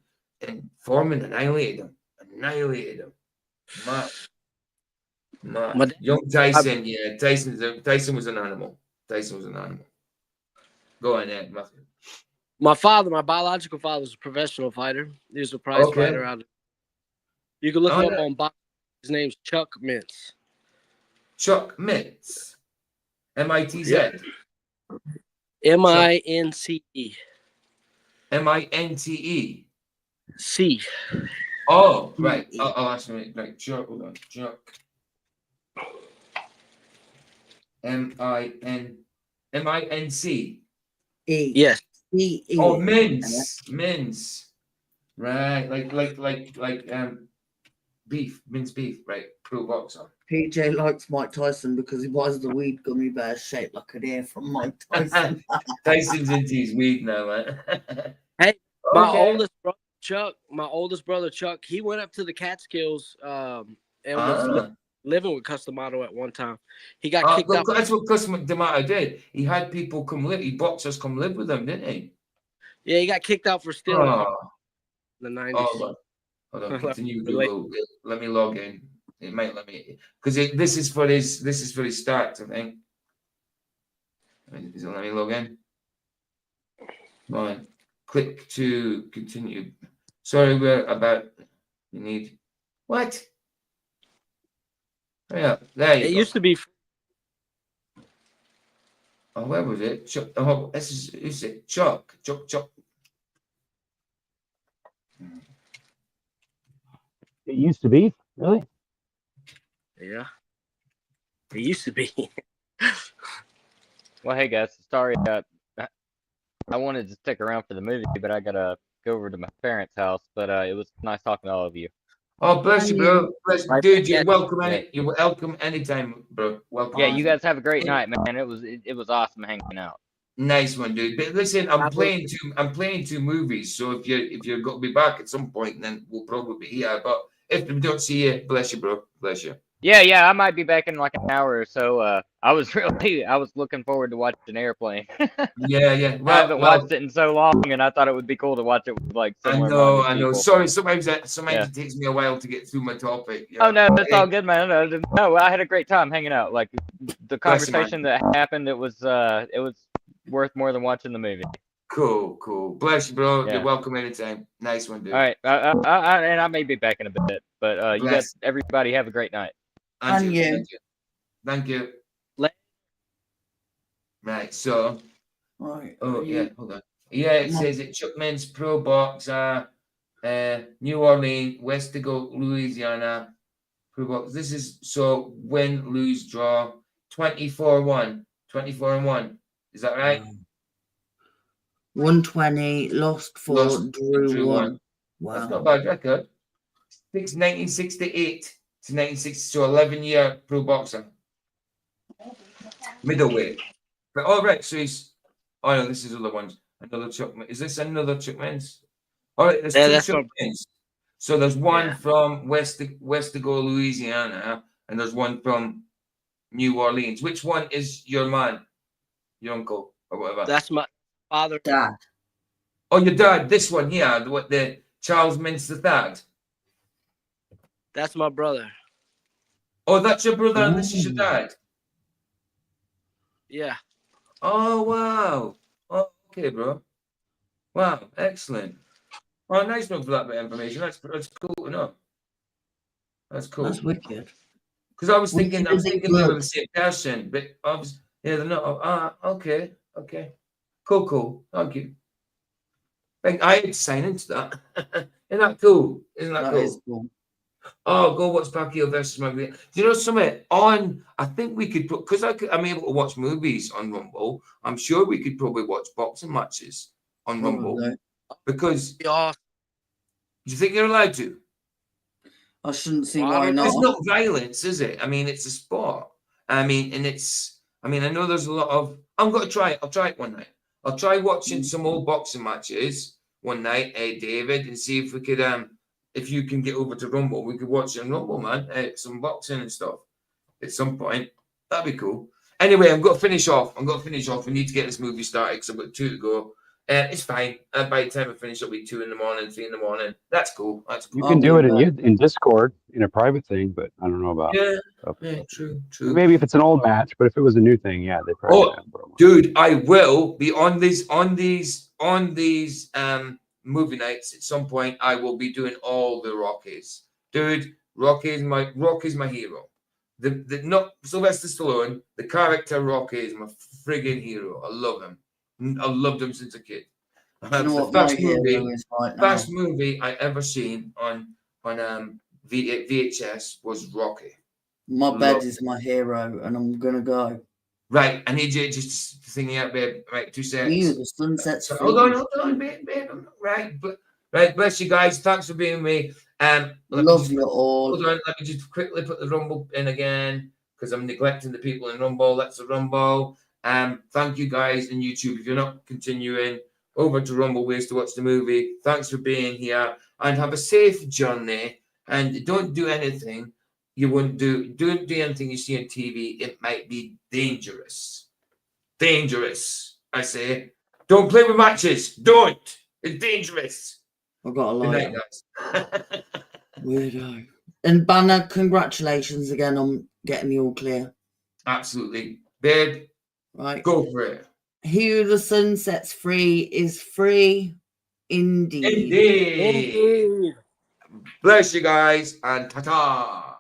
and Foreman annihilated him. Mad. Young Tyson, yeah. Tyson was an animal. Go on, Ed, Matthew. My father, my biological father, was a professional fighter. He was a prize fighter out. You can look him up on box. His name's Chuck Mintz. Chuck Mintz. M-I-T-Z. M-I-N-C-E. M-I-N-T-E. C. Oh, right. I'll ask him. Right, Chuck. Hold on. Chuck. M-I-N-C. E. Yes. E-E. Oh, Mince. Right. Like beef. Minced beef. Right. Pro boxer. PJ likes Mike Tyson because he buys the weed gummy bears shaped like an ear from Mike Tyson. Tyson's into his weed now, man. Hey, my oldest brother Chuck, he went up to the Catskills and was living with Cus D'Amato at one time. He got kicked out. That's what Cus D'Amato did. He had people come live. He boxers come live with him, didn't he? Yeah, he got kicked out for stealing in the 90s. Hold on. Continue Google. Let me log in. It might let me, because this is for his stats, I think. Does it let me log in? Right. Click to continue. Sorry, we're about. You need what? Yeah, there you go. It used to be. Oh, where was it? Chuck. Oh, is it Chuck? Chuck. It used to be, really? Yeah. It used to be. Well, hey guys, sorry. I wanted to stick around for the movie, but I gotta go over to my parents' house. But it was nice talking to all of you. Oh, bless you, bro. Dude, you're welcome. You're welcome anytime, bro. Welcome. Yeah, you guys have a great night, man. It was awesome hanging out. Nice one, dude. But listen, I'm playing two movies, so if you're going to be back at some point, then we'll probably be here. But if we don't see you, bless you, bro. Bless you. Yeah, I might be back in like an hour or so. I was looking forward to watching Airplane. Yeah. I haven't watched it in so long, and I thought it would be cool to watch it with like similar. I know. Sorry, sometimes it takes me a while to get through my topic. Yeah. Oh no, that's all good, man. No, I had a great time hanging out. Like the conversation that happened, it was worth more than watching the movie. Cool. Bless you, bro. Yeah. You're welcome anytime. Nice one, dude. All right, and I may be back in a bit, but you guys, everybody, have a great night. Thank you. Right, so. Right. Oh, yeah, hold on. Yeah, it says it. Chuck Mintz, Pro Boxer, New Orleans, Westigo, Louisiana, Pro Box. This is so win, lose, draw, 24-1. 24-1. Is that right? 120, lost 4, drew 1. Wow. That's not a bad record. Since 1968 to 1960, so 11-year pro boxer. Middleweight. But all right, so he's. Oh no, this is other ones. Another Chuck. Is this another Chuck Mintz? All right, there's two Chuck Mintz. So there's one from Westigo, Louisiana, and there's one from New Orleans. Which one is your man, your uncle, or whatever? That's my father. Dad. Oh, your dad. This one here, the Charles Mintz III. That's my brother. Oh, that's your brother, and this is your dad. Yeah. Oh wow. Oh, okay, bro. Wow, excellent. Oh, nice one for that bit of information. That's cool to know. That's cool. That's wicked. Because I was thinking they were the same person, but obviously, they're not. Okay. Cool. Thank you. I had to sign into that. Isn't that cool? That cool? Is cool. Oh, go watch Pacquiao versus McGregor. Do you know something? I think we could put, because I'm able to watch movies on Rumble. I'm sure we could probably watch boxing matches on Rumble. Because do you think you're allowed to? I shouldn't see why not. It's not violence, is it? I mean, it's a sport. I know there's a lot of. I'm going to try it. I'll try it one night. I'll try watching some old boxing matches one night, David, and see if we could, if you can get over to Rumble, we could watch it on Rumble, man. Some boxing and stuff at some point. That'd be cool. Anyway, I'm going to finish off. We need to get this movie started because I've got 2 to go. It's fine. By the time I finish, it'll be 2 in the morning, 3 in the morning. That's cool. That's cool. You can do it in Discord in a private thing, but I don't know about. Yeah, up. yeah, true. Maybe if it's an old match, but if it was a new thing, yeah, they probably. Dude, I will be on these movie nights at some point. I will be doing all the Rockies. Dude, Rocky's my hero. The not Sylvester Stallone, the character Rocky is my friggin' hero. I love him. I loved him since a kid. You know what my hero is right now? First movie I ever seen on VHS was Rocky. My bed is my hero, and I'm gonna go. Right, I need you just to sing out, babe. Right, 2 seconds. You, the sunset's free. Hold on, babe. Right, bless you guys. Thanks for being with me. Love you all. Hold on, let me just quickly put the Rumble in again because I'm neglecting the people in Rumble. That's the Rumble. Thank you guys in YouTube. If you're not continuing, over to Rumble Ways to watch the movie. Thanks for being here and have a safe journey. And don't do anything you wouldn't do. Don't do anything you see on TV. It might be dangerous. Dangerous, I say. Don't play with matches. Don't. It's dangerous. I've got a Good light. night, guys. Weirdo. And Banner, congratulations again on getting the all clear. Absolutely. Babe, right. Go for it. Who the sun sets free is free indeed. Indeed. Bless you guys and ta-ta.